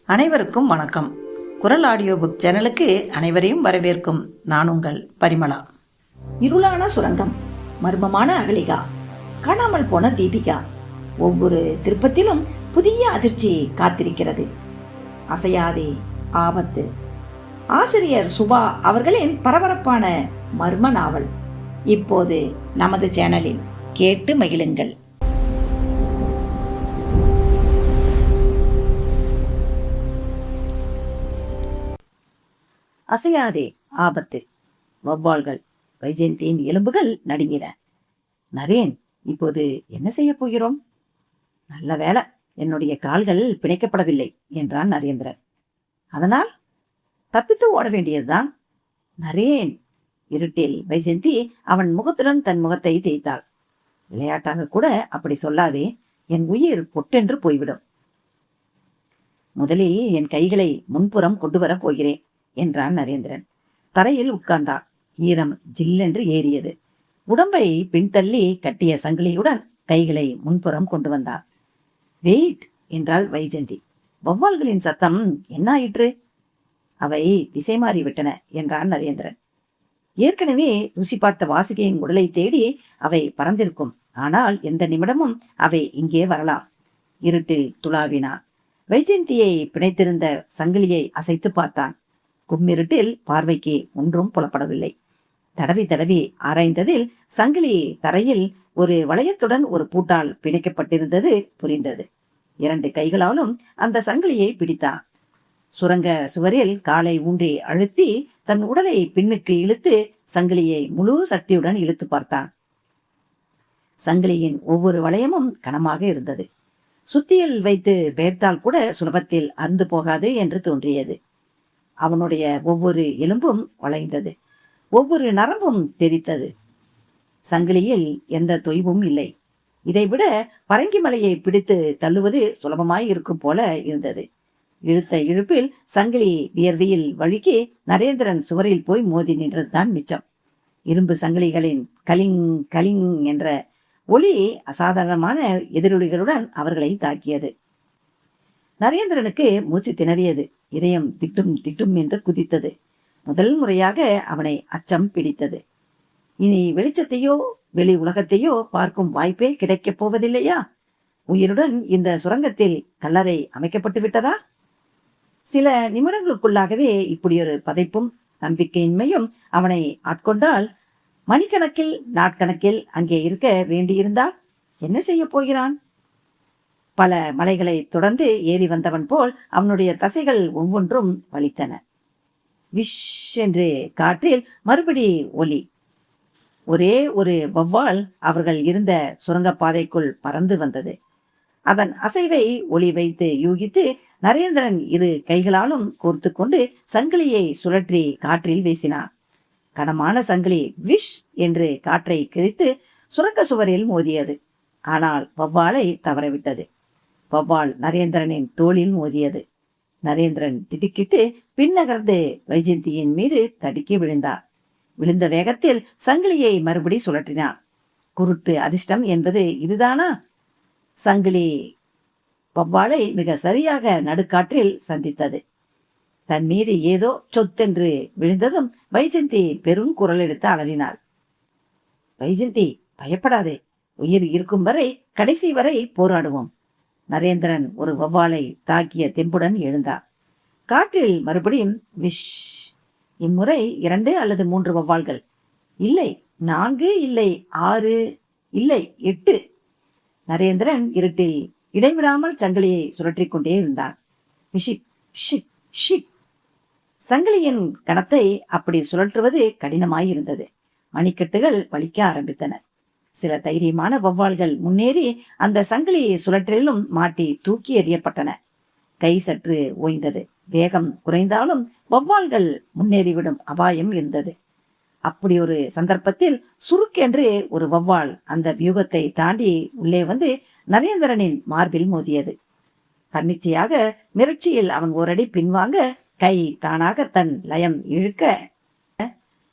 அனைவருக்கும் வணக்கம். குரல் ஆடியோ புக் சேனலுக்கு அனைவரையும் வரவேற்கும் நான் உங்கள் பரிமளா. இருளான சுரங்கம், மர்மமான அகலிகா, காணாமல் போன தீபிகா, ஒவ்வொரு திருப்பத்திலும் புதிய அதிர்ச்சி காத்திருக்கிறது. அசையாதே ஆபத்து. ஆசிரியர் சுபா அவர்களின் பரபரப்பான மர்ம நாவல் இப்போது நமது சேனலில் கேட்டு மகிழுங்கள். அசையாதே ஆபத்து. வௌவால்கள். வைஜெயந்தியின் எலும்புகள் நடுங்கின. நரேன், இப்போது என்ன செய்ய போகிறோம்? நல்ல வேலை, என்னுடைய கால்கள் பிணைக்கப்படவில்லை என்றான் நரேந்திரன். அதனால் தப்பித்து ஓட வேண்டியதுதான். நரேன். இருட்டில் வைஜெயந்தி அவன் முகத்துடன் தன் முகத்தை தேய்த்தாள். விளையாட்டாக கூட அப்படி சொல்லாதே, என் உயிர் பொட்டென்று போய்விடும். முதலில் என் கைகளை முன்புறம் கொண்டு வரப் போகிறேன் என்றான் நரேந்திரன். தரையில் உட்கார்ந்தான். ஈரம் ஜில்லென்று ஏறியது. உடம்பை பின்தள்ளி கட்டிய சங்கிலியுடன் கைகளை முன்புறம் கொண்டு வந்தான். வெயிட் என்றாள் வைஜெயந்தி. வௌவால்களின் சத்தம் என்ன ஆயிற்று? அவை திசை மாறிவிட்டன என்றான் நரேந்திரன். ஏற்கனவே ருசி பார்த்த வாசுகியின் உடலை தேடி அவை பறந்திருக்கும். ஆனால் எந்த நிமிடமும் அவை இங்கே வரலாம். இருட்டில் துளாவினான். வைஜெயந்தியை பிணைத்திருந்த சங்கிலியை அசைத்து பார்த்தான். கும்மிருட்டில் பார்வைக்கு ஒன்றும் புலப்படவில்லை. தடவி தடவி ஆராய்ந்ததில் சங்கிலி தரையில் ஒரு வளையத்துடன் ஒரு பூட்டால் பிணைக்கப்பட்டிருந்தது புரிந்தது. 2 கைகளாலும் அந்த சங்கிலியை பிடித்தான். சுரங்க சுவரில் காலை ஊன்றி அழுத்தி தன் உடலை பின்னுக்கு இழுத்து சங்கிலியை முழு சக்தியுடன் இழுத்து பார்த்தான். சங்கிலியின் ஒவ்வொரு வளையமும் கனமாக இருந்தது. சுத்தியில் வைத்து பெயர்த்தால் கூட சுலபத்தில் அறுந்து போகாது என்று தோன்றியது. அவனுடைய ஒவ்வொரு எலும்பும் வளைந்தது. ஒவ்வொரு நரம்பும் தெரித்தது. சங்கிலியில் எந்த தொய்வும் இல்லை. இதைவிட பரங்கி மலையை பிடித்து தள்ளுவது சுலபமாய் இருக்கும் போல இருந்தது. இழுத்த இழுப்பில் சங்கிலி வியர்வையில் வழுக்கி நரேந்திரன் சுவரில் போய் மோதி நின்றதுதான் மிச்சம். இரும்பு சங்கிலிகளின் கலிங் கலிங் என்ற ஒளி அசாதாரணமான எதிரொலிகளுடன் அவர்களை தாக்கியது. நரேந்திரனுக்கு மூச்சு திணறியது. இதயம் திட்டும் திட்டும் என்று குதித்தது. முதல் முறையாக அவனை அச்சம் பிடித்தது. இனி வெளிச்சத்தையோ வெளி உலகத்தையோ பார்க்கும் வாய்ப்பே கிடைக்கப் போவதில்லையா? உயிருடன் இந்த சுரங்கத்தில் கல்லறை அமைக்கப்பட்டு விட்டதா? சில நிமிடங்களுக்குள்ளாகவே இப்படியொரு பதைப்பும் நம்பிக்கையின்மையும் அவனை ஆட்கொண்டால் மணிக்கணக்கில் நாட்கணக்கில் அங்கே இருக்க வேண்டியிருந்தால் என்ன செய்ய போகிறான்? பல மலைகளை தொடர்ந்து ஏறி வந்தவன் போல் அவனுடைய தசைகள் ஒவ்வொன்றும் வலித்தன. விஷ் என்று காற்றில் மறுபடி ஒலி. ஒரே ஒரு வௌவால் அவர்கள் இருந்த சுரங்கப்பாதைக்குள் பறந்து வந்தது. அதன் அசைவை ஒளி வைத்து யூகித்து நரேந்திரன் 2 கைகளாலும் கோர்த்து கொண்டு சங்கிலியை சுழற்றி காற்றில் வீசினான். கனமான சங்கிலி விஷ் என்று காற்றை கிழித்து சுரங்க சுவரில் மோதியது. ஆனால் வௌவாலை தவறவிட்டது. வௌவால் நரேந்திரனின் தோளில் மோதியது. நரேந்திரன் திடுக்கிட்டு பின்னகர்ந்து வைஜெயந்தியின் மீது தடுக்கி விழுந்தார். விழுந்த வேகத்தில் சங்கிலியை மறுபடி சுழற்றினான். குருட்டு அதிர்ஷ்டம் என்பது இதுதானா? சங்கிலி வௌவாலை மிக சரியாக நடுக்காற்றில் சந்தித்தது. தன் மீது ஏதோ சொத்தென்று விழுந்ததும் வைஜெயந்தி பெரும் குரல் எடுத்து அலறினாள். வைஜெயந்தி, பயப்படாதே. உயிர் இருக்கும் வரை கடைசி வரை போராடுவோம். நரேந்திரன் ஒரு வௌவாலை தாக்கிய தெம்புடன் எழுந்தார். காற்றில் மறுபடியும் விஷ். இம்முறை 2 அல்லது 3 வௌவால்கள். இல்லை 4, இல்லை 6, இல்லை 8. நரேந்திரன் இருட்டில் இடைவிடாமல் சங்கிலியை சுழற்றிக் கொண்டே இருந்தான். விஷிக் ஷிக் ஷிக். சங்கிலியின் கணத்தை அப்படி சுழற்றுவது கடினமாயிருந்தது. மணிக்கட்டுகள் வலிக்க ஆரம்பித்தன. சில தைரியமான வௌவால்கள் முன்னேறி அந்த சங்கிலி சுழற்றிலும் மாட்டி தூக்கி எறியப்பட்டன. கை சற்று ஓய்ந்தது. வேகம் குறைந்தாலும் வௌவால்கள் முன்னேறிவிடும் அபாயம் இருந்தது. அப்படி ஒரு சந்தர்ப்பத்தில் சுருக்கென்று ஒரு வௌவால் அந்த வியூகத்தை தாண்டி உள்ளே வந்து நரேந்திரனின் மார்பில் மோதியது. தன்னிச்சையாக மிரட்சியில் அவன் ஓரடி பின்வாங்க கை தானாக தன் லயம் இழுக்க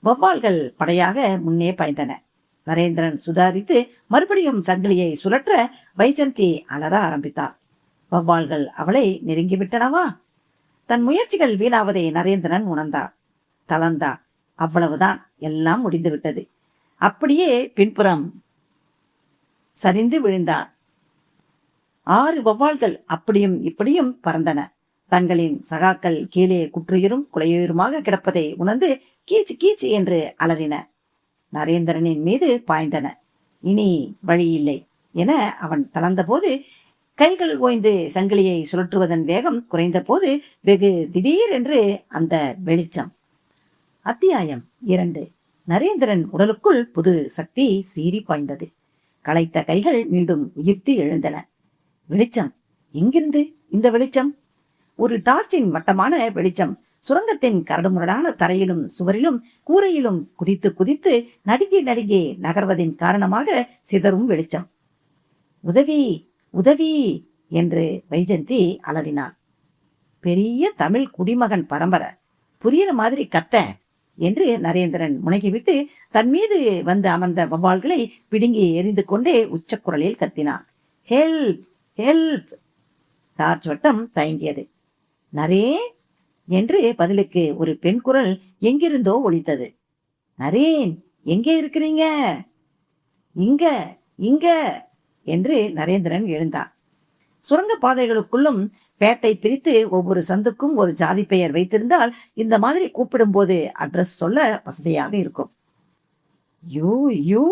வௌவால்கள் படையாக முன்னே பாய்ந்தன. நரேந்திரன் சுதாரித்து மறுபடியும் சங்கிலியை சுழற்ற வைஜெயந்தி அலற ஆரம்பித்தாள். வௌவால்கள் அவளை நெருங்கிவிட்டனவா? தன் முயற்சிகள் வீணாவதை நரேந்திரன் உணர்ந்தான். தளர்ந்தான். அவ்வளவுதான், எல்லாம் முடிந்துவிட்டது. அப்படியே பின்புறம் சரிந்து விழுந்தான். 6 வௌவால்கள் அப்படியும் இப்படியும் பறந்தன. தங்களின் சகாக்கள் கீழே குற்றுயிரும் குலையுயிருமாக கிடப்பதை உணர்ந்து கீச்சு கீச்சு என்று அலறின. நரேந்திரனின் மீது பாய்ந்தன. இனி வழியில்லை என அவன் தளர்ந்தபோது, கைகள் ஓய்ந்து சங்கிலியை சுழற்றுவதன் வேகம் குறைந்த போது வெகு திடீரென்று அந்த வெளிச்சம். அத்தியாயம் 2. நரேந்திரன் உடலுக்குள் புது சக்தி சீறி பாய்ந்தது. களைத்த கைகள் மீண்டும் உயிர்த்து எழுந்தன. வெளிச்சம்! எங்கிருந்து இந்த வெளிச்சம்? ஒரு டார்ச்சின் வட்டமான வெளிச்சம் சுரங்கத்தின் கரடுமுரடான தரையிலும் சுவரிலும் கூரையிலும் குதித்து குதித்து நடுங்கி நடுங்கி நகர்வதின் காரணமாக சிதறும் வெளிச்சம். உதவி, உதவி என்று வைஜந்தி அலறினாள். பெரிய தமிழ் குடிமகன் பரம்பரை, புரியுற மாதிரி கத்த என்று நரேந்திரன் முனகிவிட்டு தன் மீது வந்து அமர்ந்த வௌவால்களை பிடுங்கி எரிந்து கொண்டே உச்சக்குரலில் கத்தினான். Help, help! டார்ச் வட்டம் தயங்கியது. நரே என்று பதிலுக்கு ஒரு பெண் குரல் எங்கிருந்தோ ஒலித்தது. நரேன், எங்கே இருக்கிறீங்க? இங்க, இங்க என்று நரேந்திரன் எழுந்தான். சுரங்க பாதைகளுக்குள்ளும் பேட்டை பிரித்து ஒவ்வொரு சந்துக்கும் ஒரு ஜாதி பெயர் வைத்திருந்தால் இந்த மாதிரி கூப்பிடும் போது அட்ரஸ் சொல்ல வசதியாக இருக்கும். You you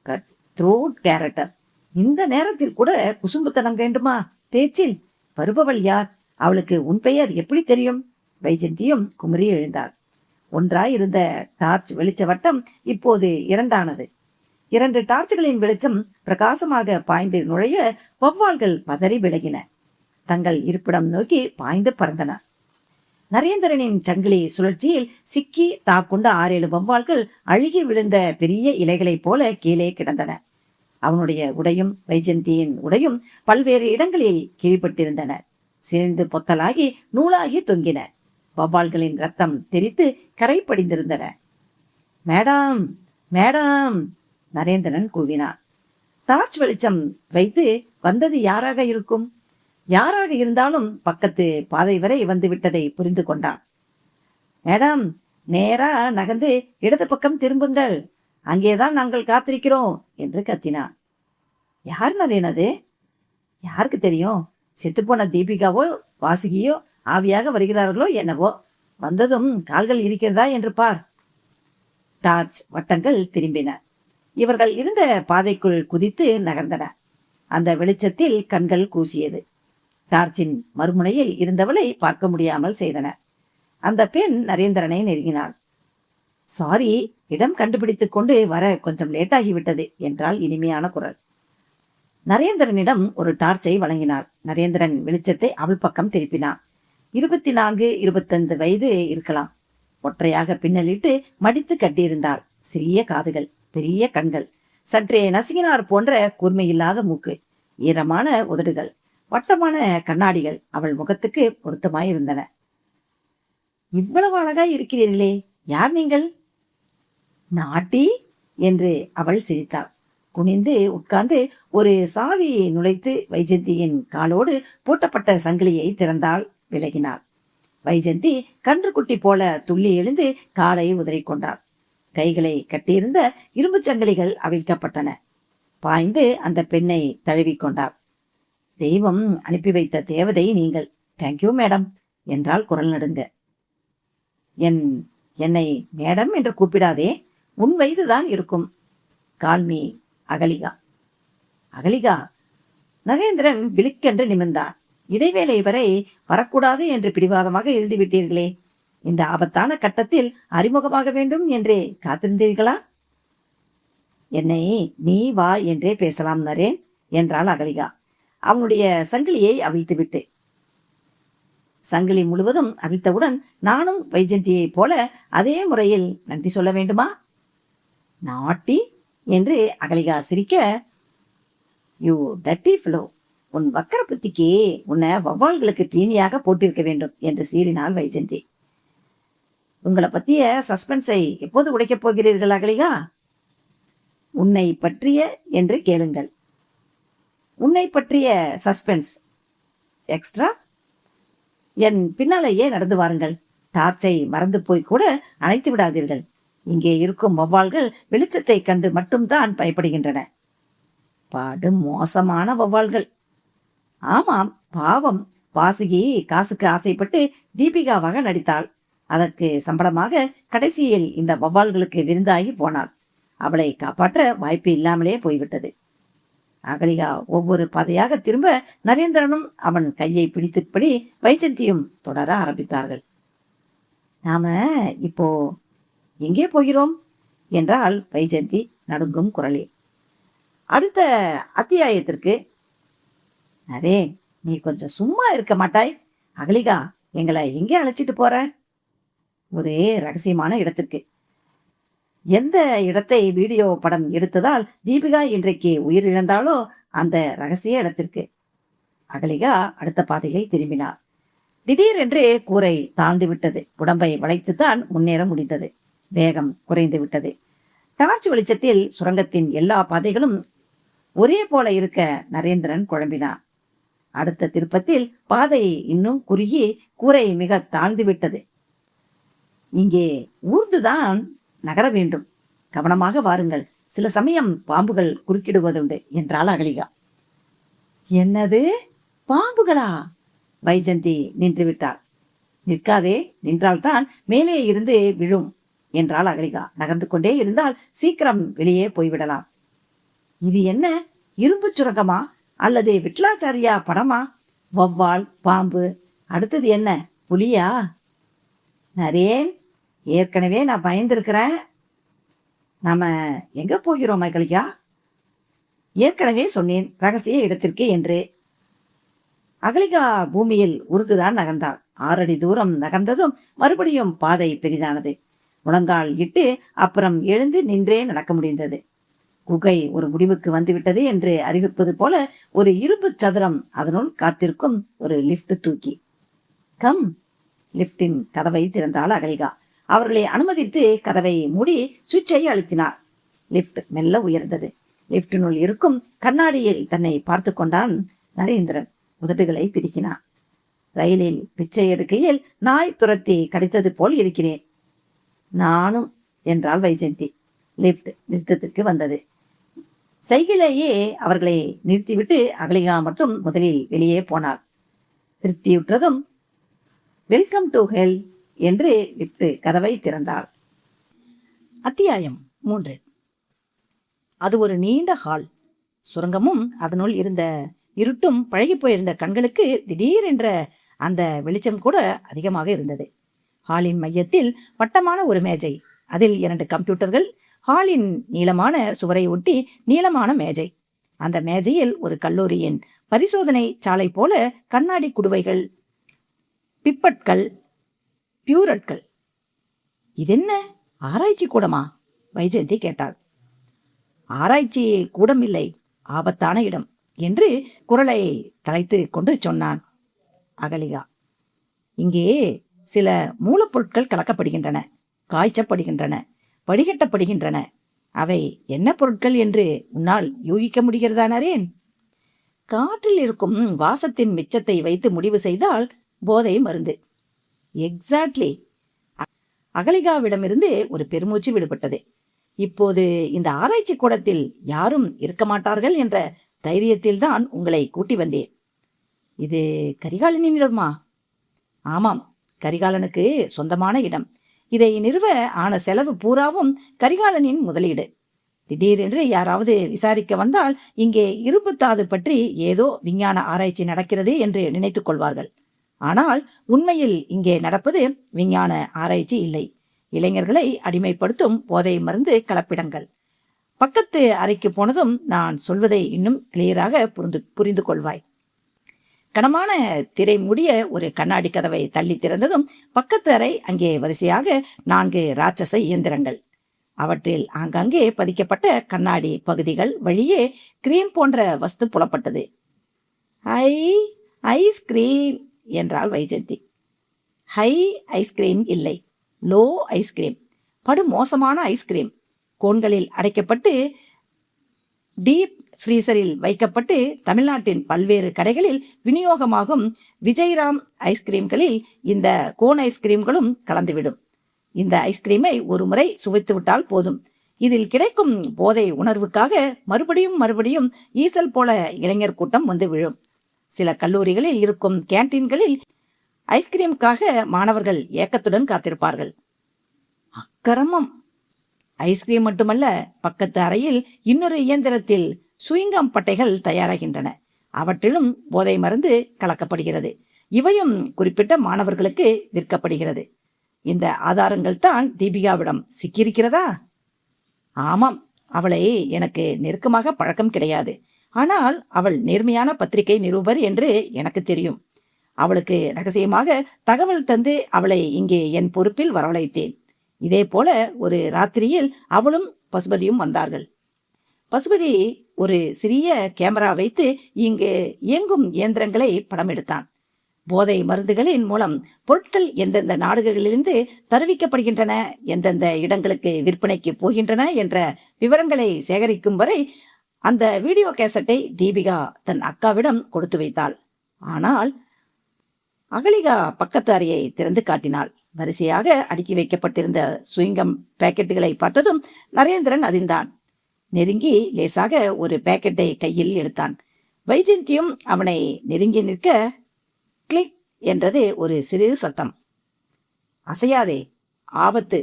cut throat character. இந்த நேரத்தில் கூட குசும்புத்தனம் வேண்டுமா பேச்சில்? வருபவள் யார்? அவளுக்கு உன் பெயர் எப்படி தெரியும்? வைஜந்தியும் குமரி எழுந்தாள். ஒன்றாயிருந்த டார்ச் வெளிச்ச வட்டம் இப்போது 2ஆனது. 2 டார்ச்களின் வெளிச்சம் பிரகாசமாக பாய்ந்து நுழைய வௌவால்கள் பதறி விலகின. தங்கள் இருப்பிடம் நோக்கி பாய்ந்து பறந்தன. நரேந்திரனின் சங்கிலி சுழற்சியில் சிக்கி தாக்குண்ட 6-7 வௌவால்கள் அழுகி விழுந்த பெரிய இலைகளைப் போல கீழே கிடந்தன. அவனுடைய உடையும் வைஜந்தியின் உடையும் பல்வேறு இடங்களில் கீழ்பட்டிருந்தன. சேர்ந்து பொத்தலாகி நூலாகி தொங்கின. வௌவால்களின் ரத்தம் தெரித்து கரை படிந்திருந்தன. Madam, madam! நரேந்திரன் கூவினான். டார்ச் வெளிச்சம் வைத்து வந்தது யாராக இருக்கும்? யாராக இருந்தாலும் பக்கத்து பாதை வரை வந்து விட்டதை புரிந்து கொண்டான். மேடம், நேரா நகர்ந்து இடது பக்கம் திரும்புங்கள், அங்கேதான் நாங்கள் காத்திருக்கிறோம் என்று கத்தினான். யார் நரேன் அது? யாருக்கு தெரியும்? செத்துப்போன தீபிகாவோ வாசுகியோ ஆவியாக வருகிறார்களோ என்னவோ. வந்ததும் கால்கள் இருக்கிறதா என்று பார். டார்ச் வட்டங்கள் திரும்பின. இவர்கள் இருந்த பாதைக்குள் குதித்து நகர்ந்தன. அந்த வெளிச்சத்தில் கண்கள் கூசியது. டார்ச்சின் மறுமுனையில் இருந்தவளை பார்க்க முடியாமல் செய்தன. அந்த பெண் நரேந்திரனை நெருங்கினாள். சாரி, இடம் கண்டுபிடித்துக் கொண்டு வர கொஞ்சம் லேட்டாகிவிட்டது என்றால் இனிமையான குரல். நரேந்திரனிடம் ஒரு டார்ச்சை வழங்கினாள். நரேந்திரன் வெளிச்சத்தை அவள் பக்கம் திருப்பினான். 24-25 வயது இருக்கலாம். ஒற்றையாக பின்னலிட்டு மடித்து கட்டியிருந்தாள். சிறிய காதுகள், பெரிய கண்கள், சற்றே நசுங்கினார் போன்ற கூர்மையில்லாத மூக்கு, ஈரமான உதடுகள், வட்டமான கண்ணாடிகள் அவள் முகத்துக்கு பொருத்தமாயிருந்தன. இவ்வளவு அழகாய் இருக்கிறீர்களே, யார் நீங்கள்? நாட்டி என்று அவள் சிரித்தாள். குனிந்து உட்கார்ந்து ஒரு சாவி நுழைத்து வைஜந்தியின் காலோடு பூட்டப்பட்ட சங்கிலியை திறந்தாள். விலகினாள். வைஜந்தி கன்றுக்குட்டி போல துள்ளி எழுந்து காலை உதறிக்கொண்டாள். கைகளை கட்டியிருந்த இரும்பு சங்கிலிகள் அவிழ்க்கப்பட்டன. பாய்ந்து அந்த பெண்ணை தழுவிக்கொண்டாள். தெய்வம் அனுப்பி வைத்த தேவதை நீங்கள். தேங்க்யூ மேடம் என்றால் குரல் நடுங்க. என்னை மேடம் என்று கூப்பிடாதே, உன் வயதுதான் இருக்கும். கால்மி அகலிகா. அகலிகா? நரேந்திரன் விழிக்கென்று நிமிர்ந்தான். இடைவேளை வரை வரக்கூடாது என்று பிடிவாதமாக எழுதிவிட்டீர்களே, இந்த ஆபத்தான கட்டத்தில் அறிமுகமாக வேண்டும் என்றே காத்திருந்தீர்களா? என்னை நீ வா என்றே பேசலாம் நரேன் என்றாள் அகலிகா அவனுடைய சங்கிலியை அவிழ்த்துவிட்டு. சங்கிலி முழுவதும் அவிழ்த்தவுடன் நானும் வைஜந்தியை போல அதே முறையில் நன்றி சொல்ல வேண்டுமா? நாட்டி என்று அகலிகா சிரிக்க, யூ டட்டி ஃபிலோ, உன் வக்கர புத்திக்கு உன்னை வௌவால்களுக்கு தீனியாக போட்டிருக்க வேண்டும் என்று சீறினாள் வைஜந்தி. உங்களை பற்றிய சஸ்பென்ஸை எப்போது உடைக்கப் போகிறீர்கள் அகலிகா? உன்னை பற்றிய என்று கேளுங்கள். உன்னை பற்றிய சஸ்பென்ஸ் எக்ஸ்ட்ரா? என் பின்னாலேயே நடந்து வாருங்கள். டார்ச்சை மறந்து போய் கூட அணைத்து விடாதீர்கள். இங்கே இருக்கும் வௌவால்கள் வெளிச்சத்தை கண்டு மட்டும்தான் பயப்படுகின்றன. படு மோசமான வௌவால்கள். ஆமாம், பாவம். வாசுகி காசுக்கு ஆசைப்பட்டு தீபிகாவாக நடித்தாள். அதற்கு சம்பளமாக கடைசியில் இந்த வௌவால்களுக்கு விருந்தாகி போனாள். அவளை காப்பாற்ற வாய்ப்பு இல்லாமலே போய்விட்டது. அகலிகா ஒவ்வொரு பாதையாக திரும்ப நரேந்திரனும் அவன் கையை பிடித்தபடி வைஜந்தியும் தொடர ஆரம்பித்தார்கள். நாம இப்போ எங்கே போகிறோம் என்றால் வைஜந்தி நடுங்கும் குரலில். அடுத்த அத்தியாயத்திற்கு நரேன், நீ கொஞ்சம் சும்மா இருக்க மாட்டாய்? அகலிகா, எங்களை எங்கே அழைச்சிட்டு போற? ஒரு ரகசியமான இடத்திற்கு. எந்த இடத்தை வீடியோ படம் எடுத்ததால் தீபிகா இன்றைக்கு உயிரிழந்தாலோ அந்த ரகசிய இடத்திற்கு. அகலிகா அடுத்த பாதையில் திரும்பினார். திடீரென்று கூரை தாழ்ந்து விட்டது. உடம்பை வளைத்துத்தான் முன்னேற முடிந்தது. வேகம் குறைந்து விட்டது. டார்ச் வெளிச்சத்தில் சுரங்கத்தின் எல்லா பாதைகளும் ஒரே போல இருக்க நரேந்திரன் குழம்பினார். அடுத்த திருப்பத்தில் பாதை இன்னும் குறுகி கூரை மிக தாழ்ந்து விட்டது. இங்கே ஊர்ந்துதான் நகர வேண்டும். கவனமாக வாருங்கள். சில சமயம் பாம்புகள் குறுக்கிடுவதுண்டு என்றாள் அகலிகா. என்னது, பாம்புகளா? வைஜந்தி நின்று விட்டாள். நிற்காதே, நின்றால்தான் மேலே இருந்து விழும் என்றாள் அகலிகா. நகர்ந்து கொண்டே இருந்தால் சீக்கிரம் வெளியே போய்விடலாம். இது என்ன, இரும்பு சுரங்கமா அல்லது விட்லாச்சாரியா படமா? வௌவால், பாம்பு, அடுத்தது என்ன, புலியா? நரேன், ஏற்கனவே நான் பயந்திருக்கிறேன். நாம எங்க போகிறோம் அகலிகா? ஏற்கனவே சொன்னேன், ரகசிய இடத்திற்கு என்று. அகலிகா பூமியில் உருதுதான் நகர்ந்தாள். 6 அடி தூரம் நகர்ந்ததும் மறுபடியும் பாதை பெரிதானது. முழங்கால் இட்டு அப்புறம் எழுந்து நின்றே நடக்க முடிந்தது. குகை ஒரு முடிவுக்கு வந்துவிட்டது என்று அறிவிப்பது போல ஒரு இரும்பு சதுரம், அதனுள் காத்திருக்கும் ஒரு லிப்ட் தூக்கி. கம். லிப்டின் கதவை திறந்தாள் அகலிகா. அவர்களை அனுமதித்து கதவை மூடி சுவிட்சை அழுத்தினார். லிப்ட் மெல்ல உயர்ந்தது. லிப்டினுள் இருக்கும் கண்ணாடியில் தன்னை பார்த்து கொண்டான் நரேந்திரன். உதடுகளை பிரிக்கினான். ரயிலில் பிச்சை எடுக்கையில் நாய் துரத்தி கடித்தது போல் இருக்கிறேன். நானும் என்றாள் வைஜந்தி. லிப்ட் நிறுத்தத்திற்கு வந்தது. சைக்கிளையே அவர்களை நிறுத்திவிட்டு அகலிகா மட்டும் முதலில் வெளியே போனார். திருப்தியுற்றதும் வெல்கம் டு ஹெல் என்று லிப்ட் கதவை திறந்தாள். அத்தியாயம் 3. அது ஒரு நீண்ட ஹால். சுரங்கமும் அதனுள் இருந்த இருட்டும் பழகி போயிருந்த கண்களுக்கு திடீரென்ற அந்த வெளிச்சம் கூட அதிகமாக இருந்தது. ஹாலின் மையத்தில் வட்டமான ஒரு மேஜை, அதில் 2 கம்ப்யூட்டர்கள், ஹாலின் நீளமான சுவரை ஒட்டி நீளமான மேஜை. அந்த மேஜையில் ஒரு கல்லூரியின் பரிசோதனை சாலை போல கண்ணாடி குடுவைகள், பிப்பட்கள், பியூரட்கள். இதென்ன, ஆராய்ச்சி கூடமா? வைஜந்தி கேட்டாள். ஆராய்ச்சி கூடம் இல்லை, ஆபத்தான இடம் என்று குரலை தலைத்து கொண்டு சொன்னான் அகலிகா. இங்கே சில மூலப்பொருட்கள் கலக்கப்படுகின்றன, காய்ச்சப்படுகின்றன, வடிகட்டப்படுகின்றன. அவை என்ன பொருட்கள் என்று உன்னால் யூகிக்க முடிகிறதா நரேன்? காற்றில் இருக்கும் வாசத்தின் மிச்சத்தை வைத்து முடிவு செய்தால் போதை மருந்து. எக்ஸாக்ட்லி. அகலிகாவிடமிருந்து ஒரு பெருமூச்சு விடுபட்டது. இப்போது இந்த ஆராய்ச்சி கூடத்தில் யாரும் இருக்க மாட்டார்கள் என்ற தைரியத்தில்தான் உங்களை கூட்டி வந்தேன். இது கரிகாலனின் இடமா? ஆமாம், கரிகாலனுக்கு சொந்தமான இடம். இதை நிறுவ ஆன செலவு பூராவும் கரிகாலனின் முதலீடு. திடீரென்று யாராவது விசாரிக்க வந்தால் இங்கே இரும்புத்தாது பற்றி ஏதோ விஞ்ஞான ஆராய்ச்சி நடக்கிறது என்று நினைத்துக் கொள்வார்கள். ஆனால் உண்மையில் இங்கே நடப்பது விஞ்ஞான ஆராய்ச்சி இல்லை, இளைஞர்களை அடிமைப்படுத்தும் போதை மருந்து கலப்பிடங்கள். பக்கத்து அறைக்கு போனதும் நான் சொல்வதை இன்னும் கிளியராக புரிந்து கொள்வாய். கனமான திரை மூடிய ஒரு கண்ணாடி கதவை தள்ளி திறந்ததும் பக்கத்து அறை, அங்கே வரிசையாக 4 ராட்சச இயந்திரங்கள். அவற்றில் ஆங்காங்கே பதிக்கப்பட்ட கண்ணாடி பகுதிகள் வழியே கிரீம் போன்ற வஸ்து புலப்பட்டது. ஐஸ்கிரீம் என்றாள் வைஜந்தி. ஹை ஐஸ்கிரீம் இல்லை, லோ ஐஸ்கிரீம். படு மோசமான ஐஸ்கிரீம். கோன்களில் அடைக்கப்பட்டு டீப் ஃப்ரீசரில் வைக்கப்பட்டு தமிழ்நாட்டின் பல்வேறு கடைகளில் விநியோகமாகும் விஜய்ராம் ஐஸ்கிரீம்களில் இந்த கோன் ஐஸ்கிரீம்களும் கலந்துவிடும். இந்த ஐஸ்கிரீமை ஒரு முறை சுவைத்துவிட்டால் போதும். இதில் கிடைக்கும் போதை உணர்வுக்காக மறுபடியும் மறுபடியும் ஈசல் போல இளைஞர் கூட்டம் வந்து விழும். சில கல்லூரிகளில் இருக்கும் கேன்டீன்களில் ஐஸ்கிரீமுக்காக மாணவர்கள் ஏக்கத்துடன் காத்திருப்பார்கள். அக்கிரமம்! ஐஸ்கிரீம் மட்டுமல்ல, பக்கத்து அறையில் இன்னொரு இயந்திரத்தில் சுயிங்கம் பட்டைகள் தயாராகின்றன. அவற்றிலும் போதை மருந்து கலக்கப்படுகிறது. இவையும் குறிப்பிட்ட மாணவர்களுக்கு விற்கப்படுகிறது. இந்த ஆதாரங்கள் தான் தீபிகாவிடம் சிக்கியிருக்கிறதா? ஆமாம், அவளை எனக்கு நெருக்கமாக பழக்கம் கிடையாது. ஆனால் அவள் நேர்மையான பத்திரிகை நிருபர் என்று எனக்கு தெரியும். அவளுக்கு ரகசியமாக தகவல் தந்து அவளை இங்கே என் பொறுப்பில் வரவழைத்தேன். இதே போல ஒரு ராத்திரியில் அவளும் பசுபதியும் வந்தார்கள். பசுபதி ஒரு சிறிய கேமரா வைத்து இங்கு இயங்கும் இயந்திரங்களை படம் எடுத்தான். போதை மருந்துகளின் மூலம் பொருட்கள் எந்தெந்த நாடுகளிலிருந்து தருவிக்கப்படுகின்றன, எந்தெந்த இடங்களுக்கு விற்பனைக்கு போகின்றன என்ற விவரங்களை சேகரிக்கும் வரை அந்த வீடியோ கேசட்டை தீபிகா தன் அக்காவிடம் கொடுத்து வைத்தாள். ஆனால் அகலிகா பக்கத்து அறையை திறந்து காட்டினாள். வரிசையாக அடுக்கி வைக்கப்பட்டிருந்த சுயிங்கம் பேக்கெட்டுகளை பார்த்ததும் நரேந்திரன் அதிர்ந்தான். நெருங்கி லேசாக ஒரு பேக்கெட்டை கையில் எடுத்தான். வைஜெயந்தியும் அவனை நெருங்கி நிற்க கிளிக் என்றது ஒரு சிறு சத்தம். அசையாதே, ஆபத்து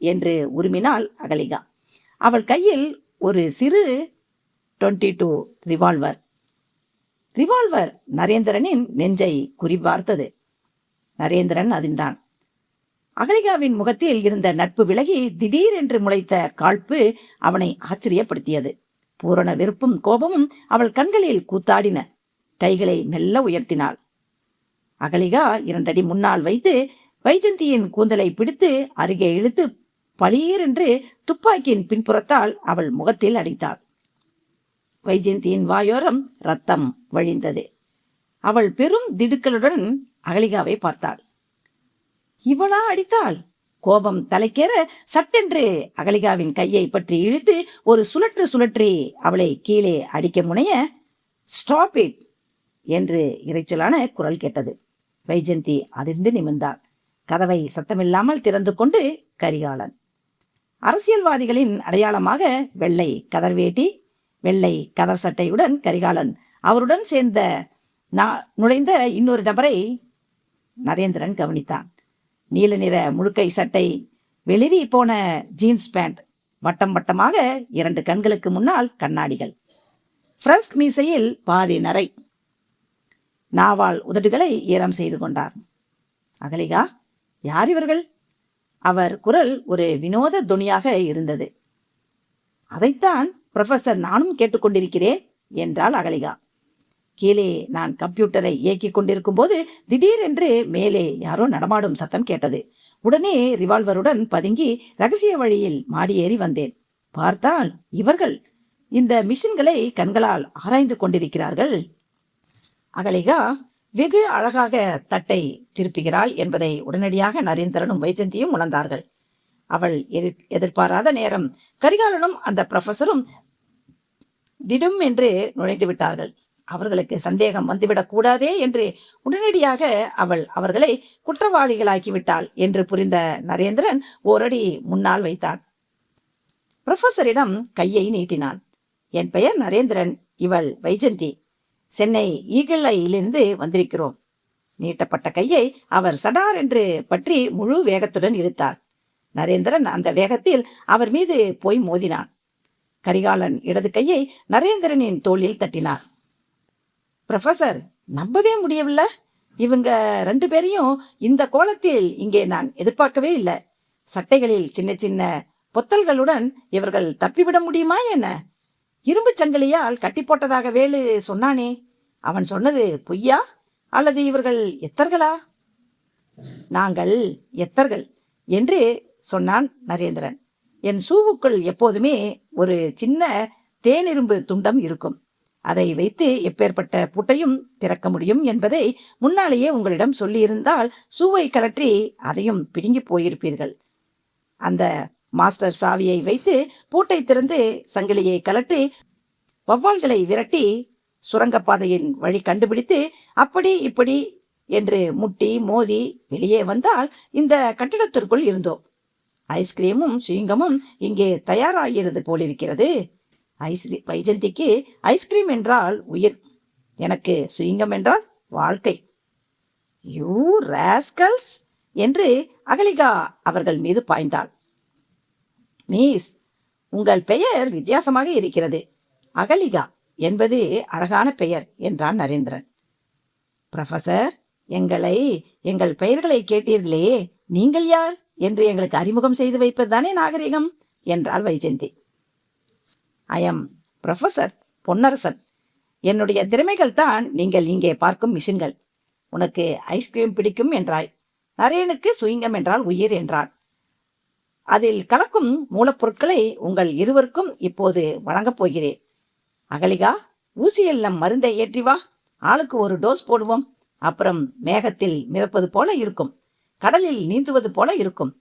என்று உருமினாள் அகலிகா. அவள் கையில் ஒரு சிறு 22 ரிவால்வர். ரிவால்வர் நரேந்திரனின் நெஞ்சை குறிபார்த்தது. நரேந்திரன் அதிர்ந்தான். அகலிகாவின் முகத்தில் இருந்த நட்பு விலகி திடீரென்று முளைத்த காழ்ப்பு அவனை ஆச்சரியப்படுத்தியது. பூரண வெறுப்பும் கோபமும் அவள் கண்களில் கூத்தாடின. கைகளை மெல்ல உயர்த்தினாள். அகலிகா 2 அடி முன்னால் வைத்து வைஜந்தியின் கூந்தலை பிடித்து அருகே இழுத்து பளீரென்று துப்பாக்கியின் பின்புறத்தால் அவள் முகத்தில் அடித்தாள். வைஜந்தியின் வாயோரம் ரத்தம் வழிந்தது. அவள் பெரும் திடுக்களுடன் அகலிகாவை பார்த்தாள். இவளா அடித்தாள்? கோபம் தலைக்கேற சட்டென்று அகலிகாவின் கையை பற்றி இழுத்து ஒரு சுழற்றி அவளை கீழே அடிக்க முனைய, ஸ்டாப் இட் என்று இறைச்சலான குரல் கேட்டது. வைஜந்தி அதிர்ந்து நிமிர்ந்தாள். கதவை சத்தமில்லாமல் திறந்து கொண்டு கரிகாலன். அரசியல்வாதிகளின் அடையாளமாக வெள்ளை கதர் வேட்டி, வெள்ளை கதர் சட்டையுடன் கரிகாலன் அவருடன் சேர்ந்த நுழைந்த இன்னொரு நபரை நரேந்திரன் கவனித்தான். நீல நிற முழுக்கை சட்டை, வெளிரி போன ஜீன்ஸ் பேண்ட், வட்டம் வட்டமாக 2 கண்களுக்கு முன்னால் கண்ணாடிகள், ஃப்ரஸ்க் மீசையில் பாதி நரை, நாவால் உதடுகளை ஈரம் செய்து கொண்டார். அகலிகா, யார் இவர்கள்? அவர் குரல் ஒரு வினோத துணியாக இருந்தது. அதைத்தான் புரொஃபசர் நானும் கேட்டுக்கொண்டிருக்கிறேன் என்றாள் அகலிகா. கீழே நான் கம்ப்யூட்டரை இயக்கிக் கொண்டிருக்கும் போது திடீரென்று மேலே யாரோ நடமாடும் சத்தம் கேட்டது. உடனே ரிவால்வருடன் பதுங்கி ரகசிய வழியில் மாடியேறி வந்தேன். பார்த்தால் இவர்கள் இந்த மிஷின்களை கண்களால் ஆராய்ந்து கொண்டிருக்கிறார்கள். அகலிகா வெகு அழகாக தட்டை திருப்புகிறாள் என்பதை உடனடியாக நரேந்திரனும் வைஜந்தியும் உணர்ந்தார்கள். அவள் எதிர்பாராத நேரம் கரிகாலனும் அந்த புரொஃபஸரும் திடும் என்று நுழைந்து விட்டார்கள். அவர்களுக்கு சந்தேகம் வந்துவிடக் கூடாதே என்று உடனடியாக அவள் அவர்களை குற்றவாளிகளாக்கிவிட்டாள் என்று புரிந்த நரேந்திரன் ஓரடி முன்னால் வைத்தான். புரொஃபஸரிடம் கையை நீட்டினான். என் பெயர் நரேந்திரன், இவள் வைஜந்தி. சென்னை ஈகிள் ஐயிலிருந்து வந்திருக்கிறோம். நீட்டப்பட்ட கையை அவர் சடார் என்று பற்றி முழு வேகத்துடன் இழுத்தார். நரேந்திரன் அந்த வேகத்தில் அவர் மீது போய் மோதினான். கரிகாலன் இடது கையை நரேந்திரனின் தோளில் தட்டினார். புரொஃபசர், நம்பவே முடியவில்லை. இவங்க 2 பேரையும் இந்த கோலத்தில் இங்கே நான் எதிர்பார்க்கவே இல்லை. சட்டைகளில் சின்ன சின்ன பொத்தல்களுடன் இவர்கள் தப்பிவிட முடியுமா என்ன? இரும்பு சங்கிலியால் கட்டி போட்டதாக வேலு சொன்னானே, அவன் சொன்னது பொய்யா அல்லது இவர்கள் எத்தர்களா? நாங்கள் எத்தர்கள் என்று சொன்னான் நரேந்திரன். என் சூவுக்குள் எப்போதுமே ஒரு சின்ன தேனிரும்பு துண்டம் இருக்கும். அதை வைத்து எப்பேற்பட்ட பூட்டையும் திறக்க முடியும் என்பதை முன்னாலேயே உங்களிடம் சொல்லியிருந்தால் சூவை கலற்றி அதையும் பிடுங்கி போயிருப்பீர்கள். அந்த மாஸ்டர் சாவியை வைத்து பூட்டை திறந்து சங்கிலியை கலற்றி வௌவால்களை விரட்டி சுரங்கப்பாதையின் வழி கண்டுபிடித்து அப்படி இப்படி என்று முட்டி மோதி வெளியே வந்தால் இந்த கட்டிடத்திற்குள் இருந்தோம். ஐஸ்கிரீமும் சுயங்கமும் இங்கே தயாராகிறது போலிருக்கிறது. வைஜந்திக்கு ஐஸ்கிரீம் என்றால் உயிர், எனக்கு சுயங்கம் என்றால் வாழ்க்கை. யூ ராஸ்கல்ஸ் என்று அகலிகா அவர்கள் மீது பாய்ந்தாள். மிஸ், உங்கள் பெயர் வித்தியாசமாக இருக்கிறது. அகலிகா என்பது அழகான பெயர் என்றான் நரேந்திரன். புரொஃபசர், எங்கள் பெயர்களை கேட்டீர்களே, நீங்கள் யார் என்று எங்களுக்கு அறிமுகம் செய்து வைப்பதுதானே நாகரிகம் என்றாள் Vyjayanthi. I am professor Ponnarasan. என்னுடைய திறமைகள் தான் நீங்கள் இங்கே பார்க்கும் மிஷின்கள். உனக்கு ஐஸ்கிரீம் பிடிக்கும் என்றாய், நரேனுக்கு சுயங்கம் என்றால் உயிர் என்றான். அதில் கலக்கும் மூலப்பொருட்களை உங்கள் இருவருக்கும் இப்போது வழங்கப் போகிறேன். அகலிகா, ஊசியில் நம் மருந்தை ஏற்றி வா. ஆளுக்கு ஒரு டோஸ் போடுவோம். அப்புறம் மேகத்தில் மிதப்பது போல இருக்கும், கடலில் நீந்துவது போல இருக்கும்,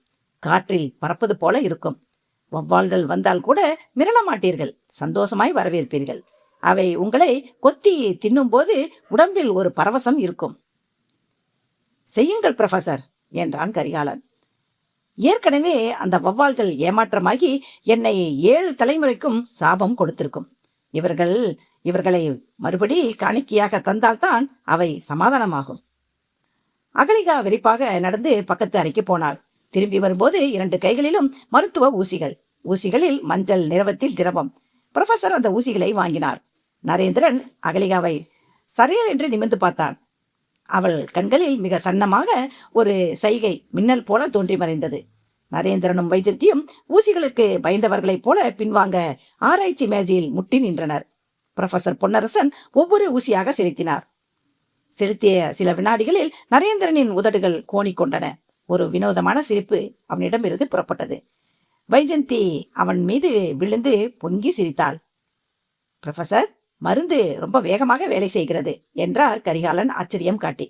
காற்றில் பறப்பது போல இருக்கும். வௌவால்கள் வந்தால் கூட மிரள மாட்டீர்கள், சந்தோஷமாய் வரவேற்பீர்கள். அவை உங்களை கொத்தி தின்னும்போது உடம்பில் ஒரு பரவசம் இருக்கும். செய்யுங்கள் புரொஃபசர் என்றான் கரிகாலன். ஏற்கனவே அந்த வௌவால்கள் ஏமாற்றமாகி என்னை 7 தலைமுறைக்கும் சாபம் கொடுத்திருக்கும். இவர்களை மறுபடி காணிக்கையாக தந்தால்தான் அவை சமாதானமாகும். அகலிகா விரிப்பாக நடந்து பக்கத்து அறைக்கு போனாள். திரும்பி வரும்போது 2 கைகளிலும் மருத்துவ ஊசிகள், ஊசிகளில் மஞ்சள் நிறவத்தில் திரவம். புரொஃபசர் அந்த ஊசிகளை வாங்கினார். நரேந்திரன் அகலிகாவை சரியல் என்று நிமிர்ந்து பார்த்தான். அவள் கண்களில் மிக சன்னமாக ஒரு சைகை மின்னல் போல தோன்றி மறைந்தது. நரேந்திரனும் வைஜந்தியும் ஊசிகளுக்கு பயந்தவர்களைப் போல பின்வாங்க ஆராய்ச்சி மேஜையில் முட்டி நின்றனர். புரொஃபசர் பொன்னரசன் ஒவ்வொரு ஊசியாக செலுத்தினார். செலுத்திய சில வினாடிகளில் நரேந்திரனின் உதடுகள் கோணிக்கொண்டன. ஒரு வினோதமான சிரிப்பு அவனிடமிருந்து புறப்பட்டது. வைஜந்தி அவன் மீது விழுந்து பொங்கி சிரித்தாள். புரொஃபசர், மருந்து ரொம்ப வேகமாக வேலை செய்கிறது என்றார் கரிகாலன் ஆச்சரியம் காட்டி.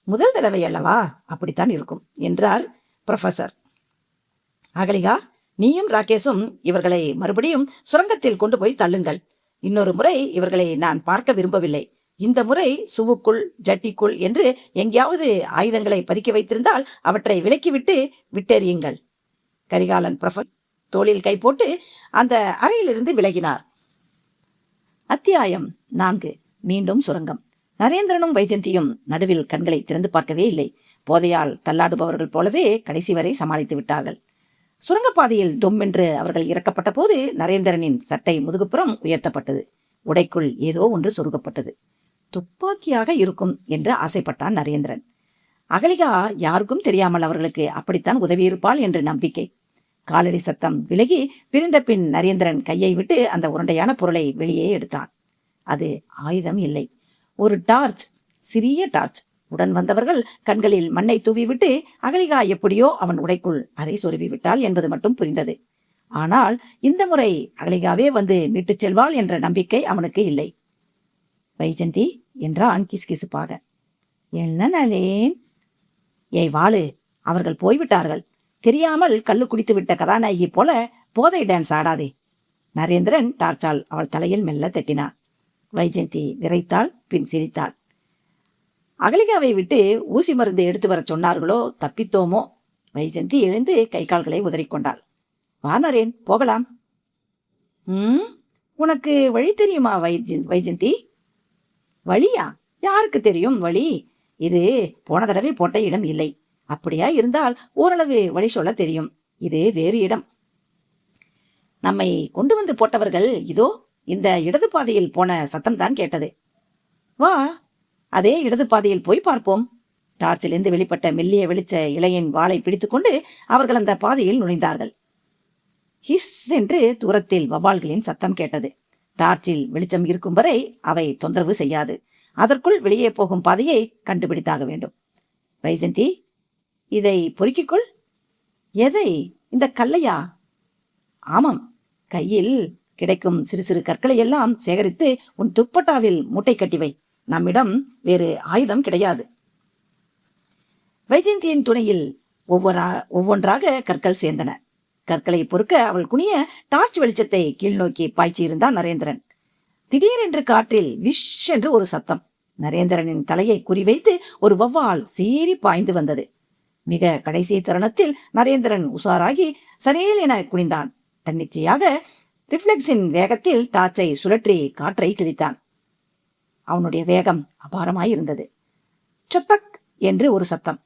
முதல் தடவை அல்லவா, அப்படித்தான் இருக்கும் என்றார் புரொஃபசர். அகலிகா, நீயும் ராகேஷும் இவர்களை மறுபடியும் சுரங்கத்தில் கொண்டு போய் தள்ளுங்கள். இன்னொரு முறை இவர்களை நான் பார்க்க விரும்பவில்லை. இந்த முறை சுவுக்குள் ஜட்டிக்குள் என்று எங்கேயாவது ஆயுதங்களை பதுக்கி வைத்திருந்தால் அவற்றை விலக்கிவிட்டு விட்டெறியுங்கள். கரிகாலன் புரொஃபசர் தோளில் கை போட்டு அந்த அறையிலிருந்து விலகினார். அத்தியாயம் 4. மீண்டும் சுரங்கம். நரேந்திரனும் வைஜந்தியும் நடுவில் கண்களை திறந்து பார்க்கவே இல்லை. போதையால் தள்ளாடுபவர்கள் போலவே கடைசி வரை சமாளித்து விட்டார்கள். சுரங்கப்பாதையில் தொம்மென்று அவர்கள் இறக்கப்பட்ட போது நரேந்திரனின் சட்டை முதுகுப்புறம் உயர்த்தப்பட்டது. உடைக்குள் ஏதோ ஒன்று சொருகப்பட்டது. துப்பாக்கியாக இருக்கும் என்று ஆசைப்பட்டான் நரேந்திரன். அகலிகா யாருக்கும் தெரியாமல் அவர்களுக்கு அப்படித்தான் உதவியிருப்பாள் என்று நம்பிக்கை. காலடி சத்தம் விலகி பிரிந்த பின் நரேந்திரன் கையை விட்டு அந்த உருண்டையான பொருளை வெளியே எடுத்தான். அது ஆயுதம் இல்லை, ஒரு டார்ச், சிறிய டார்ச். உடன் வந்தவர்கள் கண்களில் மண்ணை தூவிவிட்டு அகலிகா எப்படியோ அவன் உடைக்குள் அதை சொருவி விட்டாள் என்பது மட்டும் புரிந்தது. ஆனால் இந்த முறை அகலிகாவே வந்து மீட்டுச் செல்வாள் என்ற நம்பிக்கை அவனுக்கு இல்லை. வைஜந்தி என்றான் கிசுகிசுப்பாக. என்ன நலேன்? ஏய் வாளு, அவர்கள் போய்விட்டார்கள். தெரியாமல் கள்ளு குடித்து விட்ட கதாநாயகி போல போதை டான்ஸ் ஆடாதே. நரேந்திரன் டார்ச்சால் அவள் தலையில் மெல்ல தட்டினான். வைஜந்தி விரைத்தாள், பின் சிரித்தாள். அகலிகாவை விட்டு ஊசி மருந்து எடுத்து வர சொன்னார்களோ, தப்பித்தோமோ. வைஜந்தி எழுந்து கை கால்களை உதறிக்கொண்டாள். வா நரேன், போகலாம். உனக்கு வழி தெரியுமா வைஜந்தி? வழியா? யாருக்கு தெரியும் வழி? இது போன தடவை போட்ட இடம் இல்லை. அப்படியா இருந்தால் ஓரளவு வழி சொல்ல தெரியும். இது வேறு இடம். நம்மை கொண்டு வந்து போட்டவர்கள் இதோ இந்த இடது பாதையில் போன சத்தம்தான் கேட்டது. வா, அதே இடது பாதையில் போய் பார்ப்போம். டார்ச்சிலிருந்து வெளிப்பட்ட மெல்லிய வெளிச்ச இலையின் வாளை பிடித்துக்கொண்டு அவர்கள் அந்த பாதையில் நுழைந்தார்கள். ஹிஸ் என்று தூரத்தில் வௌவால்களின் சத்தம் கேட்டது. டார்ச்சில் வெளிச்சம் இருக்கும் வரை அவை தொந்தரவு செய்யாது. அதற்குள் வெளியே போகும் பாதையை கண்டுபிடித்தாக வேண்டும். வைஜந்தி, இதை பொறுக்கிக்கொள். எதை? இந்த கல்லையா? ஆமாம், கையில் கிடைக்கும் சிறு சிறு கற்களை எல்லாம் சேகரித்து உன் துப்பட்டாவில் மூட்டை கட்டிவை. நம்மிடம் வேறு ஆயுதம் கிடையாது. வைஜந்தியின் துணையில் ஒவ்வொன்றாக கற்கள் சேர்ந்தன. கற்களை பொறுக்க அவள் குனிய டார்ச் வெளிச்சத்தை கீழ் நோக்கி பாய்ச்சியிருந்தான் நரேந்திரன். திடீரென்று காற்றில் விஷ் என்று ஒரு சத்தம். நரேந்திரனின் தலையை குறிவைத்து ஒரு வௌவால் சீறி பாய்ந்து வந்தது. மிக கடைசி தருணத்தில் நரேந்திரன் உஷாராகி சரேல் என குனிந்தான். தன்னிச்சையாக ரிஃப்ளெக்ஸின் வேகத்தில் டார்ச்சை சுழற்றி காற்றை கிழித்தான். அவனுடைய வேகம் அபாரமாயிருந்தது. சொத்தக் என்று ஒரு சத்தம்.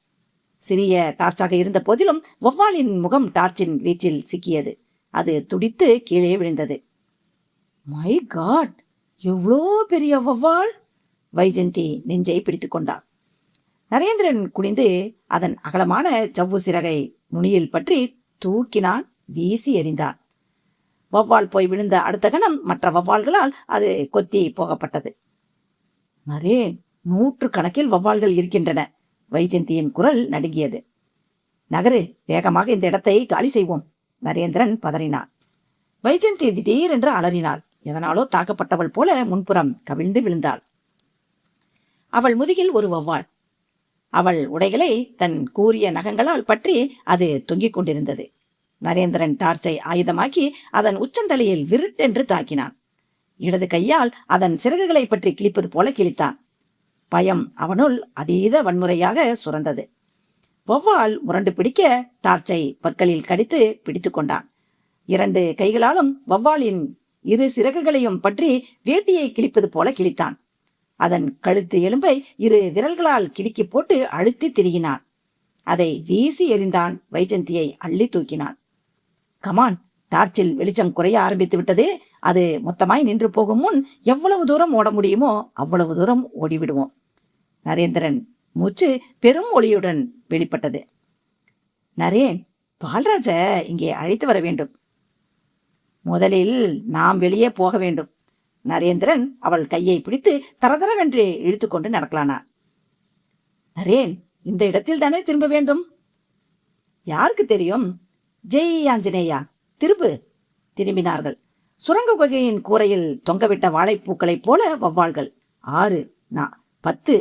சிறிய டார்ச்சாக இருந்த போதிலும் வௌவாலின் முகம் டார்ச்சின் வீச்சில் சிக்கியது. அது துடித்து கீழே விழுந்தது. மை காட், எவ்வளோ பெரிய வௌவால்! வைஜெயந்தி நெஞ்சை பிடித்துக் கொண்டாள். நரேந்திரன் குனிந்து அதன் அகலமான ஜவ்வு சிறகை நுனியில் பற்றி தூக்கினான், வீசி எறிந்தான். வௌவால் போய் விழுந்த அடுத்த கணம் மற்ற வௌவால்களால் அது கொத்தி போகப்பட்டது. நரேன், 100 கணக்கில் வௌவால்கள் இருக்கின்றன. வைஜெயந்தியின் குரல் நடுங்கியது. நகரு, வேகமாக இந்த இடத்தை காலி செய்வோம். நரேந்திரன் பதறினான். வைஜெயந்தி திடீரென்று அலறினாள். எதனாலோ தாக்கப்பட்டவள் போல முன்புறம் கவிழ்ந்து விழுந்தாள். அவள் முதுகில் ஒரு வௌவால். அவள் உடைகளை தன் கூரிய நகங்களால் பற்றி அது தொங்கிக் கொண்டிருந்தது. நரேந்திரன் டார்ச்சை ஆயுதமாக்கி அதன் உச்சந்தலையில் விருட்டென்று தாக்கினான். இடது கையால் அதன் சிறகுகளை பற்றி கிழிப்பது போல கிழித்தான். பயம் அவனுள் அதீத வன்முறையாக சுரந்தது. வௌவால் முரண்டு பிடிக்க டார்ச்சை பற்களில் கடித்து பிடித்து கொண்டான். 2 கைகளாலும் வௌவாலின் 2 சிறகுகளையும் பற்றி வேட்டியை கிழிப்பது போல கிழித்தான். அதன் கழுத்து எலும்பை 2 விரல்களால் கிடுக்கி போட்டு அழுத்தி திரியினான். அதை வீசி எறிந்தான். வைஜெயந்தியை அள்ளி தூக்கினான். கமான், டார்ச்சில் வெளிச்சம் குறைய ஆரம்பித்து விட்டது. அது மொத்தமாய் நின்று போகும் முன் எவ்வளவு தூரம் ஓட முடியுமோ அவ்வளவு தூரம் ஓடிவிடுவோம். நரேந்திரன் மூச்சு பெரும் ஒளியுடன் வெளிப்பட்டது. நரேன், பால்ராஜ இங்கே அழைத்து வர வேண்டும். முதலில் நாம் வெளியே போக வேண்டும். நரேந்திரன் அவள் கையை பிடித்து தரதரவென்று இழுத்து கொண்டு நடக்கலானான். நரேன், இந்த இடத்தில் தானே திரும்ப வேண்டும். யாருக்கு தெரியும்? ஜெய் ஆஞ்சநேயா, திரும்பு. திரும்பினார்கள். சுரங்க குகையின் கூரையில் தொங்கவிட்ட வாழைப்பூக்களைப் போல வௌவால்கள். 6, 10.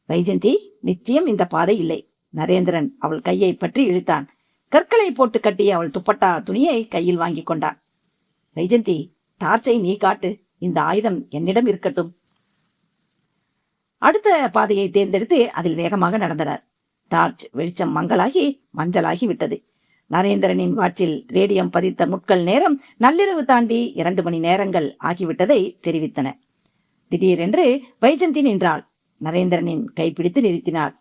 வைஜெயந்தி, நிச்சயம் இந்த பாதை இல்லை. நரேந்திரன் அவள் கையை பற்றி இழுத்தான். கற்களை போட்டு கட்டிய அவள் துப்பட்டா துணியை கையில் வாங்கி கொண்டான். வைஜெயந்தி, டார்ச்சை நீ காட்டு. இந்த ஆயுதம் என்னிடம் இருக்கட்டும். அடுத்த பாதையை தேர்ந்தெடுத்து அதில் வேகமாக நடந்தனர். டார்ச் வெளிச்சம் மங்களாகி மஞ்சளாகி விட்டது. நரேந்திரனின் வாட்சில் ரேடியம் பதித்த முட்கள் நேரம் நள்ளிரவு தாண்டி 2 மணி நேரங்கள் ஆகிவிட்டதை தெரிவித்தன. திடீரென்று வைஜெயந்தி நின்றாள். நரேந்திரனின் கைப்பிடித்து நிறுத்தினாள்.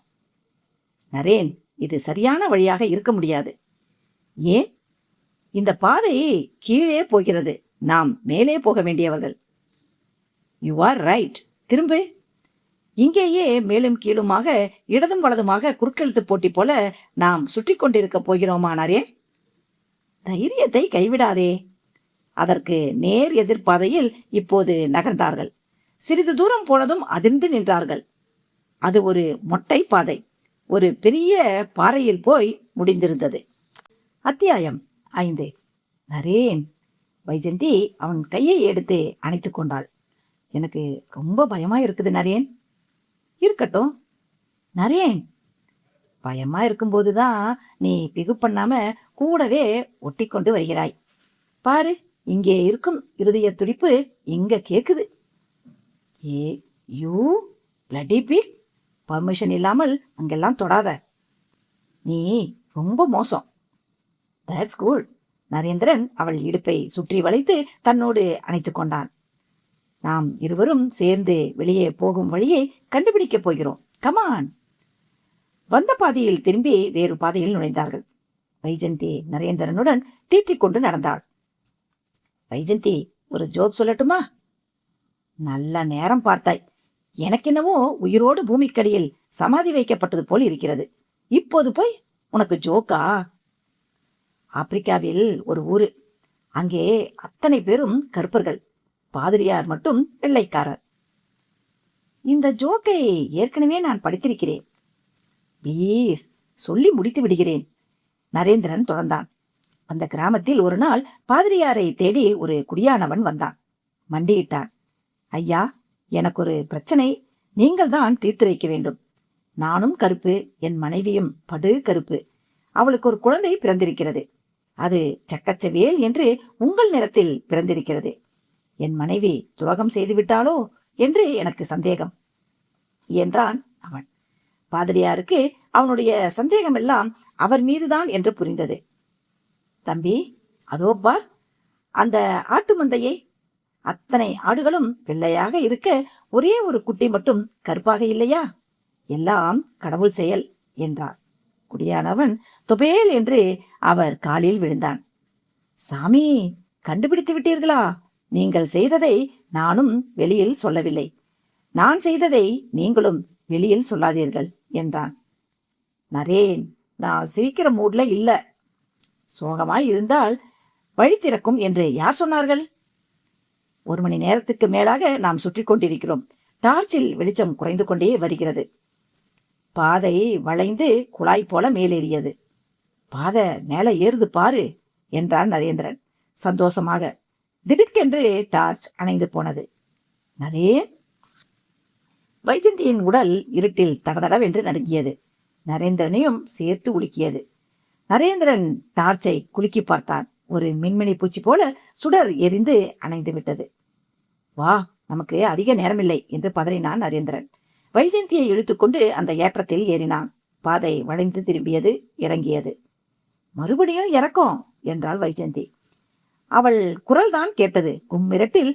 நரேன், இது சரியான வழியாக இருக்க முடியாது. ஏன்? இந்த பாதை கீழே போகிறது. நாம் மேலே போக வேண்டியவர்கள். You are right. திரும்பு. இங்கேயே மேலும் கீழுமாக இடதும் வலதுமாக குறுக்கெழுத்து போட்டி போல நாம் சுற்றி கொண்டிருக்க போகிறோமா நரேன்? தைரியத்தை கைவிடாதே. அதற்கு நேர் எதிர்பாதையில் இப்போது நகர்ந்தார்கள். சிறிது தூரம் போனதும் அதிர்ந்து நின்றார்கள். அது ஒரு மொட்டை பாதை. ஒரு பெரிய பாறையில் போய் முடிந்திருந்தது. அத்தியாயம் 5. நரேன். வைஜெயந்தி அவன் கையை எடுத்து அணைத்து கொண்டாள். எனக்கு ரொம்ப பயமா இருக்குது நரேன். இருக்கட்டும் நரேன். பயமா இருக்கும்போதுதான் நீ பிகு பண்ணாம கூடவே ஒட்டி கொண்டு வருகிறாய். பாரு, இங்கே இருக்கும் இருதய துடிப்பு இங்க கேக்குது. ஏ யூ பிளடி பிக், பர்மிஷன் இல்லாமல் அங்கெல்லாம் தொடாத. நீ ரொம்ப மோசம். That's good. நரேந்திரன் அவள் இடுப்பை சுற்றி வளைத்து தன்னோடு அணைத்து கொண்டான். நாம் இருவரும் சேர்ந்து வெளியே போகும் வழியை கண்டுபிடிக்கப் போகிறோம். கமான். வந்த பாதையில் திரும்பி வேறு பாதையில் நுழைந்தார்கள். வைஜெயந்தி நரேந்திரனுடன் தீட்டிக்கொண்டு நடந்தாள். வைஜெயந்தி, ஒரு ஜோக் சொல்லட்டுமா? நல்ல நேரம் பார்த்தாய். எனக்கென்னவோ உயிரோடு பூமிக்கடியில் சமாதி வைக்கப்பட்டது போல் இருக்கிறது. இப்போது போய் உனக்கு ஜோக்கா? ஆப்பிரிக்காவில் ஒரு ஊரு. அங்கே அத்தனை பேரும் கருப்பர்கள். பாதிரியார் மட்டும் வெள்ளைக்காரர். இந்த ஜோக்கை ஏற்கனவே நான் படித்திருக்கிறேன். ப்ளீஸ், சொல்லி முடித்து விடுகிறேன். நரேந்திரன் தொடர்ந்தான். அந்த கிராமத்தில் ஒரு நாள் பாதிரியாரை தேடி ஒரு குடியானவன் வந்தான். மண்டியிட்டான். ஐயா, எனக்கு ஒரு பிரச்சனை. நீங்கள் தான் தீர்த்து வைக்க வேண்டும். நானும் கருப்பு, என் மனைவியும் படு கருப்பு. அவளுக்கு ஒரு குழந்தை பிறந்திருக்கிறது. அது சக்கச்சவேல் என்று உங்கள் நிறத்தில் பிறந்திருக்கிறது. என் மனைவி துரோகம் செய்துவிட்டாளோ என்று எனக்கு சந்தேகம் என்றான் அவன். பாதிரியாருக்கு அவனுடைய சந்தேகமெல்லாம் அவர் மீதுதான் என்று புரிந்தது. தம்பி, அதோ பார் அந்த ஆட்டு மந்தையை. அத்தனை ஆடுகளும் வெள்ளையாக இருக்க ஒரே ஒரு குட்டி மட்டும் கருப்பாக இல்லையா? எல்லாம் கடவுள் செயல் என்றார். குடியானவன் தொபேல் என்று அவர் காலில் விழுந்தான். சாமி, கண்டுபிடித்து விட்டீர்களா? நீங்கள் செய்ததை நானும் வெளியில் சொல்லவில்லை. நான் செய்ததை நீங்களும் வெளியில் சொல்லாதீர்கள் என்றான். நரேன், நான் சிரிக்கிற மூட்ல இல்ல. சோகமாய் இருந்தால் வழி திறக்கும் என்று யார் சொன்னார்கள்? 1 மணி நேரத்துக்கு மேலாக நாம் சுற்றி கொண்டிருக்கிறோம். டார்ச்சில் வெளிச்சம் குறைந்து கொண்டே வருகிறது. பாதை வளைந்து குழாய் போல மேலேறியது. பாதை மேலே ஏறுது பாரு என்றான் நரேந்திரன் சந்தோஷமாக. திடீர்க்கென்று டார்ச் அணைந்து போனது. நரேன்! வைஜந்தியின் உடல் இருட்டில் தடதடவென்று நடுங்கியது. நரேந்திரனையும் சேர்த்து உலுக்கியது. நரேந்திரன் டார்ச்சை குலுக்கி பார்த்தான். ஒரு மின்மினி பூச்சி போல சுடர் எரிந்து அணைந்து விட்டது. வா, நமக்கு அதிக நேரமில்லை என்று பதறினான் நரேந்திரன். வைஜந்தியை இழுத்துக்கொண்டு அந்த ஏற்றத்தில் ஏறினான். பாதை வளைந்து திரும்பியது, இறங்கியது. மறுபடியும் இறக்கம் என்றாள் வைஜந்தி. அவள் குரல்தான் கேட்டது. கும்மிரட்டில்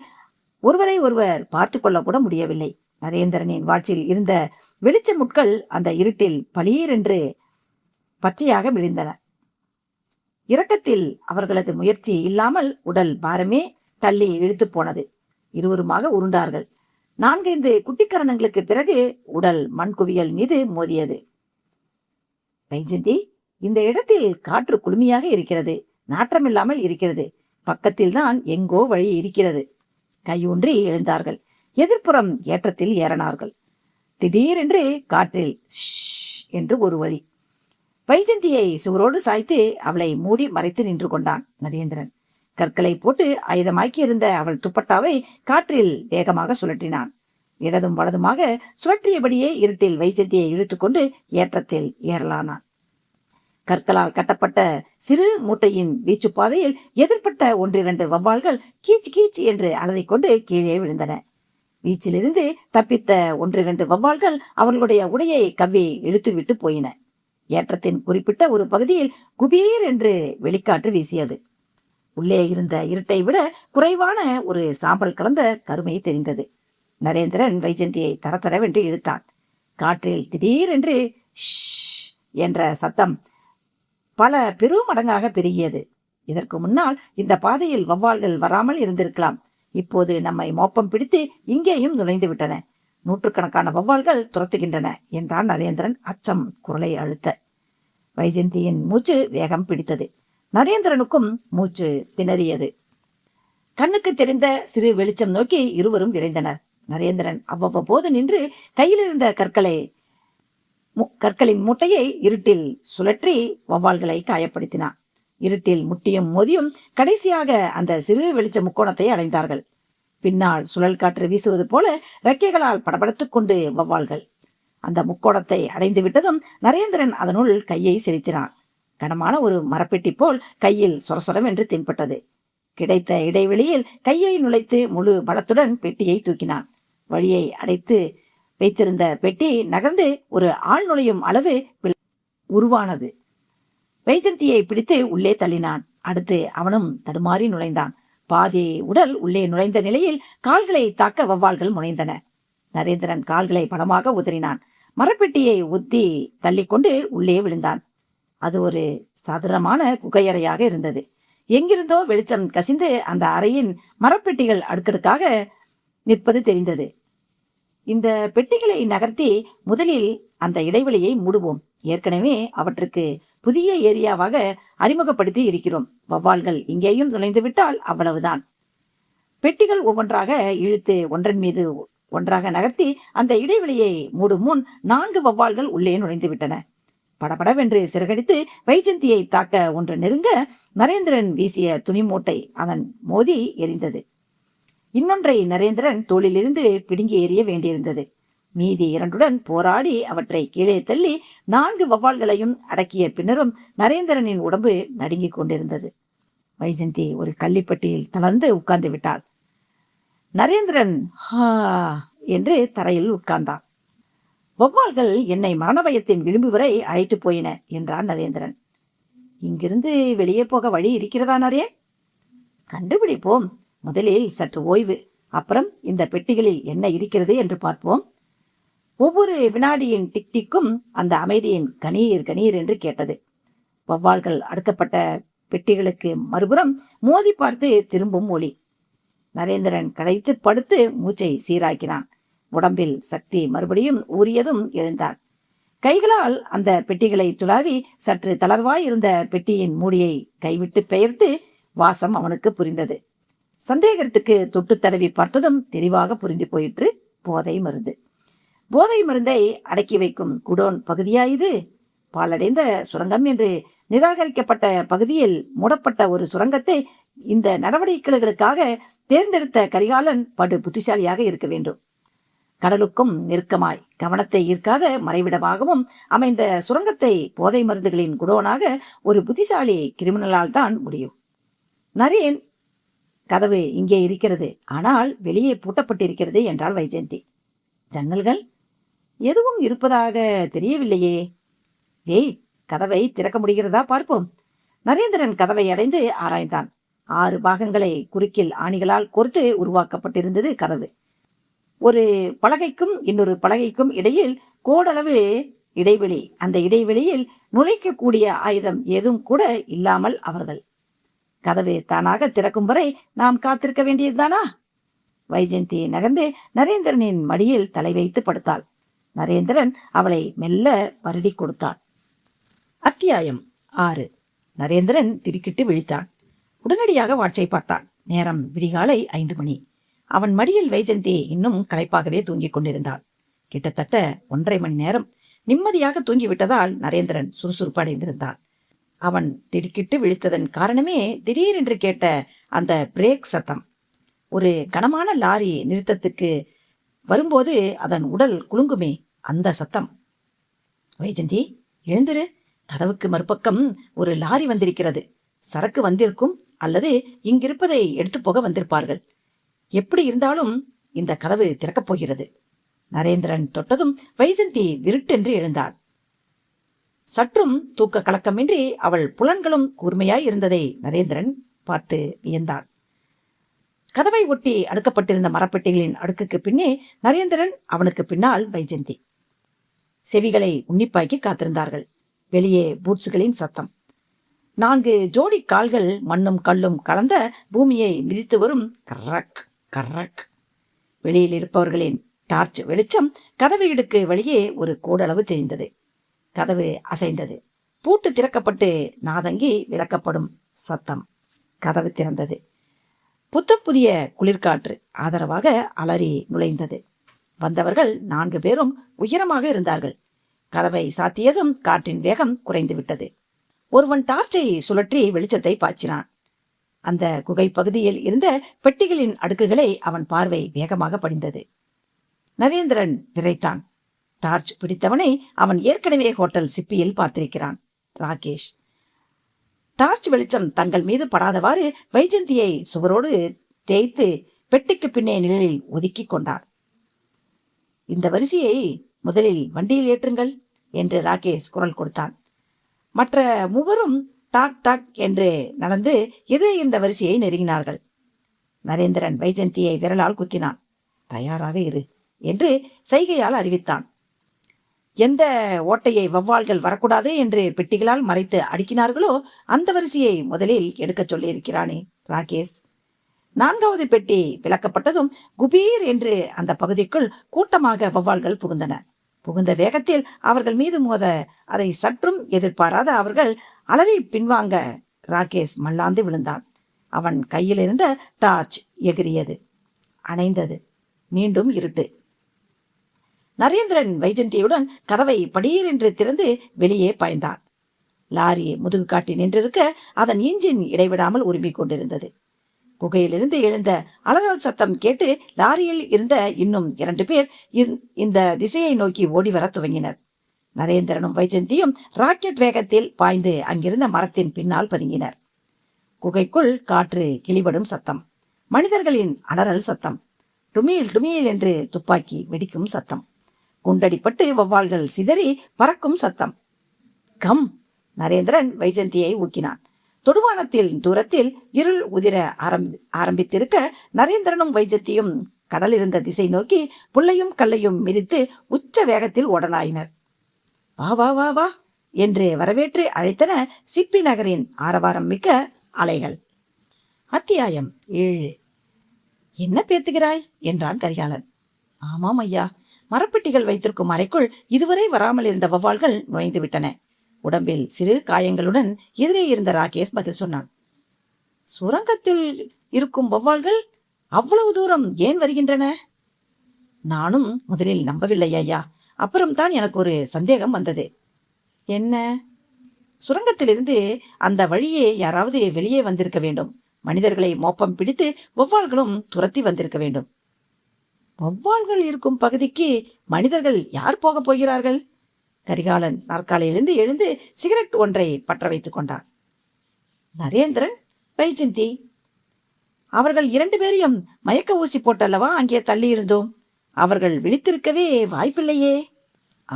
ஒருவரை ஒருவர் பார்த்து கொள்ளக்கூட முடியவில்லை. நரேந்திரனின் வாட்சில் இருந்த வெளிச்ச முட்கள் அந்த இருட்டில் பளீரென்று பச்சையாக விழுந்தன. இரக்கத்தில் அவர்களது முயற்சி இல்லாமல் உடல் பாரமே தள்ளி இழுத்து போனது. இருவருமாக உருண்டார்கள். 4-5 குட்டிக்கரணங்களுக்கு பிறகு உடல் மண் குவியல் மீது மோதியது. வைஜந்தி, இந்த இடத்தில் காற்று குளுமையாக இருக்கிறது. நாற்றமில்லாமல் இருக்கிறது. பக்கத்தில் தான் எங்கோ வழி இருக்கிறது. கையூன்றி எழுந்தார்கள். எதிர்ப்புறம் ஏற்றத்தில் ஏறினார்கள். திடீரென்று காற்றில் ஷ் என்று ஒரு வழி. வைஜந்தியை சுவரோடு சாய்த்து அவளை மூடி மறைத்து நின்று கொண்டான் நரேந்திரன். கற்களை போட்டு ஆயுதமாக்கி இருந்த அவள் துப்பட்டாவை காற்றில் வேகமாக சுழற்றினான். இடதும் வலதுமாக சுழற்றியபடியே இருட்டில் வைஜந்தியை இழுத்துக்கொண்டு ஏற்றத்தில் ஏறலானான். கற்களால் கட்டப்பட்ட சிறு மூட்டையின் வீச்சு பாதையில் எதிர்பட்ட 1-2 வவ்வால்கள் கீச்சு கீச்சு என்று அலறிக்கொண்டு கீழே விழுந்தன. வீச்சிலிருந்து தப்பித்த 1-2 வவ்வால்கள் அவர்களுடைய உடையை கவ்வி இழுத்துவிட்டு போயின. ஏற்றத்தின் குறிப்பிட்ட ஒரு பகுதியில் குபீர் என்று வெளிக்காற்று வீசியது. உள்ளே இருந்த இருட்டை விட குறைவான ஒரு சாம்பல் கலந்த கருமை தெரிந்தது. நரேந்திரன் வைஜந்தியை தரதரவென்று இழுத்தான். காற்றில் திடீரென்று ஷ் என்ற சத்தம் பல பெருமடங்காக பெருகியது. இதற்கு முன்னால் இந்த பாதையில் வவ்வால்கள் வராமல் இருந்திருக்கலாம். இப்போது நம்மை மோப்பம் பிடித்து இங்கேயும் நுழைந்து விட்டன. 100கணக்கான வவ்வால்கள் துரத்துகின்றன என்றான் நரேந்திரன் அச்சம் குரலை அழுத்த. வைஜந்தியின் மூச்சு வேகம் பிடித்தது. நரேந்திரனுக்கும் மூச்சு திணறியது. கண்ணுக்கு தெரிந்த சிறு வெளிச்சம் நோக்கி இருவரும் விரைந்தனர். நரேந்திரன் அவ்வப்போது நின்று கையில் இருந்த கற்களின் மூட்டையை இருட்டில் சுழற்றி வவ்வால்களை காயப்படுத்தினான். இருட்டில் முட்டியும் மோதியும் கடைசியாக அந்த சிறு வெளிச்ச முக்கோணத்தை அடைந்தார்கள். பின்னால் சுழல் காற்று வீசுவது போல ரெக்கைகளால் படபடத்துக் கொண்டு வவ்வால்கள் அந்த முக்கோணத்தை அடைந்து விட்டதும் நரேந்திரன் அதனுள் கையை செலுத்தினான். கனமான ஒரு மரப்பெட்டி போல் கையில் சொரசொரவென்று தென்பட்டது. கிடைத்த இடைவெளியில் கையை நுழைத்து முழு பலத்துடன் பெட்டியை தூக்கினான். வழியை அடைத்து வைத்திருந்த பெட்டி நகர்ந்து ஒரு ஆள் நுழையும் அளவு உருவானது. வைஜந்தியை பிடித்து உள்ளே தள்ளினான். அடுத்து அவனும் தடுமாறி நுழைந்தான். பாதி உடல் உள்ளே நுழைந்த நிலையில் கால்களை தாக்க வவ்வால்கள் முனைந்தன. நரேந்திரன் கால்களை பலமாக உதறினான். மரப்பெட்டியை உத்தி தள்ளிக்கொண்டு உள்ளே விழுந்தான். அது ஒரு சாதாரணமான குகையறையாக இருந்தது. எங்கிருந்தோ வெளிச்சம் கசிந்து அந்த அறையின் மரப்பெட்டிகள் அடுக்கடுக்காக நிற்பது தெரிந்தது. இந்த பெட்டிகளை நகர்த்தி முதலில் அந்த இடைவெளியை மூடுவோம். ஏற்கனவே அவற்றுக்கு புதிய ஏரியாவாக அறிமுகப்படுத்தி இருக்கிறோம். வவ்வால்கள் இங்கேயும் நுழைந்து விட்டால் அவ்வளவுதான். பெட்டிகள் ஒவ்வொன்றாக இழுத்து ஒன்றன் மீது ஒன்றாக நகர்த்தி அந்த இடைவெளியை மூடும் முன் 4 வவ்வால்கள் உள்ளே நுழைந்து விட்டன. படபடவென்று சிறகடித்து வைஜந்தியை தாக்க ஒன்று நெருங்க நரேந்திரன் வீசிய துணி மூட்டை அதன் மோதி எரிந்தது. இன்னொன்றை நரேந்திரன் தோளிலிருந்து பிடுங்கி எறிய வேண்டியிருந்தது. மீதி 2டன் போராடி அவற்றை கீழே தள்ளி 4 வவ்வால்களையும் அடக்கிய பின்னரும் நரேந்திரனின் உடம்பு நடுங்கிக் கொண்டிருந்தது. வைஜந்தி ஒரு கள்ளிப்பட்டியில் தளர்ந்து உட்கார்ந்து விட்டாள். நரேந்திரன் ஹா என்று தரையில் உட்கார்ந்தான். வௌவால்கள் என்னை மரண பயத்தின் விளிம்பு வரை அழைத்து போயின என்றான் நரேந்திரன். இங்கிருந்து வெளியே போக வழி இருக்கிறதா நரேன்? கண்டுபிடிப்போம். முதலில் சற்று ஓய்வு, அப்புறம் இந்த பெட்டிகளில் என்ன இருக்கிறது என்று பார்ப்போம். ஒவ்வொரு வினாடியின் டிக் டிக்கும் அந்த அமைதியின் கணீர் கணீர் என்று கேட்டது. வௌவால்கள் அடுக்கப்பட்ட பெட்டிகளுக்கு மறுபுறம் மோதி பார்த்து திரும்பும் ஒளி. நரேந்திரன் களைத்து படுத்து மூச்சை சீராக்கினான். உடம்பில் சக்தி மறுபடியும் ஊறியதும் எழுந்தான். கைகளால் அந்த பெட்டிகளை துளாவி சற்று தளர்வாய் இருந்த பெட்டியின் மூடியை கைவிட்டு பெயர்த்து வாசம் அவனுக்கு புரிந்தது. சந்தேகத்துக்கு தொட்டு தடவி பார்த்ததும் தெளிவாக புரிந்து போயிற்று. போதை மருந்து. போதை மருந்தை அடக்கி வைக்கும் குடோன் பகுதியா இது? பாலடைந்த சுரங்கம் என்று நிராகரிக்கப்பட்ட பகுதியில் மூடப்பட்ட ஒரு சுரங்கத்தை இந்த நடவடிக்கைகளுக்காக தேர்ந்தெடுத்த கரிகாலன் படு புத்திசாலியாக இருக்க வேண்டும். கடலுக்கும் நெருக்கமாய் கவனத்தை ஈர்க்காத மறைவிடமாகவும் அமைந்த சுரங்கத்தை போதை மருந்துகளின் குடோனாக ஒரு புத்திசாலி கிரிமினலால் தான் முடியும். நரேன், கதவு இங்கே இருக்கிறது, ஆனால் வெளியே பூட்டப்பட்டிருக்கிறது என்றாள் வைஜெயந்தி. ஜன்னல்கள் எதுவும் இருப்பதாக தெரியவில்லையே. ஏய், கதவை திறக்க முடிகிறதா பார்ப்போம். நரேந்திரன் கதவை அடைந்து ஆராய்ந்தான். 6 பாகங்களை குறுக்கில் ஆணிகளால் கோர்த்து உருவாக்கப்பட்டிருந்தது கதவு. ஒரு பலகைக்கும் இன்னொரு பலகைக்கும் இடையில் கோடளவு இடைவெளி. அந்த இடைவெளியில் நுழைக்கக்கூடிய ஆயுதம் ஏதும் கூட இல்லாமல் அவர்கள். கதவு தானாக திறக்கும் வரை நாம் காத்திருக்க வேண்டியதுதானா? வைஜெயந்தி நகர்ந்து நரேந்திரனின் மடியில் தலை வைத்து படுத்தாள். நரேந்திரன் அவளை மெல்ல வருடி கொடுத்தான். அத்தியாயம் 6. நரேந்திரன் திடுக்கிட்டு விழித்தான். உடனடியாக வாட்சை பார்த்தான். நேரம் விடிகாலை 5 மணி. அவன் மடியில் வைஜெயந்தி இன்னும் களைப்பாகவே தூங்கிக் கொண்டிருந்தாள். கிட்டத்தட்ட 1.5 மணி நேரம் நிம்மதியாக தூங்கிவிட்டதால் நரேந்திரன் சுறுசுறுப்பு அடைந்திருந்தான். அவன் திடுக்கிட்டு விழித்ததன் காரணமே திடீரென்று கேட்ட அந்த பிரேக் சத்தம். ஒரு கனமான லாரி நிறுத்தத்துக்கு வரும்போது அதன் உடல் குலுங்குமே, அந்த சத்தம். வைஜெயந்தி, எழுந்திரு. கதவுக்கு மறுபக்கம் ஒரு லாரி வந்திருக்கிறது. சரக்கு வந்திருக்கும், அல்லது இங்கிருப்பதை எடுத்து போக வந்திருப்பார்கள். எப்படி இருந்தாலும் இந்த கதவு திறக்கப் போகிறது. நரேந்திரன் தொட்டதும் வைஜெயந்தி விருட்டென்று எழுந்தாள். சற்றும் தூக்க கலக்கமின்றி அவள் புலன்களும் கூர்மையாய் இருந்ததை நரேந்திரன் பார்த்து வியந்தான். கதவை ஒட்டி அடுக்கப்பட்டிருந்த மரப்பெட்டிகளின் அடுக்குக்கு பின்னே நரேந்திரன், அவனுக்கு பின்னால் வைஜெயந்தி. செவிகளை உன்னிப்பாக்கி காத்திருந்தார்கள். வெளியே பூட்ஸுகளின் சத்தம். 4 ஜோடி கால்கள் மண்ணும் கல்லும் கலந்த பூமியை மிதித்து வரும் கர்ரக் கர்ரக். வெளியில் இருப்பவர்களின் டார்ச் வெளிச்சம் கதவு இடுக்கு வழியே ஒரு கோடளவு தெரிந்தது. கதவு அசைந்தது. பூட்டு திறக்கப்பட்டு நாதங்கி விலக்கப்படும் சத்தம். கதவு திறந்தது. புத்தம் புதிய குளிர்காற்று ஆதரவாக அலறி நுழைந்தது. வந்தவர்கள் 4 பேரும் உயரமாக இருந்தார்கள். கதவை சாத்தியதும் காற்றின் வேகம் குறைந்து விட்டது. ஒருவன் டார்ச்சை சுழற்றி வெளிச்சத்தை பாய்ச்சினான். அந்த குகை பகுதியில் இருந்த பெட்டிகளின் அடுக்குகளை அவன் பார்வை வேகமாக படிந்தது. நரேந்திரன் விரைத்தான். டார்ச் பிடித்தவனை அவன் ஏற்கனவே ஹோட்டல் சிப்பியில் பார்த்திருக்கிறான். ராகேஷ். டார்ச் வெளிச்சம் தங்கள் மீது படாதவாறு வைஜெயந்தியை சுவரோடு தேய்த்து பெட்டிக்கு பின்னே நிழலில் ஒதுக்கி கொண்டான். இந்த வரிசையை முதலில் வண்டியில் ஏற்றுங்கள் என்று ராகேஷ் குரல் கொடுத்தான். மற்ற மூவரும் டாக் டாக் என்று நடந்து எதிரே இந்த வரிசையை நெருங்கினார்கள். நரேந்திரன் வைஜெயந்தியை விரலால் குத்தினான். தயாராக இரு என்று சைகையால் அறிவித்தான். எந்த ஓட்டையை வௌவால்கள் வரக்கூடாது என்று பெட்டிகளால் மறைத்து அடுக்கினார்களோ அந்த வரிசையை முதலில் எடுக்கச் சொல்லியிருக்கிறானே ராகேஷ். 4வது பெட்டி விளக்கப்பட்டதும் குபீர் என்று அந்த பகுதிக்குள் கூட்டமாக வௌவால்கள் புகுந்தன. புகுந்த வேகத்தில் அவர்கள் மீது மோத அதை சற்றும் எதிர்பாராத அவர்கள் அலறி பின்வாங்க ராகேஷ் மல்லாந்து விழுந்தான். அவன் கையில் இருந்த டார்ச் எகிரியது, அணைந்தது. மீண்டும் இருட்டு. நரேந்திரன் வைஜெயந்தியுடன் கதவை படீர் என்று திறந்து வெளியே பாய்ந்தான். லாரி முதுகு காட்டி நின்றிருக்க அதன் இன்ஜின் இடைவிடாமல் உருமிக் கொண்டிருந்தது. குகையிலிருந்து எழுந்த அலறல் சத்தம் கேட்டு லாரியில் இருந்த இன்னும் 2 பேர் இந்த திசையை நோக்கி ஓடி வர துவங்கினர். நரேந்திரனும் வைஜெயந்தியும் ராக்கெட் வேகத்தில் பாய்ந்து அங்கிருந்த மரத்தின் பின்னால் பதுங்கினர். குகைக்குள் காற்று கிளிபடும் சத்தம், மனிதர்களின் அலறல் சத்தம், டுமீல் டுமீல் என்று துப்பாக்கி வெடிக்கும் சத்தம். குண்டடிப்பட்டு வௌவால்கள் சிதறி பறக்கும் சத்தம். கம்! நரேந்திரன் வைஜந்தியை ஊக்கினான். தொடுவானத்தில் தூரத்தில் இருள் உதிர ஆரம்பித்திருக்க நரேந்திரனும் வைஜந்தியும் கடல் இருந்த திசை நோக்கி புல்லையும் கல்லையும் மிதித்து உச்ச வேகத்தில் ஓடலாயினர். வா வா வா வா என்று வரவேற்று அழைத்தன சிப்பி நகரின் ஆரவாரம் மிக்க அலைகள். அத்தியாயம் 7. என்ன பேத்துகிறாய் என்றான் கரிகாலன். ஆமாம் ஐயா, மரப்பெட்டிகள் வைத்திருக்கும் அறைக்குள் இதுவரை வராமல் இருந்த வௌவால்கள் நுழைந்து விட்டன. உடம்பில் சிறு காயங்களுடன் எதிரே இருந்த ராகேஷ் பதில் சொன்னான். சுரங்கத்தில் இருக்கும் வௌவால்கள் அவ்வளவு தூரம் ஏன் வருகின்றன? நானும் முதலில் நம்பவில்லை ஐயா. அப்புறம்தான் எனக்கு ஒரு சந்தேகம் வந்தது. என்ன? சுரங்கத்திலிருந்து அந்த வழியே யாராவது வெளியே வந்திருக்க வேண்டும். மனிதர்களை மோப்பம் பிடித்து வௌவால்களும் துரத்தி வந்திருக்க வேண்டும். வௌவால்கள் இருக்கும் பகுதிக்கு மனிதர்கள் யார் போகப் போகிறார்கள்? கரிகாலன் நாற்காலியிலிருந்து எழுந்து சிகரெட் ஒன்றை பற்ற வைத்துக் கொண்டான். நரேந்திரன், வைஜந்தி, அவர்கள் 2 பேரையும் மயக்க ஊசி போட்டல்லவா அங்கே தள்ளி இருந்தோம். அவர்கள் விழித்திருக்கவே வாய்ப்பில்லையே.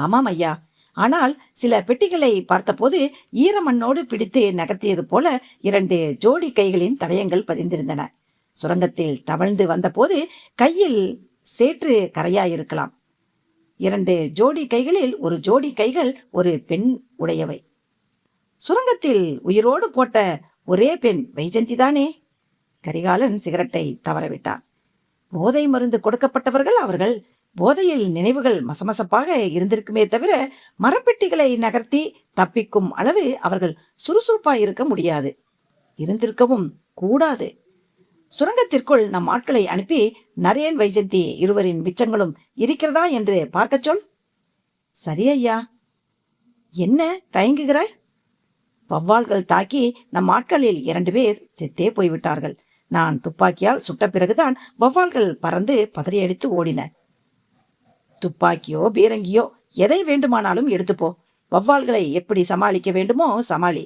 ஆமாம் ஐயா, ஆனால் சில பெட்டிகளை பார்த்தபோது ஈரமண்ணோடு பிடித்து நகர்த்தியது போல 2 ஜோடி கைகளின் தடயங்கள் பதிந்திருந்தன. சுரங்கத்தில் தவழ்ந்து வந்தபோது கையில் சேற்று கரையாயிருக்கலாம். 2 ஜோடி கைகளில் ஒரு ஜோடி கைகள் ஒரு பெண் உடையவை. சுரங்கத்தில் உயிரோடு போட்ட ஒரே பெண் வைஜந்தி தானே? கரிகாலன் சிகரெட்டை தவறவிட்டான். போதை மருந்து கொடுக்கப்பட்டவர்கள் அவர்கள். போதையில் நினைவுகள் மசமசப்பாக இருந்திருக்குமே தவிர மரப்பெட்டிகளை நகர்த்தி தப்பிக்கும் அளவு அவர்கள் சுறுசுறுப்பாக இருக்க முடியாது, இருந்திருக்கவும் கூடாது. சுரங்கத்திற்குள் நம் ஆட்களை அனுப்பி நரேன், வைஜந்தி இருவரின் மிச்சங்களும் இருக்கிறதா என்று பார்க்க சொல். சரி ஐயா. என்ன தயங்குகிறாய்? வௌவால்கள் தாக்கி நம் ஆட்களில் 2 பேர் செத்தே போய்விட்டார்கள். நான் துப்பாக்கியால் சுட்ட பிறகுதான் வௌவால்கள் பறந்து பதறியடித்து ஓடின. துப்பாக்கியோ பீரங்கியோ எதை வேண்டுமானாலும் எடுத்துப்போ. வௌவால்களை எப்படி சமாளிக்க வேண்டுமோ சமாளி.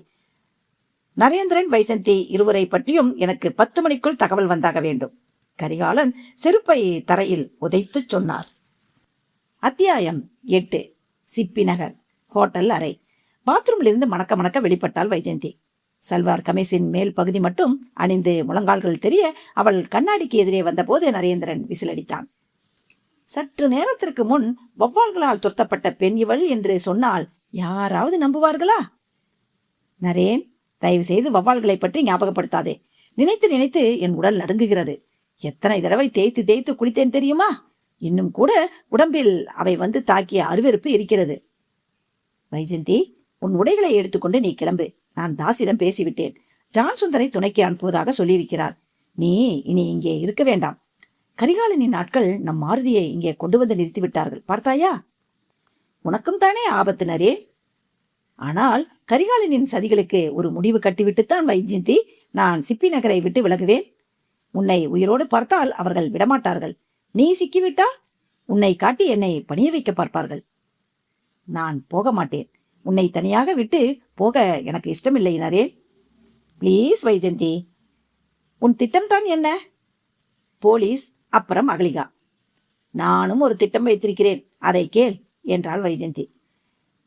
நரேந்திரன், வைஜந்தி இருவரை பற்றியும் எனக்கு 10 மணிக்குள் தகவல் வந்தாக வேண்டும். கரிகாலன் செருப்பை தரையில் உதைத்து சொன்னார். அத்தியாயம் 8. சிப்பி நகர். ஹோட்டல் அறை. பாத்ரூமிலிருந்து மணக்க மணக்க வெளிப்பட்டாள் வைஜந்தி. சல்வார் கமீஸின் மேல் பகுதி மட்டும் அணிந்து முழங்கால்கள் தெரிய அவள் கண்ணாடிக்கு எதிரே வந்தபோது நரேந்திரன் விசிலடித்தான். சற்று நேரத்திற்கு முன் வௌவால்களால் துரத்தப்பட்ட பெண் இவள் என்று சொன்னால் யாராவது நம்புவார்களா? நரேன், தயவு செய்து வௌவால்களை பற்றி ஞாபகப்படுத்தாதே. நினைத்து நினைத்து என் உடல் நடுங்குகிறது. எத்தனை தடவை தேய்த்து தேய்த்து குளித்தேன் தெரியுமா? இன்னும் கூட உடம்பில் அவை வந்து தாக்கிய அருவெறுப்பு இருக்கிறது. வைஜந்தி, உன் உடைகளை எடுத்துக்கொண்டு நீ கிளம்பு. நான் தாசிடம் பேசிவிட்டேன். ஜான் சுந்தரை துணைக்கு அனுப்புவதாக சொல்லியிருக்கிறார். நீ இனி இங்கே இருக்க வேண்டாம். கரிகாலனின் ஆட்கள் நம் மாருதியை இங்கே கொண்டு வந்து நிறுத்திவிட்டார்கள், பார்த்தாயா? உனக்கும் தானே ஆபத்து நரேன். ஆனால் கரிகாலனின் சதிகளுக்கு ஒரு முடிவு கட்டிவிட்டுத்தான் வைஜந்தி நான் சிப்பி நகரை விட்டு விலகுவேன். உன்னை உயிரோடு பார்த்தால் அவர்கள் விடமாட்டார்கள். நீ சிக்கிவிட்டால் உன்னை காட்டி என்னை பணிய வைக்க பார்ப்பார்கள். நான் போக மாட்டேன். உன்னை தனியாக விட்டு போக எனக்கு இஷ்டமில்லை நரேன். ப்ளீஸ் வைஜந்தி. உன் திட்டம்தான் என்ன? போலீஸ், அப்புறம் அகலிகா. நானும் ஒரு திட்டம் வைத்திருக்கிறேன், அதை கேள் என்றாள் வைஜந்தி.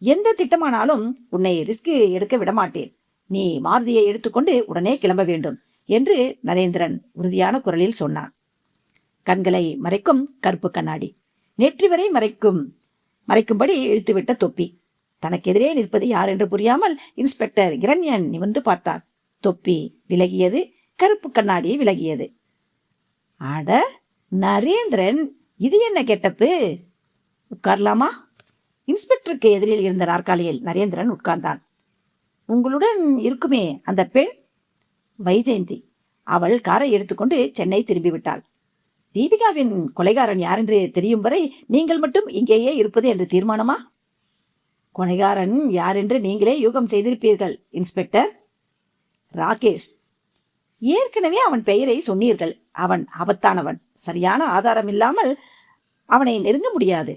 எந்த திட்டமானாலும் உன்னை ரிஸ்க் எடுக்க விடமாட்டேன். நீ மாருதியை எடுத்துக்கொண்டு உடனே கிளம்ப வேண்டும் என்று நரேந்திரன் உறுதியான குரலில் சொன்னான். கண்களை மறைக்கும் கருப்பு கண்ணாடி, நெற்றி வரை மறைக்கும்படி இழுத்துவிட்ட தொப்பி. தனக்கெதிரே நிற்பது யார் என்று புரியாமல் இன்ஸ்பெக்டர் இரண்யன் நிமிர்ந்து பார்த்தார். தொப்பி விலகியது, கருப்பு கண்ணாடி விலகியது. அட நரேந்திரன், இது என்ன கெட்டப்பு? உட்காரலாமா? இன்ஸ்பெக்டருக்கு எதிரில் இருந்த நாற்காலியில் நரேந்திரன் உட்கார்ந்தான். உங்களுடன் இருக்குமே அந்த பெண்? வைஜெயந்தி. அவள் காரை எடுத்துக்கொண்டு சென்னை திரும்பிவிட்டாள். தீபிகாவின் கொலைகாரன் யாரென்று தெரியும் வரை நீங்கள் மட்டும் இங்கேயே இருப்பது என்று தீர்மானமா? கொலைகாரன் யாரென்று நீங்களே யூகம் செய்திருப்பீர்கள் இன்ஸ்பெக்டர். ராகேஷ். ஏற்கனவே அவன் பெயரை சொன்னீர்கள். அவன் ஆபத்தானவன். சரியான ஆதாரம் இல்லாமல் அவனை நெருங்க முடியாது.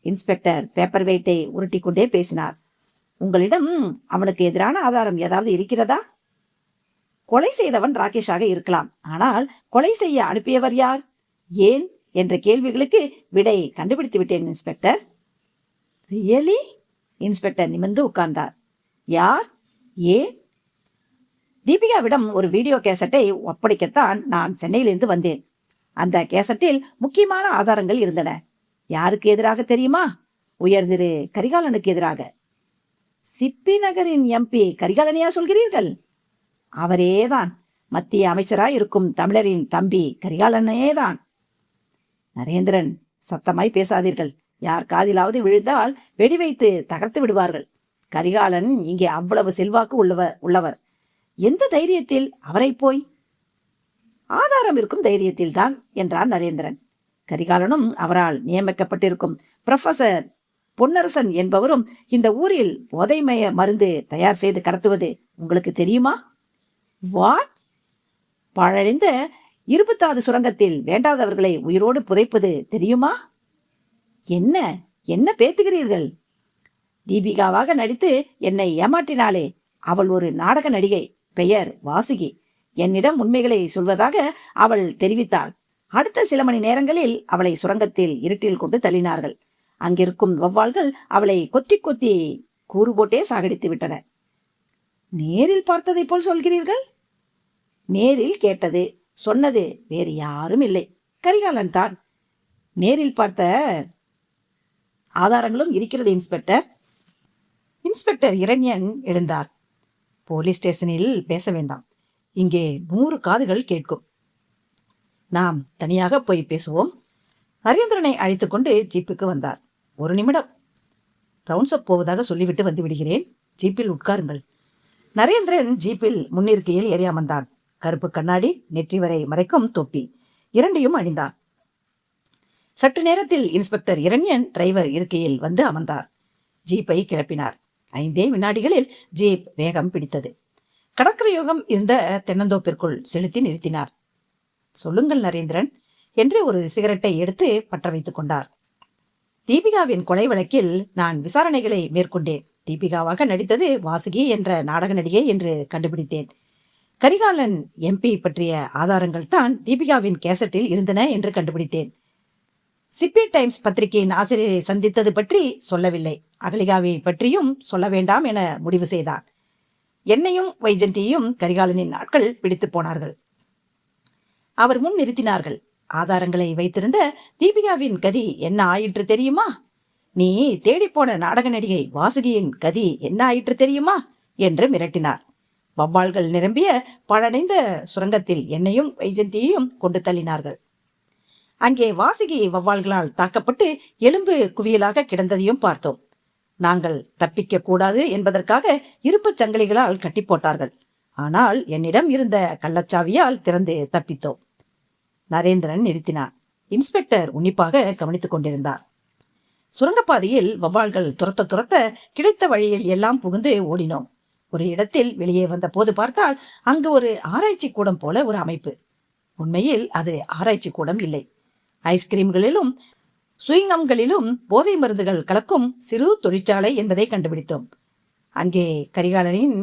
இன்ஸ்பெக்டர் பேப்பர் வெயிட்டை உருட்டி கொண்டே பேசினார். உங்களிடம் அவனுக்கு எதிரான ஆதாரம் ஏதாவது இருக்கிறதா? கொலை செய்தவன் ராகேஷாக இருக்கலாம். ஆனால் கொலை செய்ய அனுப்பியவர் யார்? ஏன் என்ற கேள்விகளுக்கு விடை கண்டுபிடித்து விட்டேன் இன்ஸ்பெக்டர். ரியலி? இன்ஸ்பெக்டர் நிமிர்ந்து உட்கார்ந்தார். யார்? ஏன்? தீபிகாவிடம் ஒரு வீடியோ கேசட்டை ஒப்படைக்கத்தான் நான் சென்னையிலிருந்து வந்தேன். அந்த கேசட்டில் முக்கியமான ஆதாரங்கள் இருந்தன. யாருக்கு எதிராக தெரியுமா? உயர் திரு கரிகாலனுக்கு எதிராக. சிப்பி நகரின் எம்பி கரிகாலனையா சொல்கிறீர்கள்? அவரேதான். மத்திய அமைச்சராய் இருக்கும் தமிழரின் தம்பி கரிகாலனேதான். நரேந்திரன், சத்தமாய் பேசாதீர்கள். யார் காதிலாவது விழுந்தால் வெடி வைத்து தகர்த்து விடுவார்கள். கரிகாலன் இங்கே அவ்வளவு செல்வாக்கு உள்ளவர். எந்த தைரியத்தில் அவரை போய்? ஆதாரம் இருக்கும் தைரியத்தில் தான் என்றார் நரேந்திரன். கரிகாலனும் அவரால் நியமிக்கப்பட்டிருக்கும் புரொஃபசர் பொன்னரசன் என்பவரும் இந்த ஊரில் போதைமய மருந்து தயார் செய்து கடத்துவது உங்களுக்கு தெரியுமா? வாட்? பாழடைந்த இருபத்தாது சுரங்கத்தில் வேண்டாதவர்களை உயிரோடு புதைப்பது தெரியுமா? என்ன என்ன பேத்துகிறீர்கள்? தீபிகாவாக நடித்து என்னை ஏமாற்றினாளே, அவள் ஒரு நாடக நடிகை. பெயர் வாசுகி. என்னிடம் உண்மைகளை சொல்வதாக அவள் தெரிவித்தாள். அடுத்த சில மணி நேரங்களில் அவளை சுரங்கத்தில் இருட்டில் கொண்டு தள்ளினார்கள். அங்கிருக்கும் வௌவால்கள் அவளை கொத்தி கொத்தி கூறு போட்டே சாகடித்து விட்டன. நேரில் பார்த்ததை போல் சொல்கிறீர்கள்? நேரில் கேட்டது, சொன்னது வேறு யாரும் இல்லை, கரிகாலன் தான். நேரில் பார்த்த ஆதாரங்களும் இருக்கிறது இன்ஸ்பெக்டர். இன்ஸ்பெக்டர் இரண்யன் எழுந்தார். போலீஸ் ஸ்டேஷனில் பேச வேண்டாம். இங்கே 100 காதுகள் கேட்கும். நாம் தனியாக போய் பேசுவோம். நரேந்திரனை அழைத்து கொண்டு ஜீப்புக்கு வந்தார். 1 நிமிடம். ரவுண்ட்ஸ்அப் போவதாக சொல்லிவிட்டு வந்து விடுகிறேன். ஜீப்பில் உட்காருங்கள். நரேந்திரன் ஜீப்பில் முன்னிருக்கையில் ஏறி அமர்ந்தான். கருப்பு கண்ணாடி, நெற்றி வரை மறைக்கும் தொப்பி இரண்டையும் அணிந்தான். சற்று நேரத்தில் இன்ஸ்பெக்டர் இரண்யன் டிரைவர் இருக்கையில் வந்து அமர்ந்தார். ஜீப்பை கிளப்பினார். 5 வினாடிகளில் ஜீப் வேகம் பிடித்தது. கடற்கரையோகம் இருந்த தென்னந்தோப்பிற்குள் செலுத்தி நிறுத்தினார். சொல்லுங்கள் நரேந்திரன் என்று ஒரு சிகரெட்டை எடுத்து பற்ற வைத்துக் கொண்டார். தீபிகாவின் கொலை வழக்கில் நான் விசாரணைகளை மேற்கொண்டேன். தீபிகாவாக நடித்தது வாசுகி என்ற நாடக நடிகை என்று கண்டுபிடித்தேன். கரிகாலன் எம்பி பற்றிய ஆதாரங்கள் தான் தீபிகாவின் கேசட்டில் இருந்தன என்று கண்டுபிடித்தேன். சிப்பி டைம்ஸ் பத்திரிகையின் ஆசிரியரை சந்தித்தது பற்றி சொல்லவில்லை. அகலிகாவை பற்றியும் சொல்ல வேண்டாம் என முடிவு செய்தான். என்னையும் வைஜந்தியையும் கரிகாலனின் ஆட்கள் பிடித்து போனார்கள். அவர் முன் நிறுத்தினார்கள். ஆதாரங்களை வைத்திருந்த தீபிகாவின் கதி என்ன ஆயிற்று தெரியுமா? நீ தேடிப்போன நாடக நடிகை வாசுகியின் கதி என்ன ஆயிற்று தெரியுமா என்று மிரட்டினார். வௌவால்கள் நிரம்பிய பழடைந்த சுரங்கத்தில் என்னையும் வைஜந்தியையும் கொண்டு தள்ளினார்கள். அங்கே வாசுகி வௌவால்களால் தாக்கப்பட்டு எலும்பு குவியலாக கிடந்ததையும் பார்த்தோம். நாங்கள் தப்பிக்க கூடாது என்பதற்காக இரும்புச் சங்கிலிகளால் கட்டி போட்டார்கள். ஆனால் என்னிடம் இருந்த கள்ளச்சாவியால் திறந்து தப்பித்தோம். நரேந்திரன் நிறுத்தினான். இன்ஸ்பெக்டர் உன்னிப்பாக கவனித்துக் கொண்டிருந்தார். சுரங்கப்பாதையில் வௌவால்கள் துரத்த துரத்த கிடைத்த வழியில் எல்லாம் புகுந்து ஓடினோம். ஒரு இடத்தில் வெளியே வந்த போது பார்த்தால் அங்கு ஒரு ஆராய்ச்சி கூடம் போல ஒரு அமைப்பு. உண்மையில் அது ஆராய்ச்சி கூடம் இல்லை. ஐஸ்கிரீம்களிலும் சுயிங்கம்களிலும் போதை மருந்துகள் கலக்கும் சிறு தொழிற்சாலை என்பதை கண்டுபிடித்தோம். அங்கே கரிகாலனின்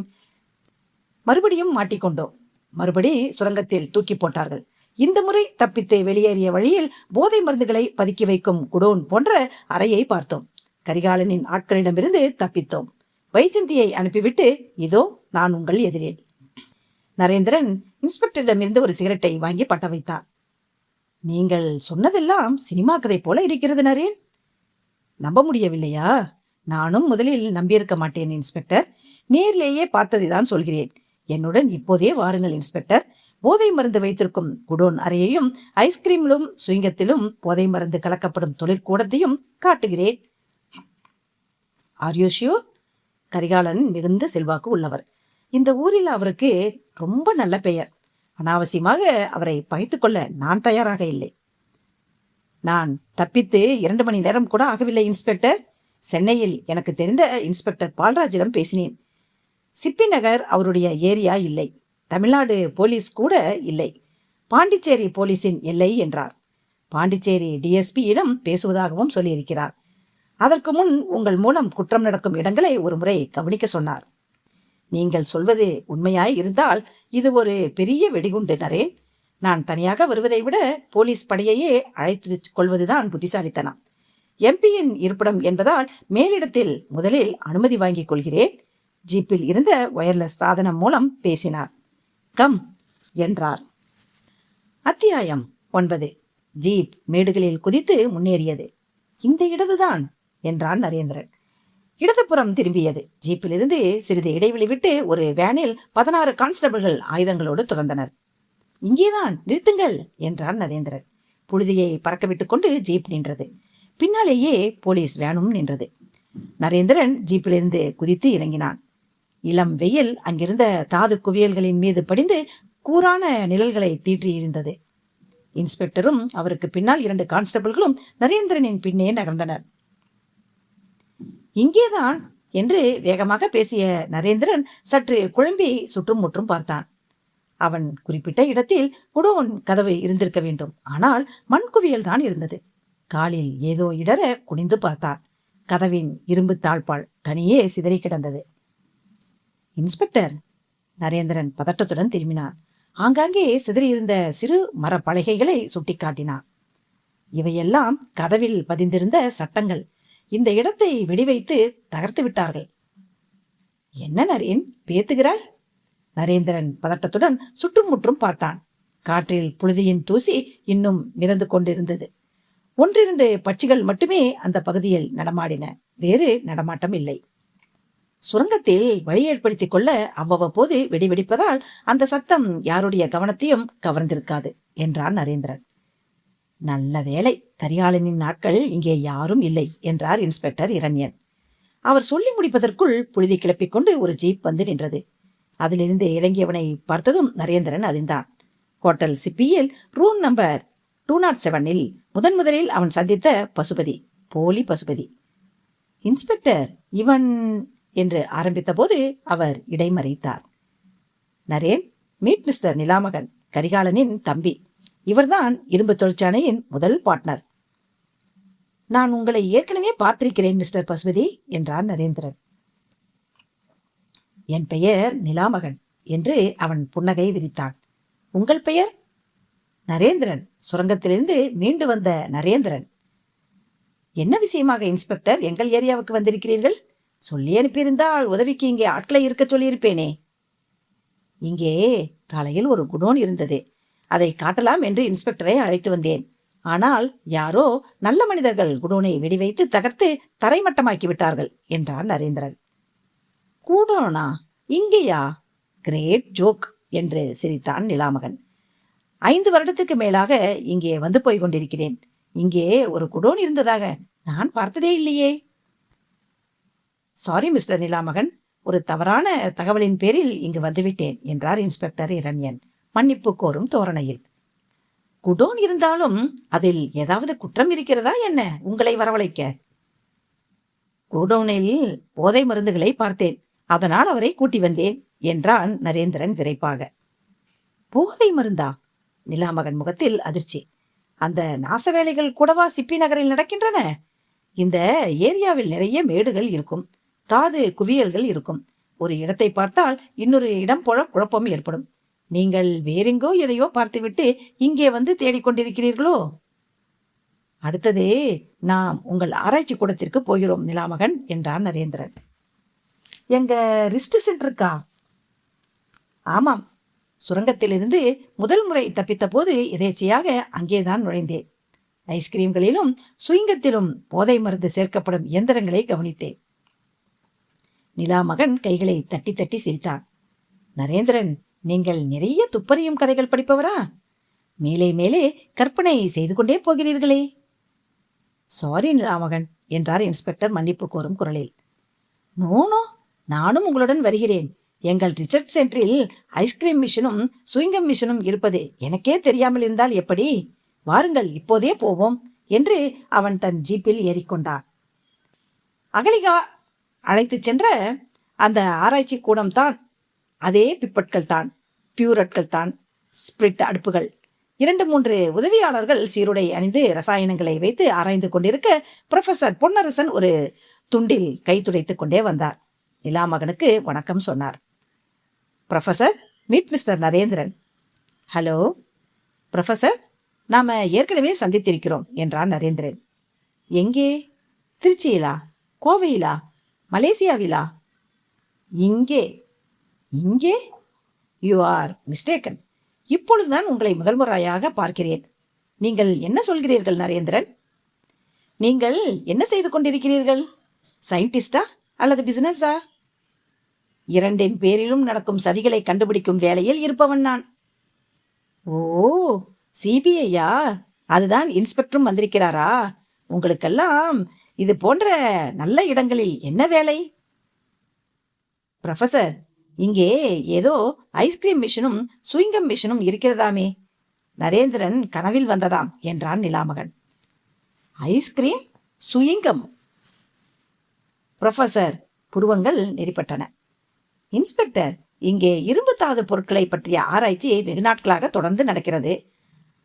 மறுபடியும் மாட்டிக்கொண்டோம். மறுபடி சுரங்கத்தில் தூக்கி போட்டார்கள். இந்த முறை தப்பித்து வெளியேறிய வழியில் போதை மருந்துகளை பதுக்கி வைக்கும் குடோன் போன்ற அறையை பார்த்தோம். கரிகாலனின் ஆட்களிடமிருந்து தப்பித்தோம். வைஜந்தியை அனுப்பிவிட்டு இதோ நான் உங்கள் எதிரில். நரேந்திரன் இன்ஸ்பெக்டரிடமிருந்து ஒரு சிகரெட்டை வாங்கி பட்ட வைத்தான். நீங்கள் சொன்னதெல்லாம் சினிமா கதை போல இருக்கிறது நரேன். நம்ப முடியவில்லையா? நானும் முதலில் நம்பியிருக்க மாட்டேன் இன்ஸ்பெக்டர். நேரிலேயே பார்த்ததை தான் சொல்கிறேன். என்னுடன் இப்போதே வாருங்கள் இன்ஸ்பெக்டர். போதை மருந்து வைத்திருக்கும் குடோன் அறையையும் ஐஸ்கிரீமிலும் சுயங்கத்திலும் போதை மருந்து கலக்கப்படும் தொழிற்கூடத்தையும் காட்டுகிறேன். Are you sure? கரிகாலன் மிகுந்த செல்வாக்கு உள்ளவர். இந்த ஊரில் அவருக்கு ரொம்ப நல்ல பெயர். அனாவசியமாக அவரை பகைத்து கொள்ள நான் தயாராக இல்லை. நான் தப்பித்து 2 மணி நேரம் கூட ஆகவில்லை இன்ஸ்பெக்டர். சென்னையில் எனக்கு தெரிந்த இன்ஸ்பெக்டர் பால்ராஜிடம் பேசினேன். சிப்பி நகர் அவருடைய ஏரியா இல்லை. தமிழ்நாடு போலீஸ் கூட இல்லை. பாண்டிச்சேரி போலீஸின் எல்லை என்றார். பாண்டிச்சேரி டிஎஸ்பியிடம் பேசுவதாகவும் சொல்லியிருக்கிறார். அதற்கு முன் உங்கள் மூலம் குற்றம் நடக்கும் இடங்களை ஒரு முறை கவனிக்க சொன்னார். நீங்கள் சொல்வது உண்மையாய் இருந்தால் இது ஒரு பெரிய வெடிகுண்டு நரேன். நான் தனியாக வருவதை விட போலீஸ் படையையே அழைத்து கொள்வதுதான் புத்திசாலித்தனம். எம்பியின் இருப்பிடம் என்பதால் மேலிடத்தில் முதலில் அனுமதி வாங்கிக் கொள்கிறேன். ஜீப்பில் இருந்த ஒயர்லெஸ் சாதனம் மூலம் பேசினார். கம் என்றார். அத்தியாயம் 9. ஜீப் மேடுகளில் குதித்து முன்னேறியது. இந்த இடதுதான் என்றான் நரேந்திரன். இடதுபுறம் திரும்பியது. ஜீப்பிலிருந்து சிறிது இடைவெளி விட்டு ஒரு வேனில் 16 கான்ஸ்டபிள்கள் ஆயுதங்களோடு தொடர்ந்தனர். இங்கேதான், நிறுத்துங்கள் என்றான் நரேந்திரன். புழுதியை பறக்கவிட்டுக் கொண்டு ஜீப் நின்றது. பின்னாலேயே போலீஸ் வேனும் நின்றது. நரேந்திரன் ஜீப்பிலிருந்து குதித்து இறங்கினான். இளம் வெயில் அங்கிருந்த தாது குவியல்களின் மீது படிந்து கூரான நிழல்களை தீற்றியிருந்தது. இன்ஸ்பெக்டரும் அவருக்கு பின்னால் 2 கான்ஸ்டபிள்களும் நரேந்திரனின் பின்னே நகர்ந்தனர். இங்கேதான் என்று வேகமாக பேசிய நரேந்திரன் சற்று குழம்பி சுற்றும் முற்றும் பார்த்தான். அவன் குறிப்பிட்ட இடத்தில் குடோன் கதவு இருந்திருக்க வேண்டும். ஆனால் மண்குவியல் தான் இருந்தது. காலில் ஏதோ இடற குனிந்து பார்த்தான். கதவின் இரும்பு தாழ்பால் தனியே சிதறி கிடந்தது. இன்ஸ்பெக்டர், நரேந்திரன் பதட்டத்துடன் திரும்பினான். ஆங்காங்கே சிதறியிருந்த சிறு மரப்பலகைகளை சுட்டிக்காட்டினான். இவையெல்லாம் கதவில் பதிந்திருந்த சட்டங்கள். இந்த இடத்தை வெடிவைத்து தகர்த்து விட்டார்கள். என்ன நரேன், பேத்துகிறாய்? நரேந்திரன் பதட்டத்துடன் சுற்றுமுற்றும் பார்த்தான். காற்றில் புழுதியின் தூசி இன்னும் மிதந்து கொண்டிருந்தது. 1-2 பட்சிகள் மட்டுமே அந்த பகுதியில் நடமாடின. வேறு நடமாட்டம் இல்லை. சுரங்கத்தில் வழி ஏற்படுத்திக் கொள்ள அவ்வப்போது வெடிவெடிப்பதால் அந்த சத்தம் யாருடைய கவனத்தையும் கவர்ந்திருக்காது என்றான் நரேந்திரன். நல்ல வேளை, கரிகாலனின் நாட்கள் இங்கே யாரும் இல்லை என்றார் இன்ஸ்பெக்டர் இரண்யன். அவர் சொல்லி முடிப்பதற்குள் புழுதி கிளப்பிக் கொண்டு ஒரு ஜீப் வந்து நின்றது. அதிலிருந்து இறங்கியவனை பார்த்ததும் நரேந்திரன் அதிர்ந்தான். ஹோட்டல் சிப்பியில் ரூம் நம்பர் 207 முதலில் அவன் சந்தித்த பசுபதி, போலி பசுபதி. இன்ஸ்பெக்டர், இவன் என்று ஆரம்பித்த போது அவர் இடைமறித்தார். நரேன், மீட் மிஸ்டர் நிலாமகன், கரிகாலனின் தம்பி. இவர்தான் இரும்பு தொழிற்சாலையின் முதல் பார்ட்னர். நான் உங்களை ஏற்கனவே பார்த்திருக்கிறேன் மிஸ்டர் பசுபதி என்றார் நரேந்திரன். என் பெயர் நிலாமகன் என்று அவன் புன்னகை விரித்தான். உங்கள் பெயர்? நரேந்திரன், சுரங்கத்திலிருந்து மீண்டு வந்த நரேந்திரன். என்ன விஷயமாக இன்ஸ்பெக்டர் எங்கள் ஏரியாவுக்கு வந்திருக்கிறீர்கள்? சொல்லி அனுப்பியிருந்தால் உதவிக்கு இங்கே ஆட்களை இருக்க சொல்லியிருப்பேனே. இங்கே காலையில் ஒரு குடோன் இருந்தது. அதை காட்டலாம் என்று இன்ஸ்பெக்டரை அழைத்து வந்தேன். ஆனால் யாரோ நல்ல மனிதர்கள் குடோனை வெடிவைத்து தகர்த்து தரைமட்டமாக்கி விட்டார்கள் என்றான் நரேந்திரன். குடோனா? இங்கேயா? கிரேட் ஜோக் என்று சிரித்தான் நிலாமகன். 5 வருடத்துக்கு மேலாக இங்கே வந்து போய் கொண்டிருக்கிறேன். இங்கே ஒரு குடோன் இருந்ததாக நான் பார்த்ததே இல்லையே. சாரி மிஸ்டர் நிலாமகன், ஒரு தவறான தகவலின் பேரில் இங்கு வந்துவிட்டேன் என்றார் இன்ஸ்பெக்டர் இரண்யன் மன்னிப்பு கோரும் தோரணையில். குடோன் இருந்தாலும் அதில் ஏதாவது குற்றம் இருக்கிறதா என்ன உங்களை வரவழைக்க? குடோனில் போதை மருந்துகளை பார்த்தேன், அதனால் அவரை கூட்டி வந்தேன் என்றான் நரேந்திரன் விரைப்பாக. போதை மருந்தா? நிலாமகன் முகத்தில் அதிர்ச்சி. அந்த நாச வேலைகள் கூடவா சிப்பி நகரில் நடக்கின்றன? இந்த ஏரியாவில் நிறைய மேடுகள் இருக்கும், தாது குவியல்கள் இருக்கும். ஒரு இடத்தை பார்த்தால் இன்னொரு இடம் போல குழப்பம் ஏற்படும். நீங்கள் வேறெங்கோ எதையோ பார்த்துவிட்டு இங்கே வந்து தேடிக்கொண்டிருக்கிறீர்களோ? அடுத்தது நாம் உங்கள் ஆராய்ச்சி கூடத்திற்கு போகிறோம் நிலாமகன் என்றான் நரேந்திரன். எங்க ரிஸ்ட் சென்டருக்கா? ஆமாம், சுரங்கத்திலிருந்து முதல் முறை தப்பித்த போது எதேச்சையாக அங்கேதான் நுழைந்தேன். ஐஸ்கிரீம்களிலும் சுயங்கத்திலும் போதை மருந்து சேர்க்கப்படும் இயந்திரங்களை கவனித்தேன். நிலாமகன் கைகளை தட்டி தட்டி சிரித்தான். நரேந்திரன், நீங்கள் நிறைய துப்பறியும் கதைகள் படிப்பவரா? மேலே மேலே கற்பனை செய்து கொண்டே போகிறீர்களே. சாரி நிலாமகன் என்றார் இன்ஸ்பெக்டர் மன்னிப்பு கோரும் குரலில். நோ, நானும் உங்களுடன் வருகிறேன். எங்கள் ரிசர்ச் சென்டரில் ஐஸ்கிரீம் மிஷினும் சுயங்கம் மிஷினும் இருப்பது எனக்கே தெரியாமல் இருந்தால் எப்படி? வாருங்கள், இப்போதே போவோம் என்று அவன் தன் ஜீப்பில் ஏறிக்கொண்டான். அகலிகா அழைத்து சென்ற அந்த ஆராய்ச்சி கூடம்தான். அதே பிப்பட்கள் தான், பியூரட்கள் தான், ஸ்பிரிட் அடுப்புகள். 2-3 உதவியாளர்கள் சீருடை அணிந்து ரசாயனங்களை வைத்து ஆராய்ந்து கொண்டிருக்க புரொஃபசர் பொன்னரசன் ஒரு துண்டில் கை துடைத்து கொண்டே வந்தார். நிலாமகனுக்கு வணக்கம் சொன்னார். Professor, meet mister Narendran. Hello. Professor, நாம ஏற்கனவே சந்தித்திருக்கிறோம் என்றான் நரேந்திரன். எங்கே? திருச்சியிலா? கோவையிலா? மலேசியாவிலா? இங்கே. இங்கே? You are mistaken. இப்பொழுதுதான் உங்களை முதல் முறையாக பார்க்கிறேன். நீங்கள் என்ன சொல்கிறீர்கள் நரேந்திரன்? நீங்கள் என்ன செய்து கொண்டிருக்கிறீர்கள்? சயின்டிஸ்டா அல்லது பிசினஸா? இரண்டின் பேரிலும் நடக்கும் சதிகளை கண்டுபிடிக்கும் வேலையில் இருப்பவன் நான். ஓ, சிபிஐயா? அதுதான் இன்ஸ்பெக்டரும் வந்திருக்கிறாரா? உங்களுக்கெல்லாம் இது போன்ற நல்ல இடங்களில் என்ன வேலை? ப்ரொஃபசர், இங்கே ஏதோ ஐஸ்கிரீம் மிஷினும் சுயிங்கம் மிஷினும் இருக்கிறதாமே. நரேந்திரன் கனவில் வந்ததாம் என்றான் நிலாமகன். ஐஸ்கிரீம், சுயிங்கம்? ப்ரொஃபசர் புருவங்கள் நெறிப்பட்டன. இன்ஸ்பெக்டர், இங்கே இரும்பு தாது பொருட்களை பற்றிய ஆராய்ச்சி வெகு நாட்களாக தொடர்ந்து நடக்கிறது.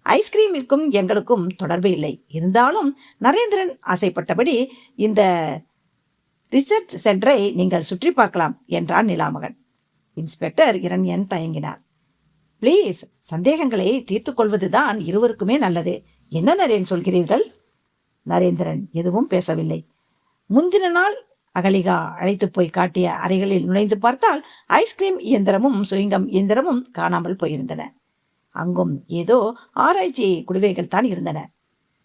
ஐஸ்கிரீமிற்கும் எங்களுக்கும் தொடர்பு இல்லை. இருந்தாலும் நரேந்திரன் ஆசைப்பட்டபடி இந்த ரிசர்ச் சென்டரை நீங்கள் சுற்றி பார்க்கலாம் என்றான் நிலாமகன். இன்ஸ்பெக்டர் இரண்யன் தயங்கினார். ப்ளீஸ், சந்தேகங்களை தீர்த்து கொள்வதுதான் இருவருக்குமே நல்லது. என்ன நரேன் சொல்கிறீர்கள்? நரேந்திரன் எதுவும் பேசவில்லை. முந்தின நாள் அகலிகா அழைத்து போய் காட்டிய அறைகளில் நுழைந்து பார்த்தால் ஐஸ்கிரீம் இயந்திரமும் சுயிங்கம் இயந்திரமும் காணாமல் போயிருந்தன. அங்கும் ஏதோ ஆராய்ச்சி குடுவைகள் தான் இருந்தன.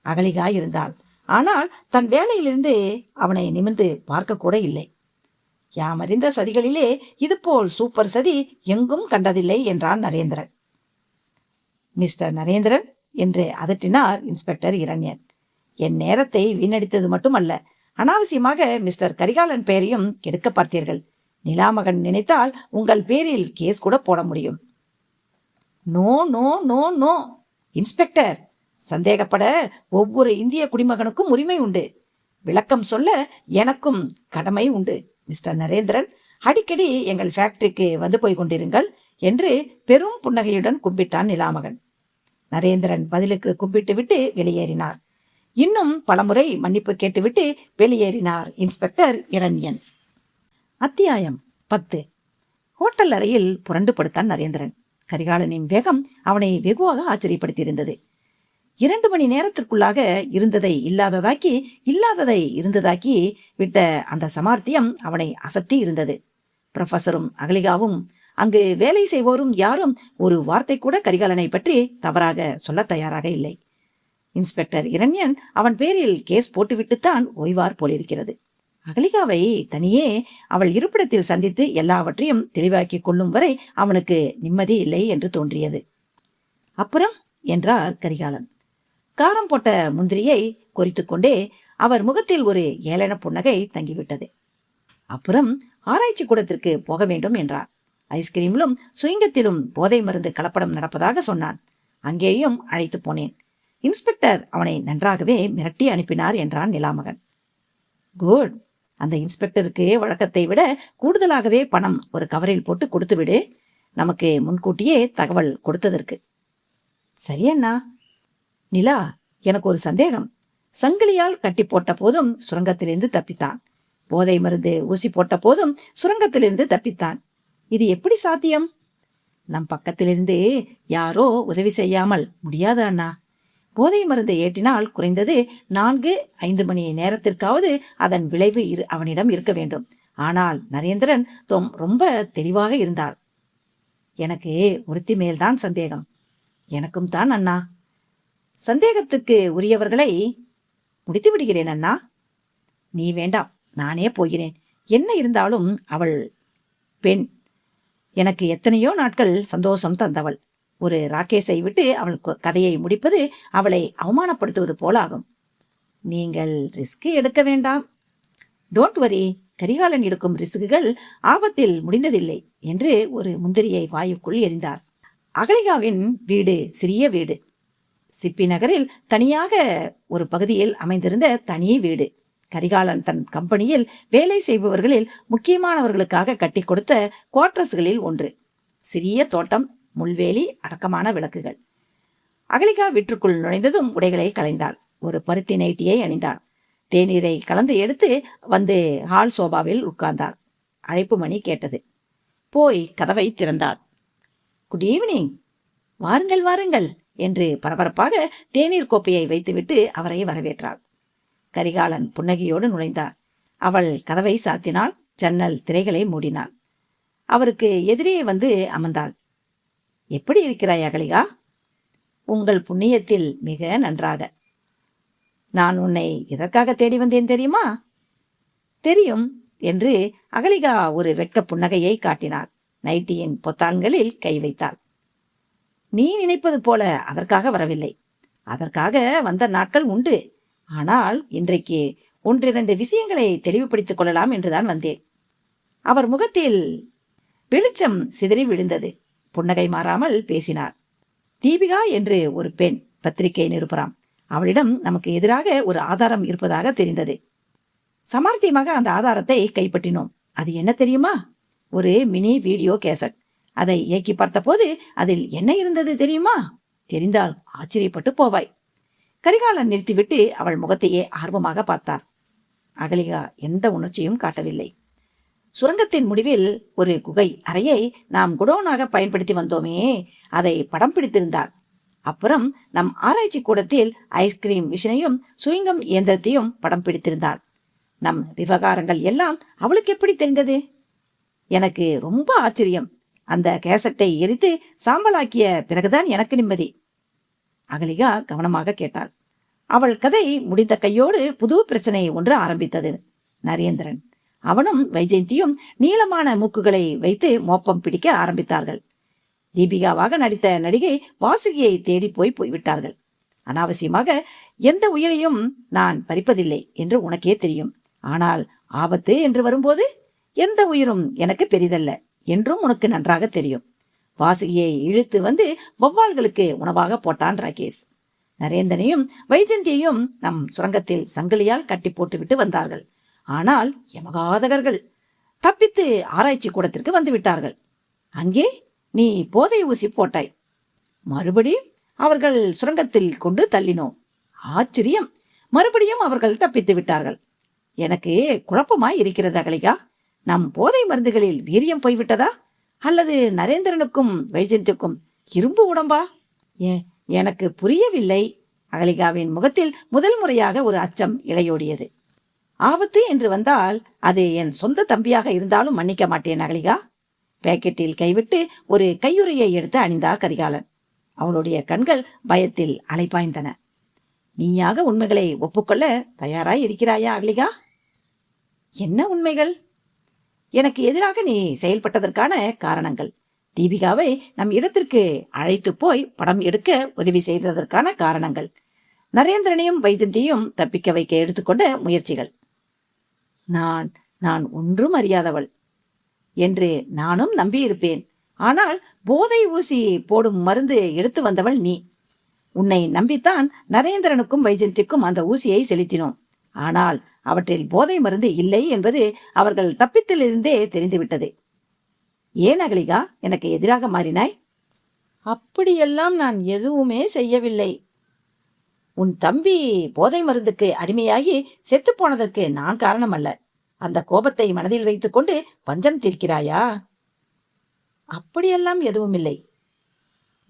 அகலிகா இருந்தாள். ஆனால் தன் வேலையிலிருந்து அவனை நிமிர்ந்து பார்க்க கூட இல்லை. யாமறிந்த சதிகளிலே இதுபோல் சூப்பர் சதி எங்கும் கண்டதில்லை என்றான் நரேந்திரன். மிஸ்டர் நரேந்திரன் என்று அதட்டினார் இன்ஸ்பெக்டர் இரண்யன். என் நேரத்தை வீணடித்தது மட்டுமல்ல, அனாவசியமாக மிஸ்டர் கரிகாலன் பெயரையும் கெடுக்க பார்த்தீர்கள். நிலாமகன் நினைத்தால் உங்கள் பேரில் கேஸ் கூட போட முடியும். No no no no inspector, சந்தேகப்பட ஒவ்வொரு இந்திய குடிமகனுக்கும் உரிமை உண்டு. விளக்கம் சொல்ல எனக்கும் கடமை உண்டு. மிஸ்டர் நரேந்திரன், அடிக்கடி எங்கள் ஃபேக்டரிக்கு வந்து போய் கொண்டிருங்கள் என்று பெரும் புன்னகையுடன் கும்பிட்டான் நிலாமகன். நரேந்திரன் பதிலுக்கு கும்பிட்டு விட்டு வெளியேறினார். இன்னும் பலமுறை மன்னிப்பு கேட்டுவிட்டு வெளியேறினார் இன்ஸ்பெக்டர் இரண்யன். அத்தியாயம் 10. ஹோட்டல் அறையில் புரண்டு படுத்தான் நரேந்திரன். கரிகாலனின் வேகம் அவனை வெகுவாக ஆச்சரியப்படுத்தியிருந்தது. 2 மணி நேரத்திற்குள்ளாக இருந்ததை இல்லாததாக்கி, இல்லாததை இருந்ததாக்கி விட்ட அந்த சமார்த்தியம் அவனை அசத்தி இருந்தது. ப்ரொஃபஸரும் அகலிகாவும் அங்கு வேலை செய்வோரும் யாரும் ஒரு வார்த்தை கூட கரிகாலனை பற்றி தவறாக சொல்ல தயாராக இல்லை. இன்ஸ்பெக்டர் இரண்யன் அவன் பேரில் கேஸ் போட்டுவிட்டுத்தான் ஓய்வார் போலிருக்கிறது. அகலிகாவை தனியே அவள் இருப்பிடத்தில் சந்தித்து எல்லாவற்றையும் தெளிவாக்கி கொள்ளும் வரை அவனுக்கு நிம்மதி இல்லை என்று தோன்றியது. அப்புறம் என்றார் கரிகாலன். காரம் போட்ட முந்திரியை கொறித்து கொண்டே அவர் முகத்தில் ஒரு ஏளன புன்னகை தங்கிவிட்டது. அப்புறம் ஆராய்ச்சி கூடத்திற்கு போக வேண்டும் என்றார். ஐஸ்கிரீமிலும் சுயிங்கத்திலும் போதை மருந்து கலப்படம் நடப்பதாக சொன்னான். அங்கேயும் அழைத்து போனேன். இன்ஸ்பெக்டர் அவனை நன்றாகவே மிரட்டி அனுப்பினார் என்றான் நிலாமகன். குட். அந்த இன்ஸ்பெக்டருக்கு வழக்கத்தை விட கூடுதலாகவே பணம் ஒரு கவரில் போட்டு கொடுத்து விடு, நமக்கு முன்கூட்டியே தகவல் கொடுத்ததற்கு. சரியண்ணா. நிலா, எனக்கு ஒரு சந்தேகம். சங்கிலியால் கட்டி போட்ட போதும் சுரங்கத்திலிருந்து தப்பித்தான். போதை மருந்து ஊசி போட்ட போதும் சுரங்கத்திலிருந்து தப்பித்தான். இது எப்படி சாத்தியம்? நம் பக்கத்திலிருந்து யாரோ உதவி செய்யாமல் முடியாது அண்ணா. போதை மருந்தை ஏற்றினால் குறைந்தது 4-5 மணி நேரத்திற்காவது அதன் விளைவு அவனிடம் இருக்க வேண்டும். ஆனால் நரேந்திரன் ரொம்ப தெளிவாக இருந்தாள். எனக்கு ஒருத்தி மேல்தான் சந்தேகம். எனக்கும் தான் அண்ணா. சந்தேகத்துக்கு உரியவர்களை முடித்து விடுகிறேன் அண்ணா. நீ வேண்டாம், நானே போகிறேன். என்ன இருந்தாலும் அவள் பெண். எனக்கு எத்தனையோ நாட்கள் சந்தோஷம் தந்தவள். ஒரு ராகேஷை விட்டு அவள் கதையை முடிப்பது அவளை அவமானப்படுத்துவது போலாகும். நீங்கள் ரிஸ்க் எடுக்க வேண்டாம். Don't worry. கரிகாலன் எடுக்கும் ரிஸ்குகள் ஆபத்தில் முடிந்ததில்லை என்று ஒரு முந்திரியை வாயுக்குள் எறிந்தார். அகலிகாவின் வீடு சிறிய வீடு. சிப்பி நகரில் தனியாக ஒரு பகுதியில் அமைந்திருந்த தனி வீடு. கரிகாலன் தன் கம்பெனியில் வேலை செய்பவர்களில் முக்கியமானவர்களுக்காக கட்டி கொடுத்த குவார்டர்ஸ்களில் ஒன்று. சிறிய தோட்டம், முள்வேலி, அடக்கமான விளக்குகள். அகலிகா வீட்டுக்குள் நுழைந்ததும் உடைகளை களைந்தாள். ஒரு பருத்தி நைட்டியை அணிந்தாள். தேநீரை கலந்து எடுத்து வந்து ஹால் சோபாவில் உட்கார்ந்தாள். அழைப்பு மணி கேட்டது. போய் கதவை திறந்தாள். Good evening. வாருங்கள் வாருங்கள் என்று பரபரப்பாக தேநீர் கோப்பையை வைத்துவிட்டு அவரை வரவேற்றாள். கரிகாலன் புன்னகையோடு நுழைந்தார். அவள் கதவை சாத்தினாள். ஜன்னல் திரைகளை மூடினாள். அவருக்கு எதிரே வந்து அமர்ந்தாள். எப்படி இருக்கிறாய் அகலிகா? உங்கள் புண்ணியத்தில் மிக நன்றாக. நான் உன்னை எதற்காக தேடி வந்தேன் தெரியுமா? தெரியும் என்று அகலிகா ஒரு வெட்க புன்னகையை காட்டினாள். நைட்டியின் பொத்தான்களில் கை வைத்தாள். நீ நினைப்பது போல அதற்காக வரவில்லை. அதற்காக வந்த நாட்கள் உண்டு. ஆனால் இன்றைக்கு ஒன்றிரண்டு விஷயங்களை தெளிவுபடுத்திக் கொள்ளலாம் என்றுதான் வந்தேன். அவர் முகத்தில் வெளிச்சம் சிதறி விழுந்தது. புன்னகை மாறாமல் பேசினார். தீபிகா என்று ஒரு பெண் பத்திரிகை நிருபராம். அவளிடம் நமக்கு எதிராக ஒரு ஆதாரம் இருப்பதாக தெரிந்தது. சமார்த்தியமாக அந்த ஆதாரத்தை கைப்பற்றினோம். அது என்ன தெரியுமா? ஒரு மினி வீடியோ கேசட். அதை இயக்கி பார்த்தபோது அதில் என்ன இருந்தது தெரியுமா? தெரிந்தால் ஆச்சரியப்பட்டு போவாய். கரிகாலன் நிறுத்திவிட்டு அவள் முகத்தையே ஆர்வமாக பார்த்தார். அகலிகா எந்த உணர்ச்சியும் காட்டவில்லை. சுரங்கத்தின் முடிவில் ஒரு குகை அறையை நாம் குடோனாக பயன்படுத்தி வந்தோமே, அதை படம் பிடித்திருந்தாள். அப்புறம் நம் ஆராய்ச்சி கூடத்தில் ஐஸ்கிரீம் மிஷினையும் சுயங்கம் இயந்திரத்தையும் படம் பிடித்திருந்தாள். நம் விவகாரங்கள் எல்லாம் அவளுக்கு எப்படி தெரிந்தது? எனக்கு ரொம்ப ஆச்சரியம். அந்த கேசட்டை எரித்து சாம்பலாக்கிய பிறகுதான் எனக்கு நிம்மதி. அகலிகா கவனமாக கேட்டாள். அவள் கதை முடிந்த கையோடு புது பிரச்சனை ஒன்று ஆரம்பித்தது. நரேந்திரன் அவனும் வைஜெயந்தியும் நீளமான மூக்குகளை வைத்து மோப்பம் பிடிக்க ஆரம்பித்தார்கள். தீபிகாவாக நடித்த நடிகை வாசுகியை தேடி போய்விட்டார்கள். அனாவசியமாக எந்த உயிரையும் நான் பறிப்பதில்லை என்று உனக்கே தெரியும். ஆனால் ஆபத்து என்று வரும்போது எந்த உயிரும் எனக்கு பெரிதல்ல என்றும் உனக்கு நன்றாக தெரியும். வாசுகியை இழுத்து வந்து வௌவால்களுக்கு உணவாக போட்டான் ராகேஷ். நரேந்திரனையும் வைஜெயந்தியையும் நம் சுரங்கத்தில் சங்கிலியால் கட்டி போட்டுவிட்டு வந்தார்கள். ஆனால் யமகாதகர்கள் தப்பித்து ஆராய்ச்சி கூடத்திற்கு வந்துவிட்டார்கள். அங்கே நீ போதை ஊசி போட்டாய். மறுபடியும் அவர்கள் சுரங்கத்தில் கொண்டு தள்ளினோம். ஆச்சரியம், மறுபடியும் அவர்கள் தப்பித்து விட்டார்கள். எனக்கு குழப்பமாய் இருக்கிறது அகலிகா. நம் போதை மருந்துகளில் வீரியம் போய்விட்டதா, அல்லது நரேந்திரனுக்கும் வைஜெயந்திக்கும் இரும்பு உடம்பா? எனக்கு புரியவில்லை. அகலிகாவின் முகத்தில் முதல் முறையாக ஒரு அச்சம் இளையோடியது. ஆபத்து என்று வந்தால் அது என் சொந்த தம்பியாக இருந்தாலும் மன்னிக்க மாட்டேன் அகலிகா. பேக்கெட்டில் கைவிட்டு ஒரு கையுறையை எடுத்து அணிந்தார் கரிகாலன். அவளுடைய கண்கள் பயத்தில் அலைபாய்ந்தன. நீயாக உண்மைகளை ஒப்புக்கொள்ள தயாராய் இருக்கிறாயா அகலிகா? என்ன உண்மைகள்? எனக்கு எதிராக நீ செயல்பட்டதற்கான காரணங்கள். தீபிகாவை நம் இடத்திற்கு அழைத்து போய் படம் எடுக்க உதவி செய்ததற்கான காரணங்கள். நரேந்திரனையும் வைஜெயந்தியையும் தப்பிக்க வைக்க எடுத்துக்கொண்ட முயற்சிகள். நான் ஒன்றும் அறியாதவள் என்று நானும் நம்பியிருப்பேன். ஆனால் போதை ஊசி போடும் மருந்து எடுத்து வந்தவள் நீ. உன்னை நம்பித்தான் நரேந்திரனுக்கும் வைஜெயந்திக்கும் அந்த ஊசியை செலுத்தினோம். ஆனால் அவற்றில் போதை மருந்து இல்லை என்பது அவர்கள் தப்பித்திலிருந்தே தெரிந்துவிட்டது. ஏன் அகலிகா எனக்கு எதிராக மாறினாய்? அப்படியெல்லாம் நான் எதுவுமே செய்யவில்லை. உன் தம்பி போதை மருந்துக்கு அடிமையாகி செத்துப்போனதற்கு நான் காரணம் அல்ல. அந்த கோபத்தை மனதில் வைத்துக்கொண்டு பஞ்சம் தீர்க்கிறாயா? அப்படியெல்லாம் எதுவும் இல்லை.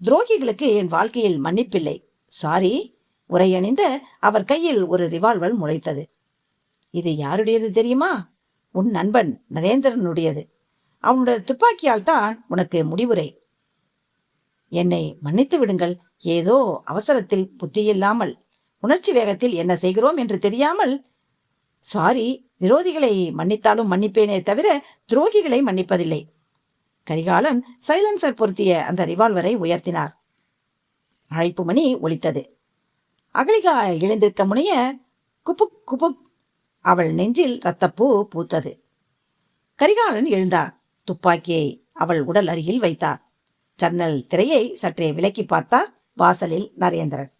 துரோகிகளுக்கு என் வாழ்க்கையில் மன்னிப்பில்லை. சாரி. உரையணிந்த அவர் கையில் ஒரு ரிவால்வர் முளைத்தது. இது யாருடையது தெரியுமா? உன் நண்பன் நரேந்திரனுடையது. அவனுடைய துப்பாக்கியால் தான் உனக்கு முடிவுரை. என்னை மன்னித்து விடுங்கள். ஏதோ அவசரத்தில் புத்தியில்லாமல் உணர்ச்சி வேகத்தில் என்ன செய்கிறோம் என்று தெரியாமல். சாரி. விரோதிகளை மன்னித்தாலும் மன்னிப்பேனே தவிர துரோகிகளை மன்னிப்பதில்லை. கரிகாலன் சைலன்சர் பொருத்திய அந்த ரிவால்வரை உயர்த்தினார். அழைப்பு மணி ஒலித்தது. அகலிகா எழுந்திருக்க முனைய குப்புக் குப்புக் அவள் நெஞ்சில் இரத்தப்பூ பூத்தது. கரிகாலன் எழுந்தார். துப்பாக்கியை அவள் உடல் அருகில் வைத்தார். ஜன்னல் திரையை சற்றே விலக்கி பார்த்தார். வாசலில் நரேந்திரன்.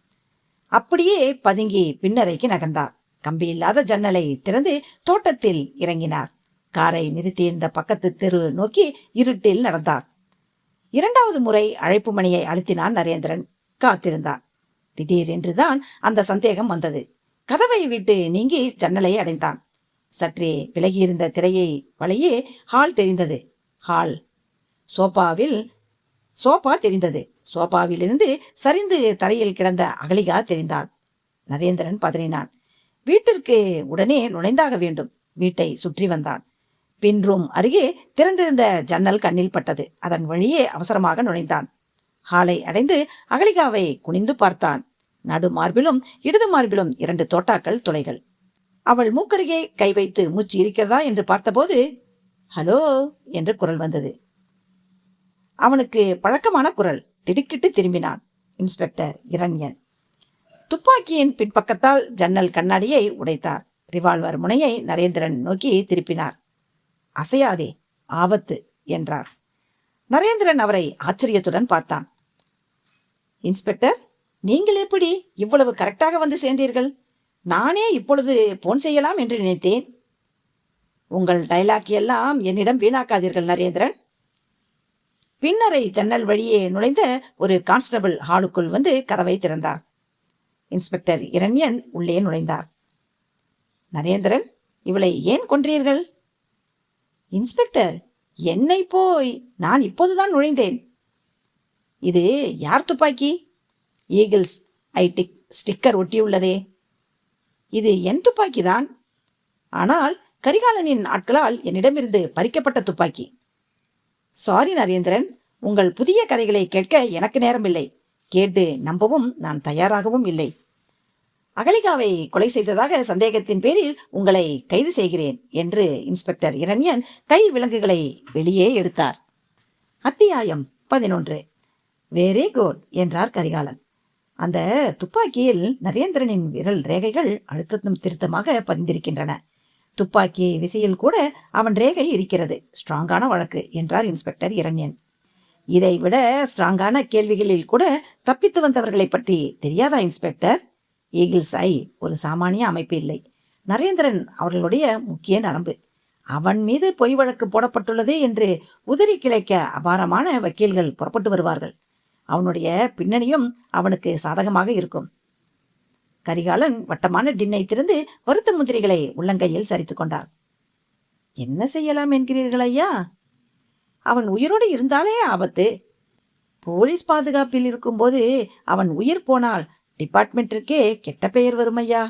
அப்படியே பதுங்கி பின்னறைக்கு நகர்ந்தார். கம்பியில்லாத ஜன்னலை திறந்து தோட்டத்தில் இறங்கினார். காரை நிறுத்தியிருந்த பக்கத்து தெரு நோக்கி இருட்டில் நடந்தார். இரண்டாவது முறை அழைப்பு மணியை அழுத்தினான் நரேந்திரன். காத்திருந்தான். திடீரென்றுதான் அந்த சந்தேகம் வந்தது. கதவை விட்டு நீங்கி ஜன்னலை அடைந்தான். சற்றே விலகியிருந்த திரையை வழியே ஹால் தெரிந்தது. ஹால் சோபாவில் சோபா தெரிந்தது. சோபாவிலிருந்து சரிந்து தரையில் கிடந்த அகலிகா தெரிந்தாள். நரேந்திரன் பதறினான். வீட்டிற்கு உடனே நுழைந்தாக வேண்டும். வீட்டை சுற்றி வந்தான். பின் ரூம் அருகே திறந்திருந்த ஜன்னல் கண்ணில் பட்டது. அதன் வழியே அவசரமாக நுழைந்தான். ஹாலை அடைந்து அகலிகாவை குனிந்து பார்த்தான். நடு மார்பிலும் இடது மார்பிலும் 2 தோட்டாக்கள் துளைகள். அவள் மூக்கருகே கை வைத்து மூச்சு இருக்கிறதா என்று பார்த்தபோது ஹலோ என்று குரல் வந்தது. அவனுக்கு பழக்கமான குரல். திடுக்கிட்டு திரும்பினான். இன்ஸ்பெக்டர் இரண்யன். துப்பாக்கியின் பின்பக்கத்தால் ஜன்னல் கண்ணாடியை உடைத்தார். ரிவால்வர் முனையை நரேந்திரன் நோக்கி திருப்பினார். அசையாதே, ஆபத்து என்றார். நரேந்திரன் அவரை ஆச்சரியத்துடன் பார்த்தான். இன்ஸ்பெக்டர், நீங்கள் எப்படி இவ்வளவு கரெக்டாக வந்து சேர்ந்தீர்கள்? நானே இப்பொழுது போன் செய்யலாம் என்று நினைத்தேன். உங்கள் டைலாக் எல்லாம் என்னிடம் வீணாக்காதீர்கள் நரேந்திரன். பின்னரை ஜன்னல் வழியே நுழைந்த ஒரு கான்ஸ்டபிள் ஹாலுக்குள் வந்து கதவை திறந்தார். இன்ஸ்பெக்டர் இரண்யன் உள்ளே நுழைந்தார். நரேந்திரன், இவளை ஏன் கொன்றீர்கள்? இன்ஸ்பெக்டர், என்னை போய், நான் இப்போதுதான் நுழைந்தேன். இது யார் துப்பாக்கி? ஈகிள்ஸ் ஐடிக் ஸ்டிக்கர் ஒட்டியுள்ளதே. இது என் துப்பாக்கிதான். ஆனால் கரிகாலனின் ஆட்களால் என்னிடமிருந்து பறிக்கப்பட்ட துப்பாக்கி. சாரி நரேந்திரன், உங்கள் புதிய கதைகளை கேட்க எனக்கு நேரமில்லை. கேட்டு நம்பவும் நான் தயாராகவும் இல்லை. அகலிகாவை கொலை செய்ததாக சந்தேகத்தின் பேரில் உங்களை கைது செய்கிறேன் என்று இன்ஸ்பெக்டர் இரண்யன் கை விலங்குகளை வெளியே எடுத்தார். அத்தியாயம் 11. வெரி குட் என்றார் கரிகாலன். அந்த துப்பாக்கியில் நரேந்திரனின் விரல் ரேகைகள் அழுத்தம் திருத்தமாக பதிந்திருக்கின்றன. துப்பாக்கி விசையில் கூட அவன் ரேகை இருக்கிறது. ஸ்ட்ராங்கான வழக்கு என்றார் இன்ஸ்பெக்டர் இரண்யன். இதைவிட ஸ்ட்ராங்கான கேள்விகளில் கூட தப்பித்து வந்தவர்களை பற்றி தெரியாதா இன்ஸ்பெக்டர்? ஈகிள்ஸ் ஐ ஒரு சாமானிய அமைப்பு இல்லை. நரேந்திரன் அவர்களுடைய முக்கிய நரம்பு. அவன் மீது பொய் வழக்கு போடப்பட்டுள்ளது என்று உதறி கிளைக்க அபாரமான வக்கீல்கள் புறப்பட்டு வருவார்கள். அவனுடைய பின்னணியும் அவனுக்கு சாதகமாக இருக்கும். கரிகாலன் வட்டமான டின்னை திறந்து வருத்த முந்திரிகளை உள்ளங்கையில் சரித்து கொண்டார். என்ன செய்யலாம் என்கிறீர்கள் ஐயா? அவன் உயிரோடு இருந்தாலே ஆபத்து. போலீஸ் பாதுகாப்பில் இருக்கும்போது அவன் உயிர் போனால் டிபார்ட்மெண்ட்டிற்கே கெட்ட பெயர் வரும் ஐயா.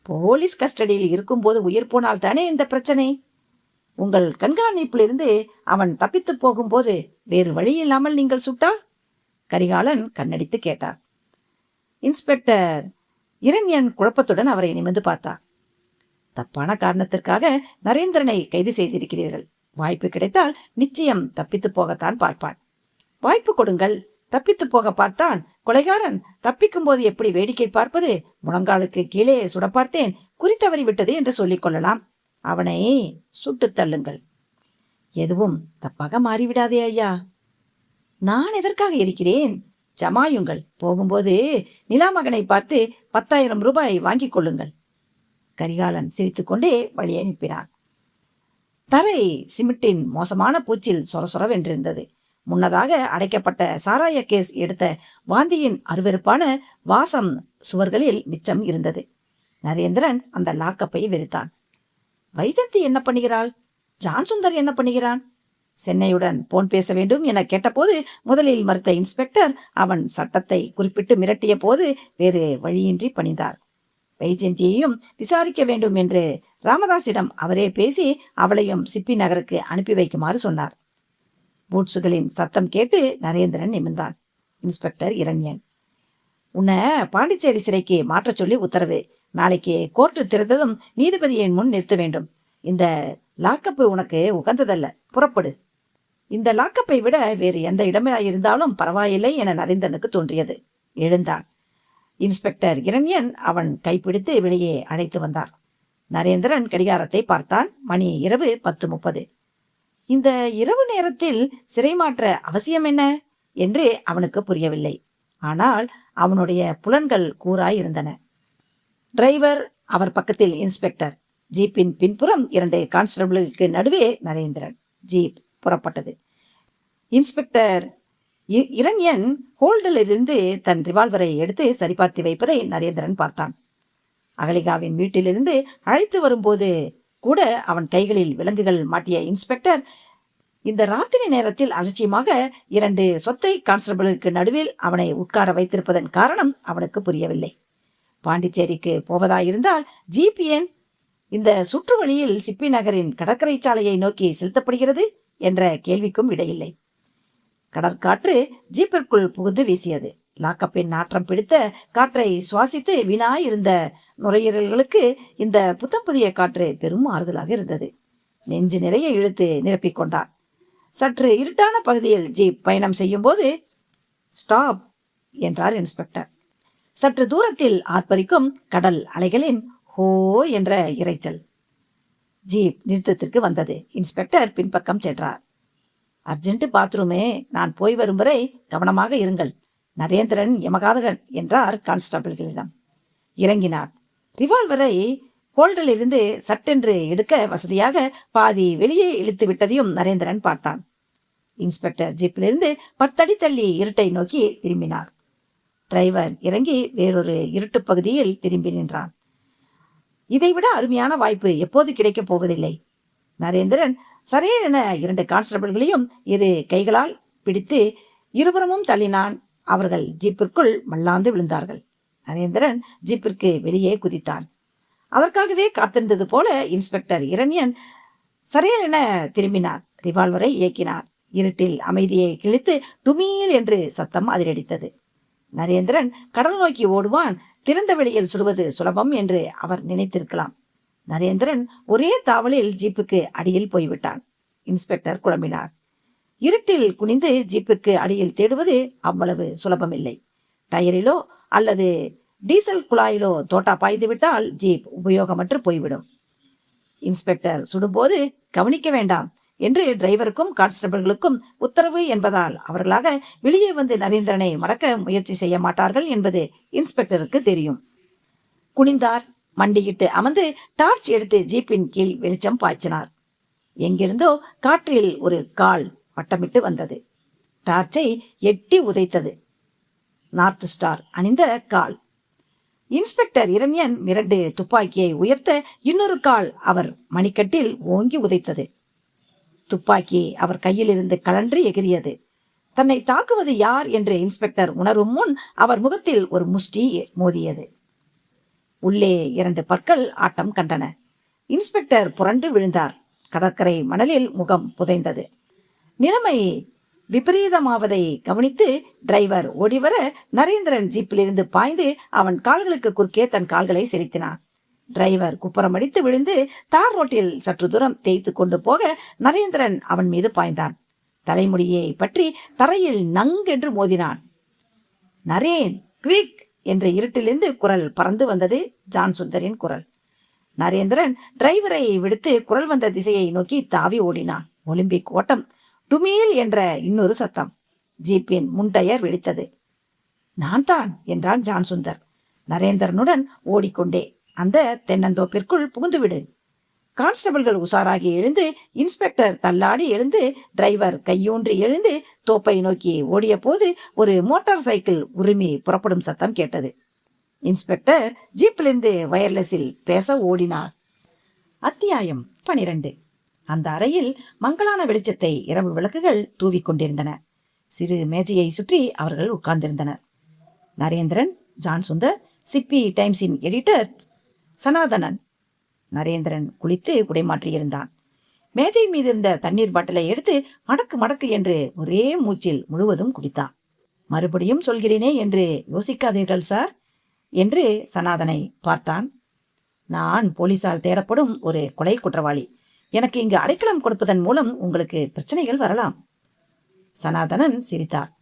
போலீஸ் கஸ்டடியில் இருக்கும்போது உயிர் போனால் தானே இந்த பிரச்சனை. உங்கள் கண்காணிப்பிலிருந்து அவன் தப்பித்து போகும்போது வேறு வழி இல்லாமல் நீங்கள் சுட்டால்? கரிகாலன் கண்ணடித்து கேட்டார். இன்ஸ்பெக்டர் இரண்யன் குழப்பத்துடன் அவரை நிமிர்ந்து பார்த்தார். தப்பான காரணத்திற்காக நரேந்திரனை கைது செய்திருக்கிறீர்கள். வாய்ப்பு கிடைத்தால் நிச்சயம் தப்பித்து போகத்தான் பார்ப்பான். வாய்ப்பு கொடுங்கள். தப்பித்து போக பார்த்தான். கொலைகாரன் தப்பிக்கும் போது எப்படி வேடிக்கை பார்ப்பது? முழங்காலுக்கு கீழே சுட பார்த்தேன், குறித்தவறி விட்டது என்று சொல்லிக் கொள்ளலாம். அவனை சுட்டு தள்ளுங்கள். எதுவும் தப்பாக மாறிவிடாதே ஐயா. நான் எதற்காக இருக்கிறேன்? ஜமாயுங்கள். போகும்போது நிலாமகனை பார்த்து 10,000 ரூபாய் வாங்கிக் கொள்ளுங்கள். கரிகாலன் சிரித்துக்கொண்டே வழி அனுப்பினான். தரை சிமெண்டின் மோசமான பூச்சில் சொரசொரவென்றிருந்தது. முன்னதாக அடைக்கப்பட்ட சாராய கேஸ் எடுத்த வாந்தியின் அருவருப்பான வாசம் சுவர்களில் மிச்சம் இருந்தது. நரேந்திரன் அந்த லாக்கப்பை வெறுத்தான். வைஜந்தி என்ன பண்ணுகிறாள்? ஜான்சுந்தர் என்ன பண்ணுகிறான்? சென்னையுடன் போன் பேச வேண்டும் என கேட்டபோது முதலில் மறுத்த இன்ஸ்பெக்டர் அவன் சட்டத்தை குறிப்பிட்டு மிரட்டிய போது வேறு வழியின்றி பணிந்தார். வைஜந்தியையும் விசாரிக்க வேண்டும் என்று ராமதாசிடம் அவரே பேசி அவளையும் சிப்பி நகருக்கு அனுப்பி வைக்குமாறு சொன்னார். பூட்ஸுகளின் சத்தம் கேட்டு நரேந்திரன் நிமிர்ந்தான். இன்ஸ்பெக்டர் இரண்யன். உன்னை பாண்டிச்சேரி சிறைக்கு மாற்றச் சொல்லி உத்தரவு. நாளைக்கு கோர்ட்டு திறந்ததும் நீதிபதியின் முன் நிறுத்த வேண்டும். இந்த லாக்கப்பு உனக்கு உகந்ததல்ல. புறப்படு. இந்த லாக்கப்பை விட வேறு எந்த இடமாயிருந்தாலும் பரவாயில்லை என நரேந்திரனுக்கு தோன்றியது. எழுந்தான். இன்ஸ்பெக்டர் இரண்யன் அவன் கைப்பிடித்து வெளியே அழைத்து வந்தார். நரேந்திரன் கடிகாரத்தை பார்த்தான். மணி இரவு 10:30. இந்த இரவு நேரத்தில் சிறை மாற்ற அவசியம் என்ன என்று அவனுக்கு புரியவில்லை. ஆனால் அவனுடைய புலன்கள் கூராயிருந்தன. டிரைவர், அவர் பக்கத்தில் இன்ஸ்பெக்டர். ஜீப்பின் பின்புறம் 2 கான்ஸ்டபிள்களுக்கு நடுவே நரேந்திரன். ஜீப் புறப்பட்டது. இன்ஸ்பெக்டர் இரண்யன் ஹோல்டிலிருந்து தன் ரிவால்வரை எடுத்து சரிபார்த்து வைப்பதை நரேந்திரன் பார்த்தான். அகலிகாவின் வீட்டிலிருந்து அழைத்து வரும்போது கூட அவன் கைகளில் விலங்குகள் மாட்டிய இன்ஸ்பெக்டர் இந்த ராத்திரி நேரத்தில் அலட்சியமாக 2 சொத்தை கான்ஸ்டபிளுக்கு நடுவில் அவனை உட்கார வைத்திருப்பதன் காரணம் அவனுக்கு புரியவில்லை. பாண்டிச்சேரிக்கு போவதாயிருந்தால் ஜீப் ஏன் இந்த சுற்று வழியில் சிப்பி நகரின் கடற்கரை சாலையை நோக்கி செலுத்தப்படுகிறது என்ற கேள்விக்கும் இடையில்லை. கடற்காற்று ஜீப்பிற்குள் புகுந்து வீசியது. லாக்கப்பின் நாற்றம் பிடித்த காற்றை சுவாசித்து வீணாயிருந்த நுரையீரல்களுக்கு இந்த புத்தம் புதிய காற்று பெரும் ஆறுதலாக இருந்தது. நெஞ்சு நிறைய இழுத்து நிரப்பிக் கொண்டான். சற்று இருட்டான பகுதியில் ஜீப் பயணம் செய்யும் போது ஸ்டாப் என்றார் இன்ஸ்பெக்டர். சற்று தூரத்தில் ஆர்ப்பரிக்கும் கடல் அலைகளின் ஹோ என்ற இரைச்சல். ஜீப் நிறுத்தத்திற்கு வந்தது. இன்ஸ்பெக்டர் பின்பக்கம் சென்றார். அர்ஜென்ட் பாத்ரூமே, நான் போய் வரும் வரை கவனமாக இருங்கள். நரேந்திரன் யமகாதகன் என்றார் கான்ஸ்டபிள்களிடம். இறங்கினார். ரிவால்வரை ஹோல்டரிலிருந்து சட்டென்று எடுக்க வசதியாக பாதி வெளியே இழுத்து விட்டதையும் நரேந்திரன் பார்த்தான். இன்ஸ்பெக்டர் ஜீப்பிலிருந்து 10 அடி தள்ளி இருட்டை நோக்கி திரும்பினார். டிரைவர் இறங்கி வேறொரு இருட்டு பகுதியில் திரும்பி நின்றான். இதைவிட அருமையான வாய்ப்பு எப்போது கிடைக்கப் போவதில்லை. நரேந்திரன் சரேரென 2 கான்ஸ்டபிள்களையும் 2 கைகளால் பிடித்து இருபுறமும் தள்ளினான். அவர்கள் ஜீப்பிற்குள் மல்லாந்து விழுந்தார்கள். நரேந்திரன் ஜீப்பிற்கு வெளியே குதித்தான். அதற்காகவே காத்திருந்தது போல இன்ஸ்பெக்டர் இரண்யன் சரேரென திரும்பினார். ரிவால்வரை இயக்கினார். இருட்டில் அமைதியை கிழித்து டுமீல் என்று சத்தம் அதிரடித்தது. நரேந்திரன் கடல் நோக்கி ஓடுவான். திறந்த வெளியில் சுடுவது சுலபம் என்று அவர் நினைத்திருக்கலாம். நரேந்திரன் ஒரே தாவலில் ஜீப்புக்கு அடியில் போய்விட்டான். இன்ஸ்பெக்டர் குழம்பினார். இருட்டில் குனிந்து ஜீப்பிற்கு அடியில் தேடுவது அவ்வளவு சுலபமில்லை. டயரிலோ அல்லது டீசல் குழாயிலோ தோட்டா பாய்ந்து விட்டால் ஜீப் உபயோகமற்று போய்விடும். இன்ஸ்பெக்டர் சுடும்போது கவனிக்க வேண்டாம் என்று டிரைவருக்கும் கான்ஸ்டபிள்களுக்கும் உத்தரவு என்பதால் அவர்களாக வெளியே வந்து நரேந்திரனை மடக்க முயற்சி செய்ய மாட்டார்கள் என்பது இன்ஸ்பெக்டருக்கு தெரியும். குனிந்தார். மண்டியிட்டு அமர்ந்து டார்ச் எடுத்து ஜீப்பின் கீழ் வெளிச்சம் பாய்ச்சினார். எங்கிருந்தோ காற்றில் ஒரு கால் வட்டமிட்டு வந்தது. டார்ச்சை எட்டி உதைத்தது. நார்த் ஸ்டார் அணிந்த கால். இன்ஸ்பெக்டர் இரண்யன் மிரண்டு துப்பாக்கியை உயர்த்த இன்னொரு கால் அவர் மணிக்கட்டில் ஓங்கி உதைத்தது. துப்பாக்கி அவர் கையில் இருந்து கழன்று எகிரியது. தன்னை தாக்குவது யார் என்று இன்ஸ்பெக்டர் உணரும் முன் அவர் முகத்தில் ஒரு முஷ்டி மோதியது. உள்ளே 2 பற்கள் ஆட்டம் கண்டன. இன்ஸ்பெக்டர் புரண்டு விழுந்தார். கடற்கரை மணலில் முகம் புதைந்தது. நிலைமை விபரீதமாவதை கவனித்து டிரைவர் ஓடிவர நரேந்திரன் ஜீப்பிலிருந்து பாய்ந்து அவன் கால்களுக்கு குறுக்கே தன் கால்களை செலுத்தினான். டிரைவர் குப்புறமடித்து விழுந்து தார் ரோட்டில் சற்று தூரம் தேய்த்து கொண்டு போக நரேந்திரன் அவன் மீது பாய்ந்தான். தலைமுடியை பற்றி தரையில் நங்கென்று மோதினான். நரேன், குவிக் என்ற இருட்டிலிருந்து குரல் பறந்து வந்தது. ஜான் சுந்தரின் குரல். நரேந்திரன் டிரைவரை விடுத்து குரல் வந்த திசையை நோக்கி தாவி ஓடினான். ஒலிம்பிக் ஓட்டம். டுமீல் என்ற இன்னொரு சத்தம். ஜீப்பின் முன்டயர் வெடித்தது. நான் தான் என்றான் ஜான் சுந்தர் நரேந்திரனுடன் ஓடிக்கொண்டே. அந்த தென்னந்தோப்பிற்குள் புகுந்துவிடு. கான்ஸ்டபிள்கள் உசாராகி எழுந்து இன்ஸ்பெக்டர் தள்ளாடி எழுந்து டிரைவர் கையூன்றி எழுந்து தோப்பை நோக்கி ஓடிய போது ஒரு மோட்டார் சைக்கிள் உரிமை புறப்படும் சத்தம் கேட்டது. இன்ஸ்பெக்டர் ஜீப்பிலிருந்து வயர்லெஸில் பேச ஓடினார். அத்தியாயம் 12. அந்த அறையில் மங்கலான வெளிச்சத்தை இரவு விளக்குகள் தூவிக்கொண்டிருந்தன. சிறு மேஜையை சுற்றி அவர்கள் உட்கார்ந்திருந்தனர். நரேந்திரன், ஜான் சுந்தர், சிப்பி டைம்ஸின் எடிட்டர் சனாதனன். நரேந்திரன் குளித்து உடைமாற்றியிருந்தான். மேஜை மீது இருந்த தண்ணீர் பாட்டிலை எடுத்து மடக்கு மடக்கு என்று ஒரே மூச்சில் முழுவதும் குடித்தான். மறுபடியும் சொல்கிறேனே என்று யோசிக்காதீர்கள் சார் என்று சனாதனை பார்த்தான். நான் போலீசால் தேடப்படும் ஒரு கொலை குற்றவாளி. எனக்கு இங்கு அடைக்கலம் கொடுப்பதன் மூலம் உங்களுக்கு பிரச்சனைகள் வரலாம். சனாதனன் சிரித்தார்.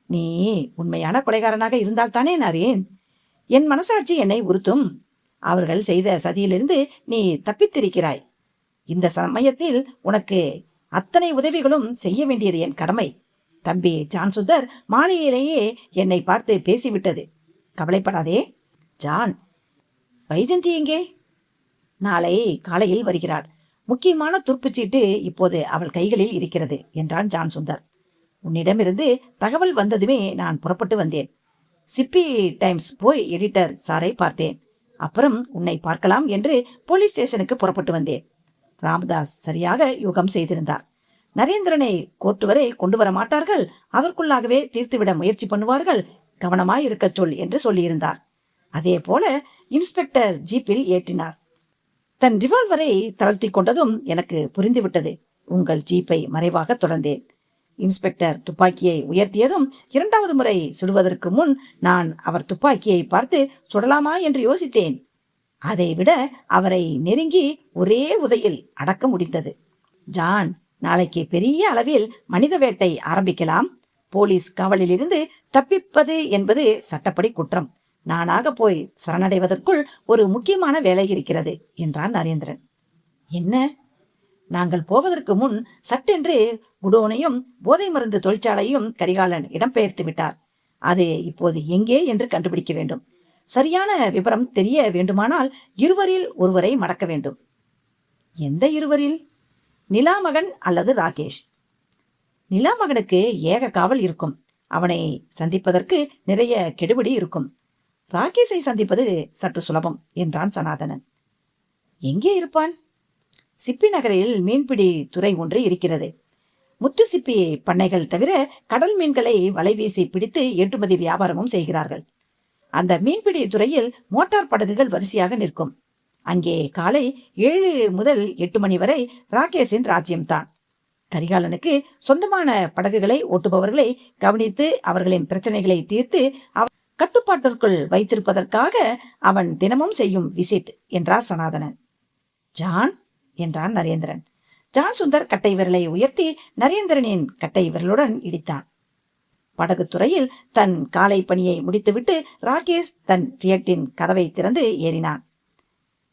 நீ உண்மையான கொலைகாரனாக இருந்தால்தானே நரேன்? என் மனசாட்சி என்னை உறுத்தும். அவர்கள் செய்த சதியிலிருந்து நீ தப்பித்திருக்கிறாய். இந்த சமயத்தில் உனக்கு அத்தனை உதவிகளும் செய்ய வேண்டியது என் கடமை. தம்பி ஜான் சுந்தர் மாலையிலேயே என்னை பார்த்து பேசிவிட்டது. கவலைப்படாதே. ஜான், வைஜந்தி எங்கே? நாளை காலையில் வருகிறாள். முக்கியமான துருப்புச்சீட்டு இப்போது அவள் கைகளில் இருக்கிறது என்றான் ஜான் சுந்தர். உன்னிடமிருந்து தகவல் வந்ததுமே நான் புறப்பட்டு வந்தேன். சிப்பி டைம்ஸ் போய் எடிட்டர் சாரை பார்த்தேன். அப்புறம் உன்னை பார்க்கலாம் என்று போலீஸ் ஸ்டேஷனுக்கு புறப்பட்டு வந்தேன். ராமதாஸ் சரியாக யூகம் செய்திருந்தார். நரேந்திரனை கோர்ட்டு வரை கொண்டு வர மாட்டார்கள், அதற்குள்ளாகவே தீர்த்துவிட முயற்சி பண்ணுவார்கள், கவனமாயிருக்கச் சொல் என்று சொல்லியிருந்தார். அதே போல இன்ஸ்பெக்டர் ஜீப்பில் ஏற்றினார். தன் ரிவால்வரை தளர்த்தி கொண்டதும் எனக்கு புரிந்துவிட்டது. உங்கள் ஜீப்பை மறைவாக தொடர்ந்தேன். இன்ஸ்பெக்டர் துப்பாக்கியை உயர்த்தியதும் 2வது முறை சுடுவதற்கு முன் நான் அவர் துப்பாக்கியை பார்த்து சுடலாமா என்று யோசித்தேன். அதைவிட அவரை நெருங்கி ஒரே உதையில் அடக்க முடிந்தது. ஜான், நாளைக்கு பெரிய அளவில் மனித வேட்டை ஆரம்பிக்கலாம். போலீஸ் காவலிலிருந்து தப்பிப்பது என்பது சட்டப்படி குற்றம். நானாக போய் சரணடைவதற்குள் ஒரு முக்கியமான வேலை இருக்கிறது என்றான் நரேந்திரன். என்ன? நாங்கள் போவதற்கு முன் சட்டென்று குடோனையும் போதை மருந்து தொழிற்சாலையும் கரிகாலன் இடம்பெயர்த்து விட்டார். அது இப்போது எங்கே என்று கண்டுபிடிக்க வேண்டும். சரியான விவரம் தெரிய வேண்டுமானால் இருவரில் ஒருவரை மடக்க வேண்டும். எந்த இருவரில்? நிலாமகன் அல்லது ராகேஷ். நிலாமகனுக்கு ஏக காவல் இருக்கும். அவனை சந்திப்பதற்கு நிறைய கெடுபிடி இருக்கும். ராகேஷை சந்திப்பது சற்று சுலபம் என்றான் சனாதனன். எங்கே இருப்பான்? சிப்பி நகரில் மீன்பிடி துறை ஒன்று இருக்கிறது. முத்து சிப்பி பண்ணைகள் தவிர கடல் மீன்களை வலை வீசி பிடித்து ஏற்றுமதி வியாபாரமும் செய்கிறார்கள். அந்த மீன்பிடி துறையில் மோட்டார் படகுகள் வரிசையாக நிற்கும். அங்கே காலை 7 முதல் 8 மணி வரை ராகேஷின் ராஜ்யம்தான். கரிகாலனுக்கு சொந்தமான படகுகளை ஓட்டுபவர்களை கவனித்து அவர்களின் பிரச்சனைகளை தீர்த்து கட்டுப்பாட்டிற்குள் வைத்திருப்பதற்காக அவன் தினமும் செய்யும் விசிட் என்றார் சனாதனன். ஜான் என்றான் நரேந்திரன். ஜான் சுந்தர் கட்டை விரலை உயர்த்தி நரேந்திரனின் கட்டை விரலுடன் இடித்தான். படகுத்துறையில் தன் காலை பணியை முடித்துவிட்டு ராகேஷ் தன் ஃபியட்டின் கதவை திறந்து ஏறினான்.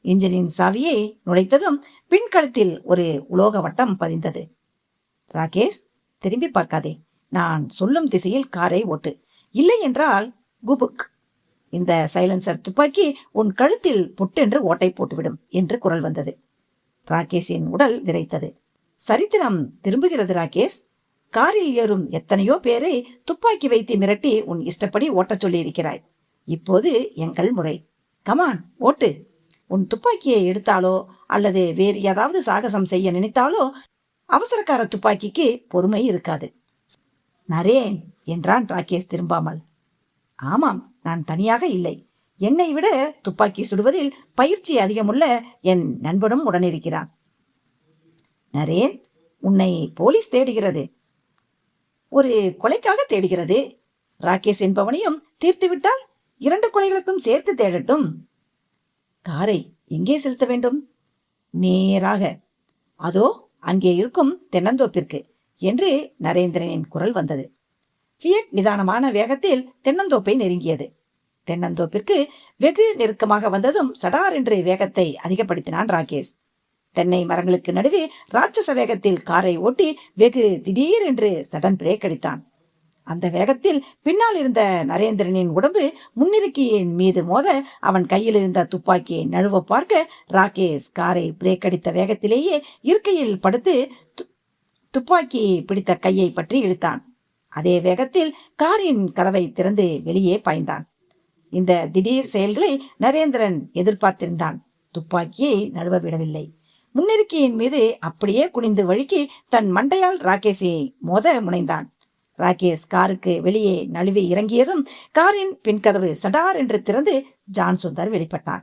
இன்ஜினின் சாவியை நுழைத்ததும் பின்கழுத்தில் ஒரு உலோக வட்டம் பதிந்தது. ராகேஷ், திரும்பி பார்க்காதே. நான் சொல்லும் திசையில் காரை ஓட்டு. இல்லை என்றால் குபுக், இந்த சைலன்சர் துப்பாக்கி உன் கழுத்தில் புட்டென்று ஓட்டை போட்டுவிடும் என்று குரல் வந்தது. ராகேஷின் உடல் விரைத்தது. சரித்திரம் திரும்புகிறது ராகேஷ். காரில் ஏறும் எத்தனையோ பேரை துப்பாக்கி வைத்து மிரட்டி உன் இஷ்டப்படி ஓட்டச் சொல்லி இருக்கிறாய். இப்போது எங்கள் முறை. கமான், ஓட்டு. உன் துப்பாக்கியை எடுத்தாலோ அல்லது வேறு ஏதாவது சாகசம் செய்ய நினைத்தாலோ அவசரக்கார துப்பாக்கிக்கு பொறுமை இருக்காது. நரேன் என்றான் ராகேஷ் திரும்பாமல். ஆமாம், நான் தனியாக இல்லை. என்னை விட துப்பாக்கி சுடுவதில் பயிற்சி அதிகமுள்ள என் நண்பனும் உடனிருக்கிறான். நரேன், உன்னை போலீஸ் தேடுகிறது. ஒரு கொலைக்காக தேடுகிறது. ராகேஷ் என்பவனையும் தீர்த்துவிட்டால் 2 கொலைகளுக்கும் சேர்த்து தேடட்டும். காரை எங்கே செலுத்த வேண்டும்? நேராக அதோ அங்கே இருக்கும் தென்னந்தோப்பிற்கு என்று நரேந்திரனின் குரல் வந்தது. ஃபியட் நிதானமான வேகத்தில் தென்னந்தோப்பை நெருங்கியது. தென்னந்தோப்பிற்கு வெகு நெருக்கமாக வந்ததும் சடார் என்று வேகத்தை அதிகப்படுத்தினான் ராகேஷ். தென்னை மரங்களுக்கு நடுவே ராட்சச வேகத்தில் காரை ஓட்டி வெகு திடீர் என்று சடன் பிரேக் அடித்தான். அந்த வேகத்தில் பின்னால் இருந்த நரேந்திரனின் உடம்பு முன்னிருக்கியின் மீது மோத அவன் கையில் இருந்த துப்பாக்கியை நழுவ பார்க்க ராகேஷ் காரை பிரேக் அடித்த வேகத்திலேயே இருக்கையில் படுத்து துப்பாக்கி பிடித்த கையை பற்றி இழுத்தான். அதே வேகத்தில் காரின் கதவை திறந்து வெளியே பாய்ந்தான். இந்த திடீர் செயல்களை நரேந்திரன் எதிர்பார்த்திருந்தான். துப்பாக்கியை நழுவ விடவில்லை. முன்னிருக்கியின் மீது அப்படியே குனிந்து வழுக்கி தன் மண்டையால் ராகேஷை மோத முனைந்தான். ராகேஷ் காருக்கு வெளியே நழுவி இறங்கியதும் காரின் பின்கதவு சடார் என்று திறந்து ஜான் சுந்தர் வெளிப்பட்டான்.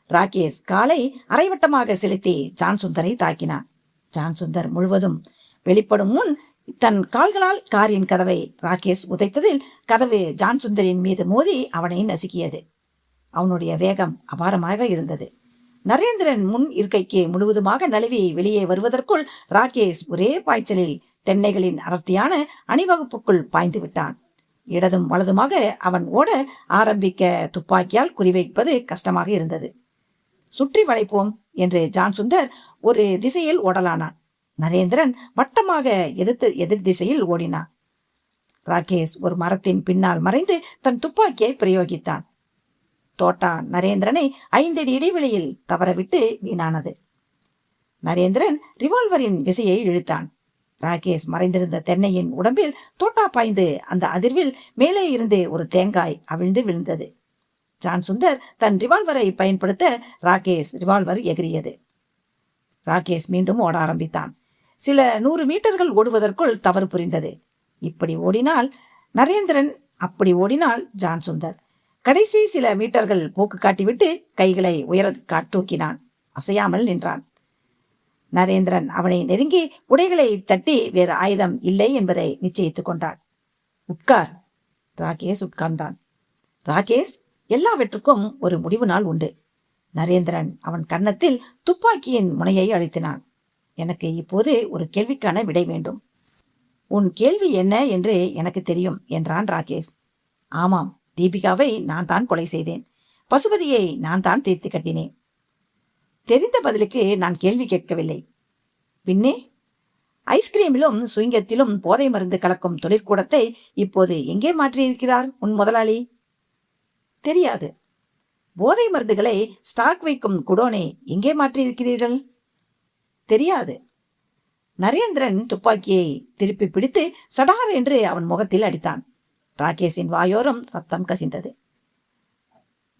ராகேஷ் காலை அரைவட்டமாக செலுத்தி ஜான் சுந்தரை தாக்கினான். ஜான் சுந்தர் முழுவதும் வெளிப்படும் முன் தன் கால்களால் காரின் கதவை ராகேஷ் உதைத்ததில் கதவு ஜான் சுந்தரின் மீது மோதி அவனை நசுக்கியது. அவனுடைய வேகம் அபாரமாக இருந்தது. நரேந்திரன் முன் இருக்கைக்கு முழுவதுமாக நழுவி வெளியே வருவதற்குள் ராகேஷ் ஒரே பாய்ச்சலில் தென்னைகளின் அடர்த்தியான அணிவகுப்புக்குள் பாய்ந்து விட்டான். இடதும் வலதுமாக அவன் ஓட ஆரம்பிக்க துப்பாக்கியால் குறிவைப்பது கஷ்டமாக இருந்தது. சுற்றி வளைப்போம் என்று ஜான் சுந்தர் ஒரு திசையில் ஓடலானான். நரேந்திரன் வட்டமாக எதிர் திசையில் ஓடினான். ராகேஷ் ஒரு மரத்தின் பின்னால் மறைந்து தன் துப்பாக்கியை பிரயோகித்தான். தோட்டா நரேந்திரனை 5 அடி இடைவெளியில் தவறவிட்டு வீணானது. நரேந்திரன் ரிவால்வரின் விசையை இழுத்தான். ராகேஷ் மறைந்திருந்த தென்னையின் உடம்பில் தோட்டா பாய்ந்து அந்த அதிர்வில் மேலே இருந்து ஒரு தேங்காய் அவிழ்ந்து விழுந்தது. ஜான் சுந்தர் தன் ரிவால்வரை பயன்படுத்த ராகேஷ் ரிவால்வர் எகிரியது. ராகேஷ் மீண்டும் ஓட ஆரம்பித்தான். சில 100 மீட்டர்கள் ஓடுவதற்குள் தவறு புரிந்தது. இப்படி ஓடினால் நரேந்திரன், அப்படி ஓடினால் ஜான் சுந்தர். கடைசி சில மீட்டர்கள் போக்கு காட்டிவிட்டு கைகளை உயர தூக்கினான். அசையாமல் நின்றான். நரேந்திரன் அவனை நெருங்கி உடைகளை தட்டி வேறு ஆயுதம் இல்லை என்பதை நிச்சயித்துக் கொண்டான். உட்கார். ராகேஷ் உட்கார்ந்தான். ராகேஷ், எல்லாவற்றுக்கும் ஒரு முடிவு நாள் உண்டு. நரேந்திரன் அவன் கன்னத்தில் துப்பாக்கியின் முனையை அழுத்தினான். எனக்கு இப்போது ஒரு கேள்விக்கான விடை வேண்டும். உன் கேள்வி என்ன என்று எனக்கு தெரியும் என்றான் ராகேஷ். ஆமாம், தீபிகாவை நான் தான் கொலை செய்தேன். பசுபதியை நான் தான் தீர்த்து கட்டினேன். தெரிந்த பதிலுக்கு நான் கேள்வி கேட்கவில்லை. பின்னே, ஐஸ்கிரீமிலும் சுயங்கத்திலும் போதை மருந்து கலக்கும் தொழிற்கூடத்தை இப்போது எங்கே மாற்றியிருக்கிறார் உன் முதலாளி? தெரியாது. போதை மருந்துகளை ஸ்டாக் வைக்கும் குடோனை எங்கே மாற்றியிருக்கிறீர்கள்? தெரியாது. நரேந்திரன் துப்பாக்கியை திருப்பி பிடித்து சடார் என்று அவன் முகத்தில் அடித்தான். ராகேஷின் வாயோரம் ரத்தம் கசிந்தது.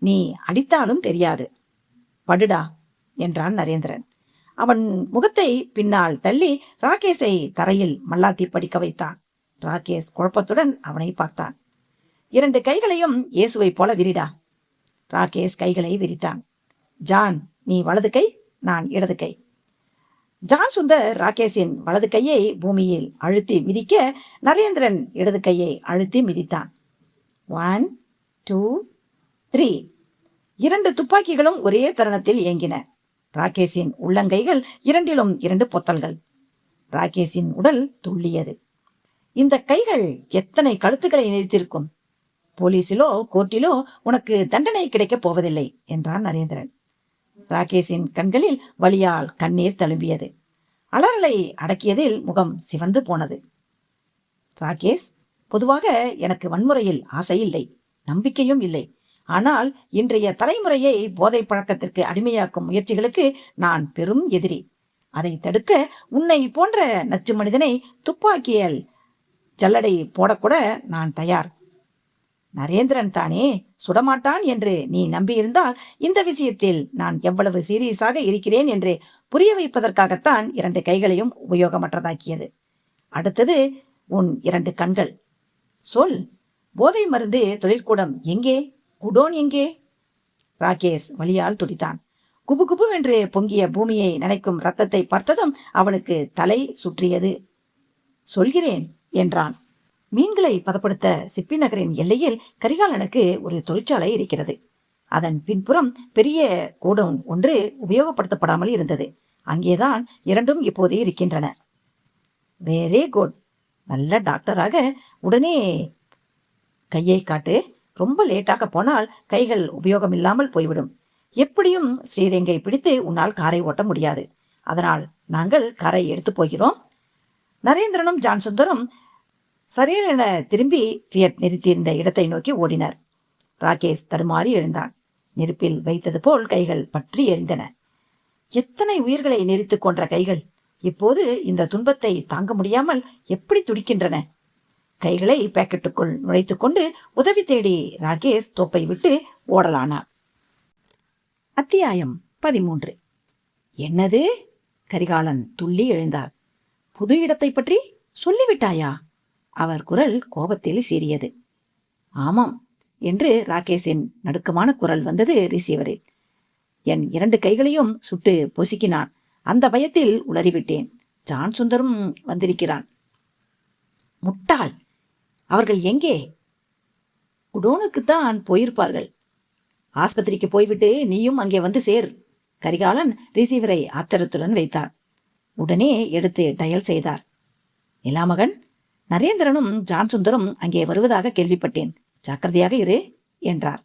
நீ அடித்தாலும் தெரியாது. படுடா என்றான் நரேந்திரன். அவன் முகத்தை பின்னால் தள்ளி ராகேஷை தரையில் மல்லாத்தி படிக்க வைத்தான். ராகேஷ் குழப்பத்துடன் அவனை பார்த்தான். 2 கைகளையும் இயேசுவை போல விரிடா. ராகேஷ் கைகளை விரித்தான். ஜான், நீ வலது கை, நான் இடது கை. ஜான் சுந்தர் ராகேஷின் வலது கையை பூமியில் அழுத்தி மிதிக்க நரேந்திரன் இடது கையை அழுத்தி மிதித்தான். 1, 2, 3. 2 துப்பாக்கிகளும் ஒரே தருணத்தில் இயங்கின. ராகேஷின் உள்ளங்கைகள் 2லும் 2 பொத்தல்கள். ராகேஷின் உடல் துள்ளியது. இந்த கைகள் எத்தனை கழுத்துக்களை நெரித்திருக்கும். போலீஸிலோ கோர்ட்டிலோ உனக்கு தண்டனை கிடைக்கப் போவதில்லை என்றான் நரேந்திரன். ராகேஷின் கண்களில் வலியால் கண்ணீர் தழும்பியது. அலறலை அடக்கியதில் முகம் சிவந்து போனது. ராகேஷ், பொதுவாக எனக்கு வன்முறையில் ஆசை இல்லை, நம்பிக்கையும் இல்லை. ஆனால் இன்றைய தலைமுறையை போதை பழக்கத்திற்கு அடிமையாக்கும் முயற்சிகளுக்கு நான் பெரும் எதிரி. அதை தடுக்க உன்னை போன்ற நச்சு மனிதனை துப்பாக்கியால் ஜல்லடை போடக்கூட நான் தயார். நரேந்திரன் தானே சுடமாட்டான் என்று நீ நம்பியிருந்தால் இந்த விஷயத்தில் நான் எவ்வளவு சீரியஸாக இருக்கிறேன் என்று புரிய வைப்பதற்காகத்தான் 2 கைகளையும் உபயோகமற்றதாக்கியது. அடுத்தது உன் 2 கண்கள். சொல், போதை மருந்து தொழிற்கூடம் எங்கே? குடோன் எங்கே? ராகேஷ் வலியால் துடித்தான். குபு குபுவென்று பொங்கிய பூமியை நனைக்கும் ரத்தத்தை பார்த்ததும் அவனுக்கு தலை சுற்றியது. சொல்கிறேன் என்றான். மீன்களை பதப்படுத்த சிப்பி நகரின் எல்லையில் கரிகாலனுக்கு ஒரு தொழிற்சாலை இருக்கிறது. அதன் பின்புறம் பெரிய கோடவுன் ஒன்று உபயோகப்படுத்தப்படாமல் இருந்தது. அங்கேதான் 2ம் இப்போது இருக்கின்றன. Very good. நல்ல டாக்டராக உடனே கையை காட்டு. ரொம்ப லேட்டாக போனால் கைகள் உபயோகமில்லாமல் போய்விடும். எப்படியும் ஸ்ரீரங்கை பிடித்து உன்னால் காரை ஓட்ட முடியாது. அதனால் நாங்கள் காரை எடுத்து போகிறோம். நரேந்திரனும் ஜான் சுந்தரும் சரியென திரும்பி ஃபியட் நிறுத்தியிருந்த இடத்தை நோக்கி ஓடினர். ராகேஷ் தடுமாறி எழுந்தான். நெருப்பில் வைத்தது போல் கைகள் பற்றி எரிந்தன. எத்தனை உயிர்களை நெரித்து கொன்ற கைகள் இப்போது இந்த துன்பத்தை தாங்க முடியாமல் எப்படி துடிக்கின்றன. கைகளை பாக்கெட்டுக்குள் நுழைத்து கொண்டு உதவி தேடி ராகேஷ் தோப்பை விட்டு ஓடலானான். அத்தியாயம் 13. என்னது? கரிகாலன் துள்ளி எழுந்தார். புது இடத்தை பற்றி சொல்லிவிட்டாயா? அவர் குரல் கோபத்தில் சீறியது. ஆமாம் என்று ராகேஷின் நடுக்கமான குரல் வந்தது ரிசீவரில். என் 2 கைகளையும் சுட்டு பொசுக்கினான். அந்த பயத்தில் உளறிவிட்டேன். ஜான் சுந்தரும் வந்திருக்கிறான். முட்டாள்! அவர்கள் எங்கே? குடோனுக்குத்தான் போயிருப்பார்கள். ஆஸ்பத்திரிக்கு போய்விட்டு நீயும் அங்கே வந்து சேர். கரிகாலன் ரிசீவரை ஆத்திரத்துடன் வைத்தார். உடனே எடுத்து டயல் செய்தார். நிலாமகன், நரேந்திரனும் ஜான் சுந்தரும் அங்கே வருவதாக கேள்விப்பட்டேன். ஜாக்கிரதையாக இரு என்றார்.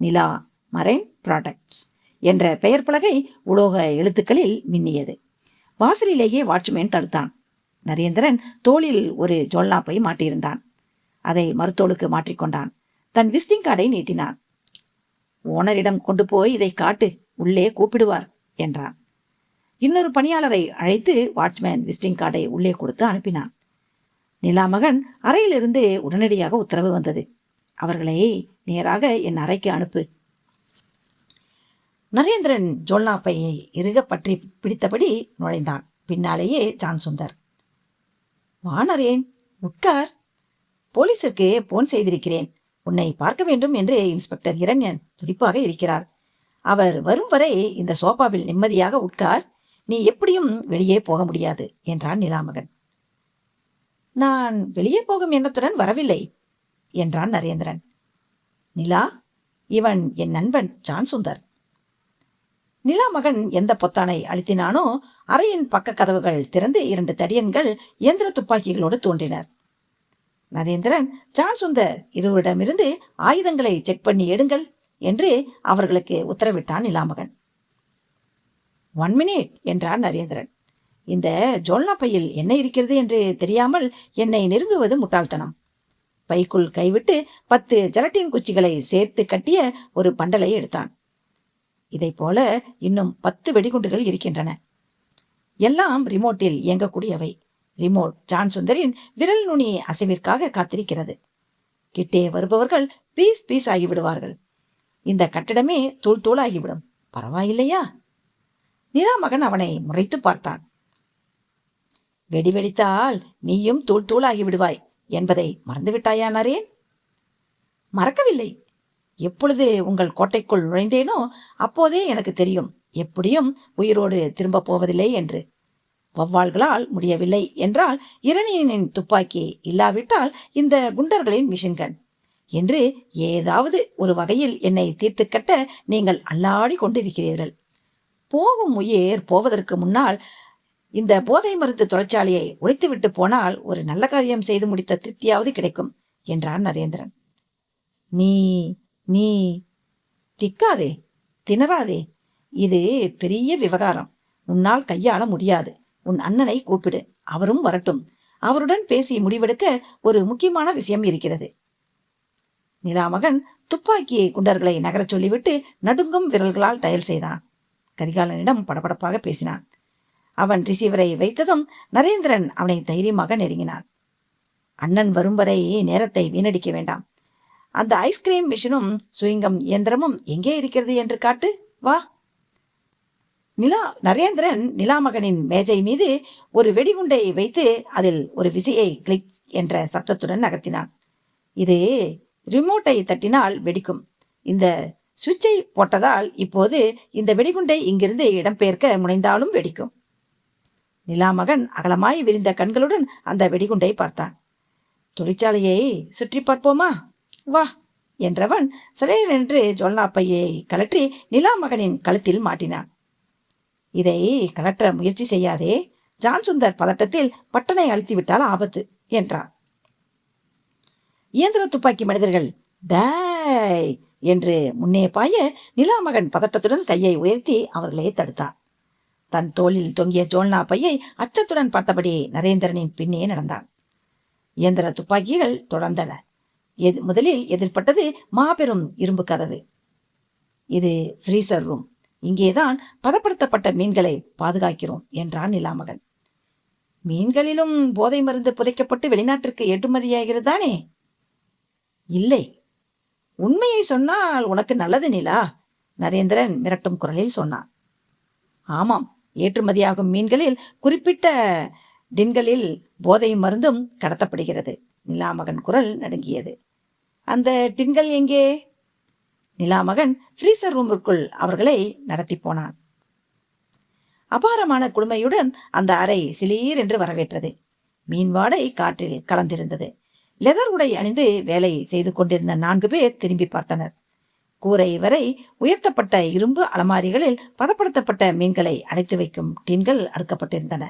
நிலா மரைன் ப்ராடக்ட்ஸ் என்ற பெயர் பலகை உலோக எழுத்துக்களில் மின்னியது. வாசலிலேயே வாட்ச்மேன் தடுத்தான். நரேந்திரன் தோளில் ஒரு ஜோல்னாப்பை மாட்டியிருந்தான். அதை மறுத்தோளுக்கு மாற்றிக்கொண்டான். தன் விசிட்டிங் கார்டை நீட்டினான். ஓனரிடம் கொண்டு போய் இதை காட்டு, உள்ளே கூப்பிடுவார் என்றான். இன்னொரு பணியாளரை அழைத்து வாட்ச்மேன் விசிட்டிங் கார்டை உள்ளே கொடுத்து அனுப்பினான். நிலாமகன் அறையிலிருந்து உடனடியாக உத்தரவு வந்தது. அவர்களை நேராக என் அறைக்கு அனுப்பு. நரேந்திரன் ஜோல்னாப்பையை இறுக பற்றி பிடித்தபடி நுழைந்தான். பின்னாலேயே ஜான் சுந்தர். வா நரேன், உட்கார். போலீஸிற்கு போன் செய்திருக்கிறேன். உன்னை பார்க்க வேண்டும் என்று இன்ஸ்பெக்டர் இரண்யன் துடிப்பாக இருக்கிறார். அவர் வரும் வரை இந்த சோபாவில் நிம்மதியாக உட்கார். நீ எப்படியும் வெளியே போக முடியாது என்றான் நிலாமகன். நான் வெளியே போகும் எண்ணத்துடன் வரவில்லை என்றான் நரேந்திரன். நிலா, இவன் என் நண்பன் ஜான் சுந்தர். நிலாமகன் எந்த பொத்தானை அழுத்தினானோ அறையின் பக்க கதவுகள் திறந்து 2 தடியன்கள் இயந்திர துப்பாக்கிகளோடு தோன்றினர். நரேந்திரன், ஜான் சுந்தர் இருவரிடமிருந்து ஆயுதங்களை செக் பண்ணி எடுங்கள் என்று அவர்களுக்கு உத்தரவிட்டான் நிலாமகன். 1 மினிட் என்றார் நரேந்திரன். இந்த ஜோல்னா பையில் என்ன இருக்கிறது என்று தெரியாமல் என்னை நெருங்குவது முட்டாள்தனம். பைக்குள் கைவிட்டு 10 ஜெலட்டின் குச்சிகளை சேர்த்து கட்டிய ஒரு பண்டலை எடுத்தான். இதை போல இன்னும் 10 வெடிகுண்டுகள் இருக்கின்றன. எல்லாம் ரிமோட்டில் இயங்கக்கூடியவை. ரிமோட் ஜான் சுந்தரின் விரல் நுனி அசைவிற்காக காத்திருக்கிறது. கிட்டே வருபவர்கள் பீஸ் பீஸ் ஆகிவிடுவார்கள். இந்த கட்டிடமே தூள் தூளாகிவிடும். பரவாயில்லையா? நிலாமகன் அவனை முறைத்து பார்த்தான். வெடி வெடித்தால் நீயும் தூள் தூளாகி விடுவாய் என்பதை மறந்துவிட்டாயா நரேன்? மறக்கவில்லை. எப்பொழுது உங்கள் கோட்டைக்குள் நுழைந்தேனோ அப்போதே எனக்கு தெரியும் எப்படியும் உயிரோடு திரும்ப போவதில்லை என்று. வௌவால்களால் முடியவில்லை என்றால் இரணியனின் துப்பாக்கி, இல்லாவிட்டால் இந்த குண்டர்களின் மிஷின்கன் என்று ஏதாவது ஒரு வகையில் என்னை தீர்த்து கட்ட நீங்கள் அல்லாடி கொண்டிருக்கிறீர்கள். போகும் உயிர் போவதற்கு முன்னால் இந்த போதை மருந்து தொழிற்சாலையை ஒழித்துவிட்டு போனால் ஒரு நல்ல காரியம் செய்து முடித்த திருப்தியாவது கிடைக்கும் என்றான் நரேந்திரன். நீ நீ திக்காதே, திணறாதே. இது பெரிய விவகாரம். உன்னால் கையாள முடியாது. உன் அண்ணனை கூப்பிடு, அவரும் வரட்டும். அவருடன் பேசி முடிவெடுக்க ஒரு முக்கியமான விஷயம் இருக்கிறது. நிலாமகன் துப்பாக்கி குண்டர்களை நகரச் சொல்லிவிட்டு நடுங்கும் விரல்களால் டயல் செய்தான். கரிகாலனிடம் படபடப்பாக பேசினான். அவன் ரிசீவரை வைத்ததும் நரேந்திரன் அவனை தைரியமாக நெருங்கினான். அண்ணன் வரும் வரை நேரத்தை வீணடிக்க வேண்டாம். அந்த ஐஸ்கிரீம் மிஷினும் சுயிங்கம் இயந்திரமும் எங்கே இருக்கிறது என்று காட்டு, வா. நரேந்திரன் நிலாமகனின் மேஜை மீது ஒரு வெடிகுண்டை வைத்து அதில் ஒரு விசையை கிளிக் என்ற சப்தத்துடன் நகர்த்தினான். இது ரிமோட்டை தட்டினால் வெடிக்கும். இந்த சுவிட்சை போட்டதால் இப்போது இந்த வெடிகுண்டை இங்கிருந்து இடம்பெயர்க்க முனைந்தாலும் வெடிக்கும். நிலாமகன் அகலமாய் விரிந்த கண்களுடன் அந்த வெடிகுண்டை பார்த்தான். தொழிற்சாலையை சுற்றி பார்ப்போமா, வா என்றவன் சிறையிலென்று ஜோல்னாப்பையை கலற்றி நிலாமகனின் கழுத்தில் மாட்டினான். இதை கலற்ற முயற்சி செய்யாதே. ஜான் சுந்தர் பதட்டத்தில் பட்டனை அழுத்திவிட்டால் ஆபத்து என்றான். இயந்திர துப்பாக்கி மனிதர்கள் தாய் என்று முன்னே பாய நிலாமகன் பதட்டத்துடன் கையை உயர்த்தி அவர்களே தடுத்தான். தன் தோளில் தொங்கிய ஜோல்னா பையை அச்சத்துடன் பார்த்தபடி நரேந்திரனின் பின்னே நடந்தான். இயந்திர துப்பாக்கிகள் தொடர்ந்தன. முதலில் எதிர்பட்டது மாபெரும் இரும்பு கதவு. இது ஃப்ரீசர் ரூம். இங்கேதான் பதப்படுத்தப்பட்ட மீன்களை பாதுகாக்கிறோம் என்றான் நிலாமகன். மீன்களிலும் போதை மருந்து புதைக்கப்பட்டு வெளிநாட்டிற்கு ஏற்றுமதியாகிறதானே? இல்லை. உண்மையை சொன்னால் உனக்கு நல்லது நிலா, நரேந்திரன் மிரட்டும் குரலில் சொன்னான். ஆமாம், ஏற்றுமதியாகும் மீன்களில் குறிப்பிட்ட டின்களில் போதை மருந்தும் கடத்தப்படுகிறது. நிலாமகன் குரல் நடுங்கியது. அந்த டின்கள் எங்கே? நிலாமகன் ஃப்ரீசர் ரூமிற்குள் அவர்களை நடத்தி போனான். அபாரமான குளுமையுடன் அந்த அறை சிலீர் என்று வரவேற்றது. மீன் வாடை காற்றில் கலந்திருந்தது. லெதர் உடை அணிந்து வேலை செய்து கொண்டிருந்த 4 பேர் திரும்பி பார்த்தனர். கூரை வரை உயர்த்தப்பட்ட இரும்பு அலமாரிகளில் பதப்படுத்தப்பட்ட மீன்களை அடைத்து வைக்கும் டின்கள் அடுக்கப்பட்டிருந்தன.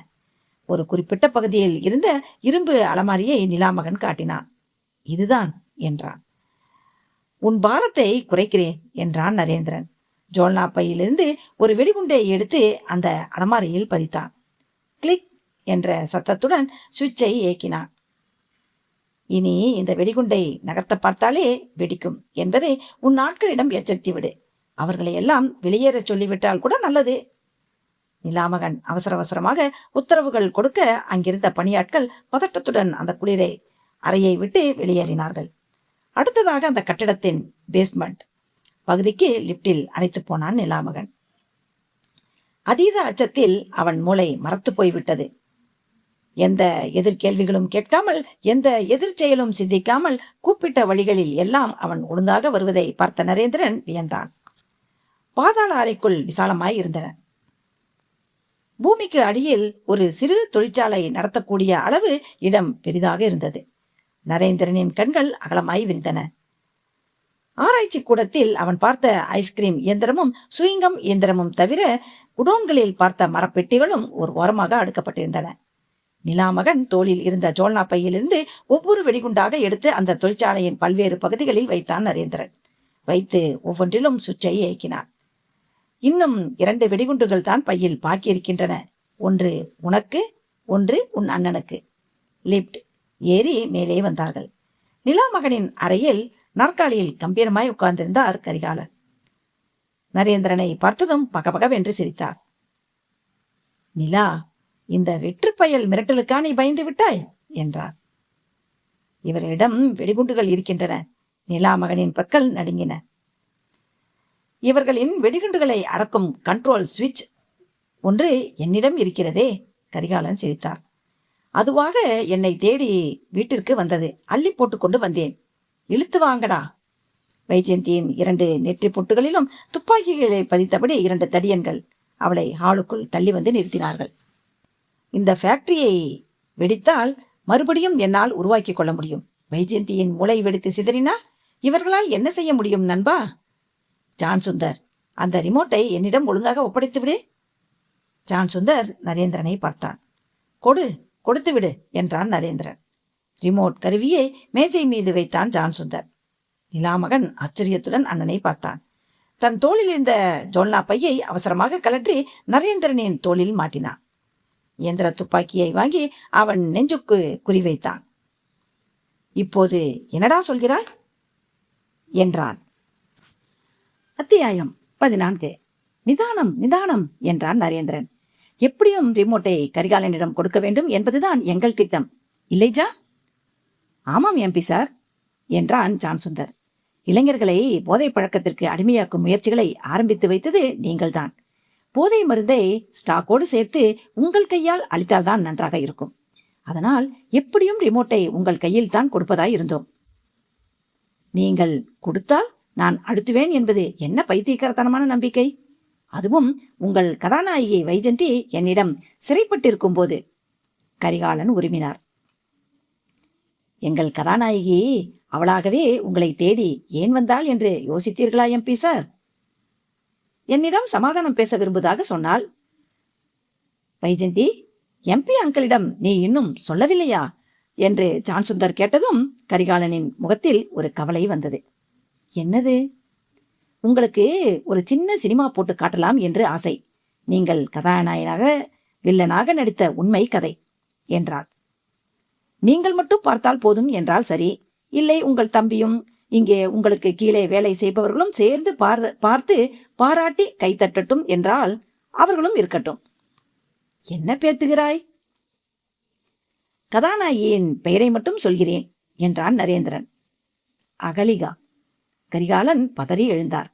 ஒரு குறிப்பிட்ட பகுதியில் இருந்த இரும்பு அலமாரியை நிலாமகன் காட்டினான். இதுதான் என்றான். உன் பாரத்தை குறைக்கிறேன் என்றான் நரேந்திரன். ஜோல்னா பையிலிருந்து ஒரு வெடிகுண்டை எடுத்து அந்த அலமாரியில் பதித்தான். கிளிக் என்ற சத்தத்துடன் சுவிட்சை இயக்கினான். இனி இந்த வெடிகுண்டை நகர்த்த பார்த்தாலே வெடிக்கும் என்பதை உன் ஆட்களிடம் எச்சரித்து விடு. அவர்களை எல்லாம் வெளியேற சொல்லிவிட்டால் கூட நல்லது. நிலாமகன் அவசர அவசரமாக உத்தரவுகள் கொடுக்க அங்கிருந்த பணியாட்கள் பதட்டத்துடன் அந்த குளிரை அறையை விட்டு வெளியேறினார்கள். அடுத்ததாக அந்த கட்டிடத்தின் பேஸ்மெண்ட் பகுதிக்கு லிப்டில் அழைத்து போனான் நிலாமகன். அதீத அச்சத்தில் அவன் மூளை மரத்து போய்விட்டது. எந்த எதிர்கேள்விகளும் கேட்காமல், எந்த எதிர்ச்செயலும் சிந்திக்காமல் கூப்பிட்ட வழிகளில் எல்லாம் அவன் ஒழுங்காக வருவதை பார்த்த நரேந்திரன் வியந்தான். பாதாள அறைக்குள் விசாலமாய் இருந்தன. பூமிக்கு அடியில் ஒரு சிறு தொழிற்சாலை நடத்தக்கூடிய அளவு இடம் பெரிதாக இருந்தது. நரேந்திரனின் கண்கள் அகலமாய் விரிந்தன. ஆராய்ச்சி கூடத்தில் அவன் பார்த்த ஐஸ்கிரீம் இயந்திரமும் சுயிங்கம் இயந்திரமும் தவிர குடோன்களில் பார்த்த மரப்பெட்டிகளும் ஒரு ஓரமாக அடுக்கப்பட்டிருந்தன. நிலாமகன் தோளில் இருந்த ஜோல்னா பையிலிருந்து ஒவ்வொரு வெடிகுண்டாக எடுத்து அந்த தொழிற்சாலையின் பல்வேறு பகுதிகளில் வைத்தான் நரேந்திரன். வைத்து ஒவ்வொன்றிலும் சுவிட்சை இயக்கினான். இன்னும் 2 வெடிகுண்டுகள் தான் பையில் பாக்கியிருக்கின்றன. ஒன்று உனக்கு, ஒன்று உன் அண்ணனுக்கு. லிப்ட் ஏறி மேலே வந்தார்கள். நிலாமகனின் அறையில் நாற்காலியில் கம்பீரமாய் உட்கார்ந்திருந்தார் கரிகாலன். நரேந்திரனை பார்த்ததும் பகபகவென்று சிரித்தார். நிலா, இந்த வெற்றுப்பயல் மிரட்டலுக்கா நீ பயந்து விட்டாய் என்றார். இவர்களிடம் வெடிகுண்டுகள் இருக்கின்றன. நிலாமகனின் பற்கள் நடுங்கின. இவர்களின் வெடிகுண்டுகளை அடக்கும் கண்ட்ரோல் சுவிட்ச் ஒன்று என்னிடம் இருக்கிறதே. கரிகாலன் சிரித்தார். அதுவாக என்னை தேடி வீட்டிற்கு வந்தது. அள்ளி போட்டு கொண்டு வந்தேன். இழுத்து வாங்கடா. வைஜெயந்தியின் 2 நெற்றி பொட்டுகளிலும் துப்பாக்கிகளை பதித்தபடி 2 தடியன்கள் அவளை ஹாலுக்குள் தள்ளி வந்து நிறுத்தினார்கள். இந்த ஃபேக்டரியை வெடித்தால் மறுபடியும் என்னால் உருவாக்கி கொள்ள முடியும். வைஜெயந்தியின் மூளை வெடித்து சிதறினால் இவர்களால் என்ன செய்ய முடியும் நண்பா? ஜான் சுந்தர், அந்த ரிமோட்டை என்னிடம் ஒழுங்காக ஒப்படைத்து விடு. ஜான் சுந்தர் நரேந்திரனை பார்த்தான். கொடுத்து விடு என்றான் நரேந்திரன். ரிமோட் கருவியை மேஜை மீது வைத்தான் ஜான் சுந்தர். நிலாமகன் ஆச்சரியத்துடன் அண்ணனை பார்த்தான். தன் தோளில் இருந்த ஜோல்னா பையை அவசரமாக கலற்றி நரேந்திரனின் தோளில் மாட்டினான். இயந்திர துப்பாக்கியை வாங்கி அவன் நெஞ்சுக்கு குறிவைத்தான். இப்போது என்னடா சொல்கிறாய் என்றான். அத்தியாயம் 14. நிதானம் நிதானம் என்றான் நரேந்திரன். எப்படியும் ரிமோட்டை கரிகாலனிடம் கொடுக்க வேண்டும் என்பதுதான் எங்கள் திட்டம், இல்லை ஜான்? ஆமாம் எம்பி சார் என்றான் ஜான் சுந்தர். இளைஞர்களை போதை பழக்கத்திற்கு அடிமையாக்கும் முயற்சிகளை ஆரம்பித்து வைத்தது நீங்கள்தான். போதை மருந்தை ஸ்டாக்கோடு சேர்த்து உங்கள் கையால் அளித்தால்தான் நன்றாக இருக்கும். அதனால் எப்படியும் ரிமோட்டை உங்கள் கையில் தான் கொடுப்பதாய் இருந்தோம். நீங்கள் கொடுத்தால் நான் அடுத்துவேன் என்பது என்ன பைத்தியக்காரத்தனமான நம்பிக்கை? அதுவும் உங்கள் கதாநாயகி வைஜெயந்தி என்னிடம் சிறைப்பட்டிருக்கும் போது. கரிகாலன் உருமினார். எங்கள் கதாநாயகி அவளாகவே உங்களை தேடி ஏன் வந்தாள் என்று யோசித்தீர்களா எம்பி சார்? என்னிடம் சமாதானம் பேச விரும்புவதாக சொன்னாள். வைஜெயந்தி, எம்பி அங்கிளிடம் நீ இன்னும் சொல்லவில்லையா என்று ஜான் சுந்தர் கேட்டதும் கரிகாலனின் முகத்தில் ஒரு கவலை வந்தது. என்னது? உங்களுக்கு ஒரு சின்ன சினிமா போட்டு காட்டலாம் என்று ஆசை. நீங்கள் கதாநாயகனாக வில்லனாக நடித்த உண்மை கதை என்றாள். நீங்கள் மட்டும் பார்த்தால் போதும் என்றால் சரி. இல்லை, உங்கள் தம்பியும் இங்கே உங்களுக்கு கீழே வேலை செய்பவர்களும் சேர்ந்து பார்த்து பாராட்டி கைத்தட்டட்டும் என்றால் அவர்களும் இருக்கட்டும். என்ன பேத்துகிறாய்? கதாநாயகியின் பெயரை மட்டும் சொல்கிறேன் என்றான் நரேந்திரன். அகலிகா. கரிகாலன் பதறி எழுந்தார்.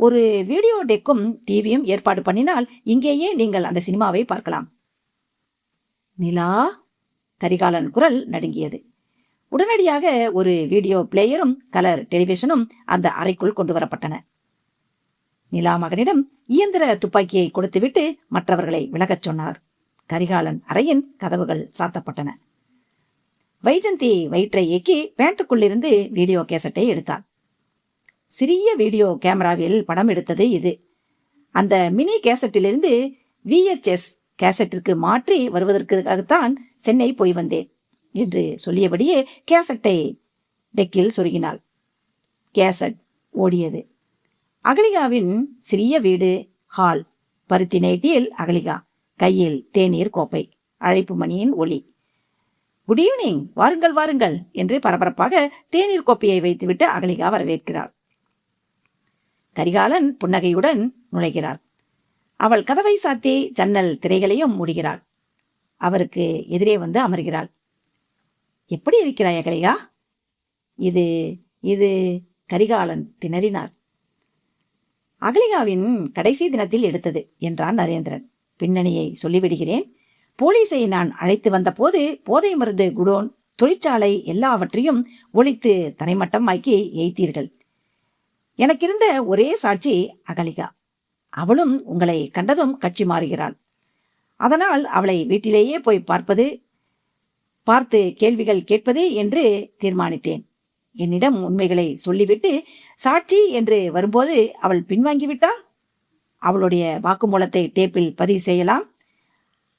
ஒரு வீடியோ டெக்கும் டிவியும் ஏற்பாடு பண்ணினால் இங்கேயே நீங்கள் அந்த சினிமாவை பார்க்கலாம். நிலா? கரிகாலன் குரல் நடுங்கியது. உடனடியாக ஒரு வீடியோ பிளேயரும் கலர் டெலிவிஷனும் அந்த அறைக்குள் கொண்டு வரப்பட்டன. நிலாமகனிடம் இயந்திர துப்பாக்கியை கொடுத்துவிட்டு மற்றவர்களை விலகச் சொன்னார். கரிகாலன் அறையின் கதவுகள் சாத்தப்பட்டன. வைஜெயந்தி வயிற்றை இயக்கி பேண்ட்டுக்குள்ளிருந்து வீடியோ கேசட்டை எடுத்தாள். சிறிய வீடியோ கேமராவில் படம் எடுத்தது இது. அந்த மினி கேசட்டிலிருந்து VHS கேசட்டிற்கு மாற்றி வருவதற்காகத்தான் சென்னை போய் வந்தேன் என்று சொல்லியபடியே கேசட்டை டெக்கில் சொருகினாள். கேசட் ஓடியது. அகலிகாவின் சிறிய வீடு, ஹால். பருத்தி நைட்டியில் அகலிகா, கையில் தேநீர் கோப்பை, அழைப்பு மணியின் ஒலி. குட் ஈவினிங், வாருங்கள் வாருங்கள் என்று பரபரப்பாக தேநீர் கோப்பையை வைத்துவிட்டு அகலிகா வரவேற்கிறாள். கரிகாலன் புன்னகையுடன் நுழைகிறார். அவள் கதவை சாத்தி ஜன்னல் திரைகளையும் மூடுகிறாள். அவருக்கு எதிரே வந்து அமர்கிறாள். எப்படி இருக்கிறாய் அகலிகா? இது கரிகாலன் திணறினார். அகலிகாவின் கடைசி தினத்தில் எடுத்தது என்றான் நரேந்திரன். பின்னணியை சொல்லிவிடுகிறேன். போலீஸை நான் அழைத்து வந்த போது போதை மருந்து குடோன், தொழிற்சாலை எல்லாவற்றையும் ஒழித்து தரைமட்டமாக்கி எய்த்தீர்கள். எனக்கிருந்த ஒரே சாட்சி அகலிகா. அவளும் உங்களை கண்டதும் கட்சி மாறுகிறாள். அதனால் அவளை வீட்டிலேயே போய் பார்த்து கேள்விகள் கேட்பது என்று தீர்மானித்தேன். என்னிடம் உண்மைகளை சொல்லிவிட்டு சாட்சி என்று வரும்போது அவள் பின்வாங்கிவிட்டாள். அவளுடைய வாக்குமூலத்தை டேப்பில் பதிவு செய்யலாம்.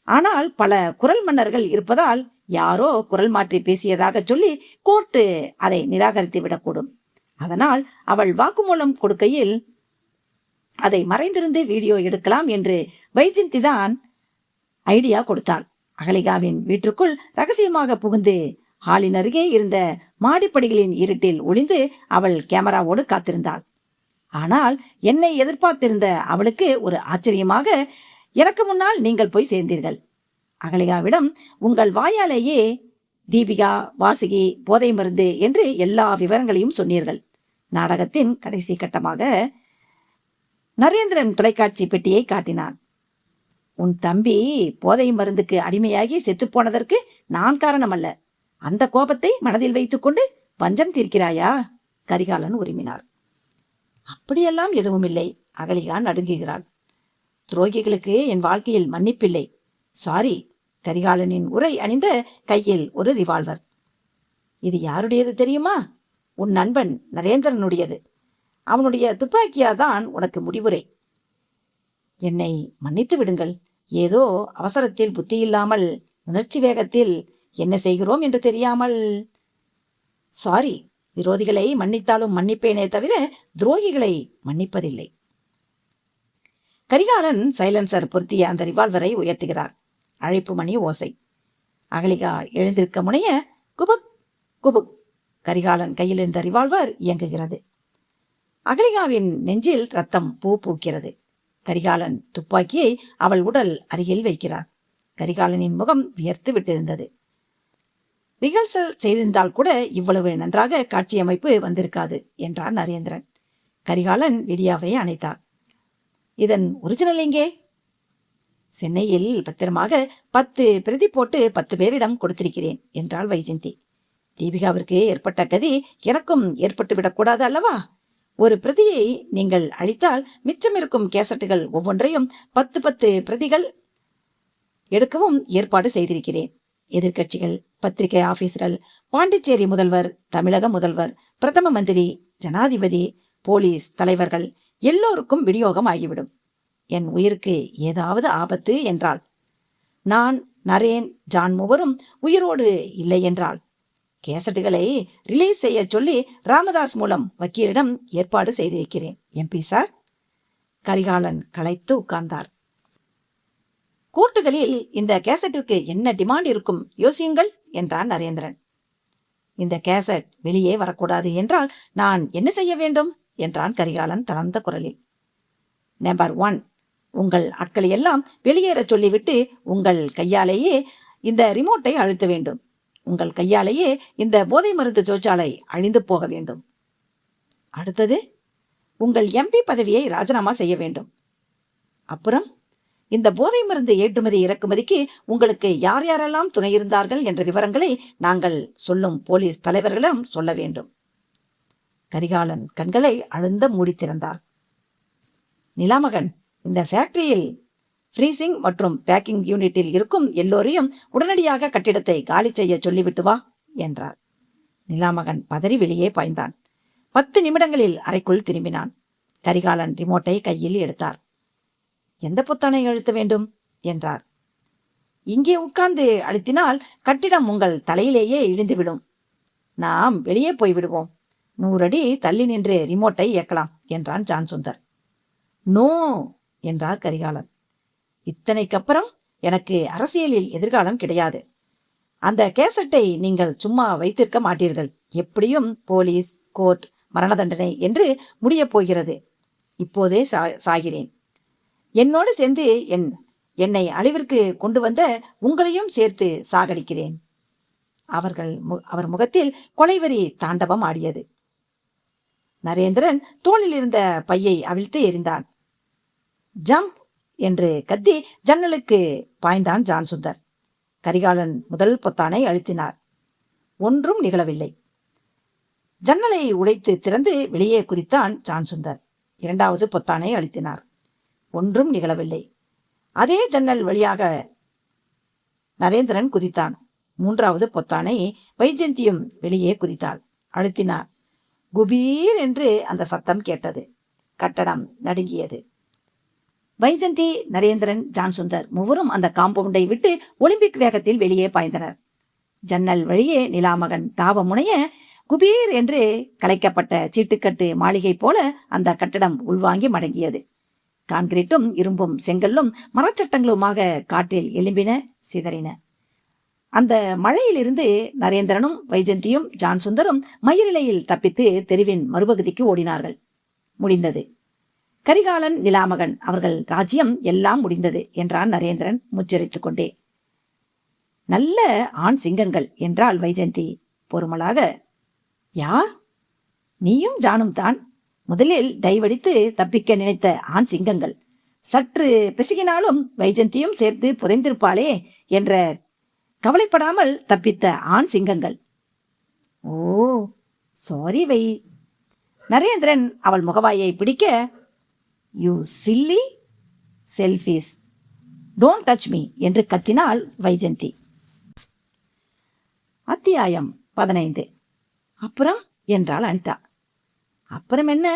ஆனால் பல குரல் மன்னர்கள் இருப்பதால் யாரோ குரல் மாற்றி பேசியதாக சொல்லி கோர்ட்டு அதை நிராகரித்து விடக்கூடும். அதனால் அவள் வாக்குமூலம் கொடுக்கையில் அதை மறைந்திருந்து வீடியோ எடுக்கலாம் என்று வைஜெயந்தி தான் ஐடியா கொடுத்தாள். அகலிகாவின் வீட்டிற்குள் ரகசியமாக புகுந்து ஹாலின் அருகே இருந்த மாடிப்படிகளின் இருட்டில் ஒளிந்து அவள் கேமராவோடு காத்திருந்தாள். ஆனால் என்னை எதிர்பார்த்திருந்த அவளுக்கு ஒரு ஆச்சரியமாக, எனக்கு முன்னால் நீங்கள் போய் சேர்ந்தீர்கள். அகலிகாவிடம் உங்கள் வாயாலேயே தீபிகா, வாசுகி, போதை மருந்து என்று எல்லா விவரங்களையும் சொன்னீர்கள். நாடகத்தின் கடைசி கட்டமாக நரேந்திரன் தொலைக்காட்சி பெட்டியை காட்டினான். உன் தம்பி போதை மருந்துக்கு அடிமையாகி செத்துப்போனதற்கு நான் காரணமல்ல. அந்த கோபத்தை மனதில் வைத்துக்கொண்டு பஞ்சம் தீர்க்கிறாயா? கரிகாலன் உரிமினார். அப்படியெல்லாம் எதுவும் இல்லை. அகலிகா நடுங்குகிறாள். துரோகிகளுக்கு என் வாழ்க்கையில் மன்னிப்பில்லை. சாரி. கரிகாலனின் உரை அணிந்த கையில் ஒரு ரிவால்வர். இது யாருடையது தெரியுமா? உன் நண்பன் நரேந்திரனுடையது. அவனுடைய துப்பாக்கியாதான் உனக்கு முடிவுரை. என்னை மன்னித்து விடுங்கள். ஏதோ அவசரத்தில் புத்தியில்லாமல், உணர்ச்சி வேகத்தில் என்ன செய்கிறோம் என்று தெரியாமல். சாரி. விரோதிகளை மன்னித்தாலும் மன்னிப்பேனே தவிர துரோகிகளை மன்னிப்பதில்லை. கரிகாலன் சைலன்சர் பொருத்திய அந்த ரிவால்வரை உயர்த்துகிறார். அழைப்பு மணி ஓசை. அகலிகா எழுந்திருக்க முனைய குபுக் குபுக். கரிகாலன் கையில் இருந்த ரிவால்வர் இயங்குகிறது. அகலிகாவின் நெஞ்சில் ரத்தம் பூக்கிறது. கரிகாலன் துப்பாக்கியை அவள் உடல் அருகில் வைக்கிறார். கரிகாலனின் முகம் வியர்த்து விட்டிருந்தது. ரிஹர்சல் செய்திருந்தால் கூட இவ்வளவு நன்றாக காட்சியமைப்பு வந்திருக்காது என்றார் நரேந்திரன். கரிகாலன் விடியாவை அணைத்தார். இதன் ஒரிஜினல் எங்கே? சென்னையில் பத்திரமாக 10 பிரதி போட்டு 10 பேரிடம் கொடுத்திருக்கிறேன் என்றாள் வைஜெயந்தி. தீபிகாவிற்கு ஏற்பட்ட கதி எனக்கும் ஏற்பட்டுவிடக்கூடாது அல்லவா? ஒரு பிரதியை நீங்கள் அளித்தால் மிச்சமிருக்கும் கேசட்டுகள் ஒவ்வொன்றையும் 10 பிரதிகள் எடுக்கவும் ஏற்பாடு செய்திருக்கிறேன். எதிர்க்கட்சிகள், பத்திரிகை ஆபீஸ்கள், பாண்டிச்சேரி முதல்வர், தமிழக முதல்வர், பிரதம மந்திரி, ஜனாதிபதி, போலீஸ் தலைவர்கள் எல்லோருக்கும் விநியோகம் ஆகிவிடும். என் உயிருக்கு ஏதாவது ஆபத்து என்றால், நான், நரேன், ஜான் மூவரும் உயிரோடு இல்லை என்றால் கேசட்டுகளை ரிலீஸ் செய்ய சொல்லி ராமதாஸ் மூலம் வக்கீலிடம் ஏற்பாடு செய்திருக்கிறேன். MP sir. கரிகாலன் களைத்து உட்கார்ந்தார். கோர்ட்டுகளில் இந்த கேசட்டிற்கு என்ன டிமாண்ட் இருக்கும் யோசியுங்கள் என்றான் நரேந்திரன். இந்த கேசட் வெளியே வரக்கூடாது என்றால் நான் என்ன செய்ய வேண்டும் என்றான் கரிகாலன் தளர்ந்த குரலில். நம்பர் 1, உங்கள் ஆட்களை எல்லாம் வெளியேற சொல்லிவிட்டு உங்கள் கையாலேயே இந்த ரிமோட்டை அழுத்த வேண்டும். உங்கள் கையாலேயே இந்த போதை மருந்து தொழிற்சாலை அழிந்து போக வேண்டும். அடுத்தது, உங்கள் எம்பி பதவியை ராஜினாமா செய்ய வேண்டும். அப்புறம், இந்த போதை மருந்து ஏற்றுமதி இறக்குமதிக்கு உங்களுக்கு யார் யாரெல்லாம் துணை இருந்தார்கள் என்ற விவரங்களை நாங்கள் சொல்லும் போலீஸ் தலைவர்களிடம் சொல்ல வேண்டும். கரிகாலன் கண்களை அழுந்த மூடி திறந்தார். நிலாமகன், இந்த ஃபேக்டரியில் ஃப்ரீசிங் மற்றும் பேக்கிங் யூனிட்டில் இருக்கும் எல்லோரையும் உடனடியாக கட்டிடத்தை காலி செய்ய சொல்லிவிட்டு வா என்றார். நிலாமகன் பதறி வெளியே பாய்ந்தான். 10 நிமிடங்களில் அறைக்குள் திரும்பினான். கரிகாலன் ரிமோட்டை கையில் எடுத்தார். எந்த பொத்தானை அழுத்த வேண்டும் என்றார். இங்கே உட்கார்ந்து அழுத்தினால் கட்டிடம் உங்கள் தலையிலேயே இழிந்துவிடும். நாம் வெளியே போய்விடுவோம். 100 அடி தள்ளி நின்று ரிமோட்டை இயக்கலாம் என்றான் ஜான் சுந்தர். நோ என்றார் கரிகாலன். இத்தனைக்கப்புறம் எனக்கு அரசியலில் எதிர்காலம் கிடையாது. அந்த கேசட்டை நீங்கள் சும்மா வைத்திருக்க மாட்டீர்கள். எப்படியும் போலீஸ், கோர்ட், மரண தண்டனை என்று முடியப் போகிறது. இப்போதே சாகிறேன். என்னோடு சேர்ந்து என்னை அழிவிற்கு கொண்டு வந்த உங்களையும் சேர்த்து சாகடிக்கிறேன். அவர் முகத்தில் கொலைவெறி தாண்டவம் ஆடியது. நரேந்திரன் தோளில் இருந்த பையை அவிழ்த்து எறிந்தான். ஜம்ப் என்று கத்தி ஜன்னலுக்கு பாய்ந்தான் ஜான் சுந்தர். கரிகாலன் முதல் பொத்தானை அழுத்தினார். ஒன்றும் நிகழவில்லை. ஜன்னலை உடைத்து திறந்து வெளியே குதித்தான் ஜான் சுந்தர். இரண்டாவது பொத்தானை அழுத்தினார். ஒன்றும் நிகழவில்லை. அதே ஜன்னல் வழியாக நரேந்திரன் குதித்தான். மூன்றாவது பொத்தானை வைஜெயந்தியும் வெளியே குதித்தாள். அழுத்தினார். குபீர் என்று அந்த சத்தம் கேட்டது. கட்டடம் நடுங்கியது. வைஜெயந்தி, நரேந்திரன், ஜான் சுந்தர் மூவரும் அந்த காம்பவுண்டை விட்டு ஒலிம்பிக் வேகத்தில் வெளியே பாய்ந்தனர். ஜன்னல் வழியே நிலாமகன் தாவ முனைய குபீர் என்று கலைக்கப்பட்ட சீட்டுக்கட்டு மாளிகை போல அந்த கட்டடம் உள்வாங்கி மடங்கியது. கான்கிரீட்டும் இரும்பும் செங்கல்லும் மரச்சட்டங்களுமாக காற்றில் எலும்பின, சிதறின. அந்த மழையிலிருந்து நரேந்திரனும் வைஜெயந்தியும் ஜான் சுந்தரும் மயிரிழையில் தப்பித்து தெருவின் மறுபகுதிக்கு ஓடினார்கள். முடிந்தது. கரிகாலன், நிலாமகன் அவர்கள் ராஜ்யம் எல்லாம் முடிந்தது என்றான் நரேந்திரன் முச்சரித்துக் கொண்டே. நல்ல ஆண் சிங்கங்கள் என்றாள் வைஜெயந்தி பொறுமலாக. யார்? நீயும் ஜானும் தான். முதலில் டைவடித்து தப்பிக்க நினைத்த ஆண் சிங்கங்கள். சற்று பிசுகினாலும் வைஜெயந்தியும் சேர்த்து புதைந்திருப்பாளே என்ற கவலைப்படாமல் தப்பித்த ஆண் சிங்கங்கள். ஓ, சாரி வை. நரேந்திரன் அவள் முகவாயை பிடிக்க, you chilli selfies, don't touch me என்று கத்தினாள் வைஜெயந்தி. அத்தியாயம் 15. அப்புறம் என்றாள் அனிதா. அப்புறம் என்ன?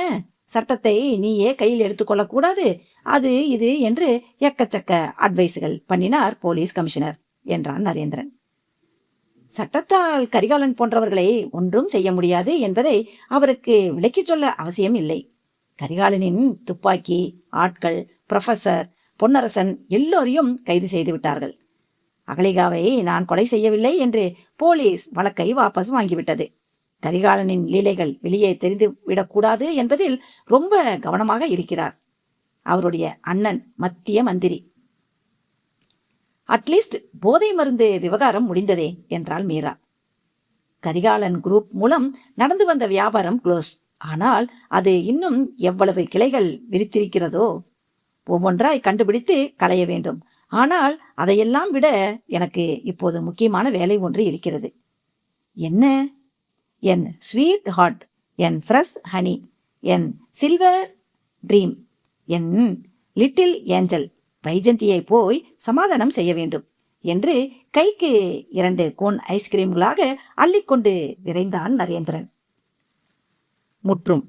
சட்டத்தை நீயே கையில் எடுத்துக்கொள்ளக்கூடாது, அது இது என்று எக்கச்சக்க அட்வைஸுகள் பண்ணினார் போலீஸ் கமிஷனர் என்றான் நரேந்திரன். சட்டத்தால் கரிகாலன் போன்றவர்களை ஒன்றும் செய்ய முடியாது என்பதை அவருக்கு விளக்கிச் சொல்ல அவசியம் இல்லை. கரிகாலனின் துப்பாக்கி, ஆட்கள், புரொஃபசர், பொன்னரசன் எல்லோரையும் கைது செய்து விட்டார்கள். அகலிகாவை நான் கொலை செய்யவில்லை என்று போலீஸ் வழக்கை வாபஸ் வாங்கிவிட்டது. கரிகாலனின் லீலைகள் வெளியே தெரிந்து விடக்கூடாது என்பதில் ரொம்ப கவனமாக இருக்கிறார் அவருடைய அண்ணன் மத்திய மந்திரி. அட்லீஸ்ட் போதை மருந்து விவகாரம் முடிந்ததே என்றாள் மீரா. கரிகாலன் குரூப் மூலம் நடந்து வந்த வியாபாரம் க்ளோஸ். ஆனால் அது இன்னும் எவ்வளவு கிளைகள் விரித்திருக்கிறதோ, ஒவ்வொன்றாய் கண்டுபிடித்து களைய வேண்டும். ஆனால் அதையெல்லாம் விட எனக்கு இப்போது முக்கியமான வேலை ஒன்று இருக்கிறது. என்ன? என் ஸ்வீட் ஹார்ட், என் ஃப்ரெஷ் ஹனி, என் சில்வர் ட்ரீம், என் லிட்டில் ஏஞ்சல் வைஜெயந்தியை போய் சமாதானம் செய்ய வேண்டும் என்று கைக்கு 2 கோன் ஐஸ்கிரீம்களாக அள்ளிக்கொண்டு விரைந்தான் நரேந்திரன். முற்றும்.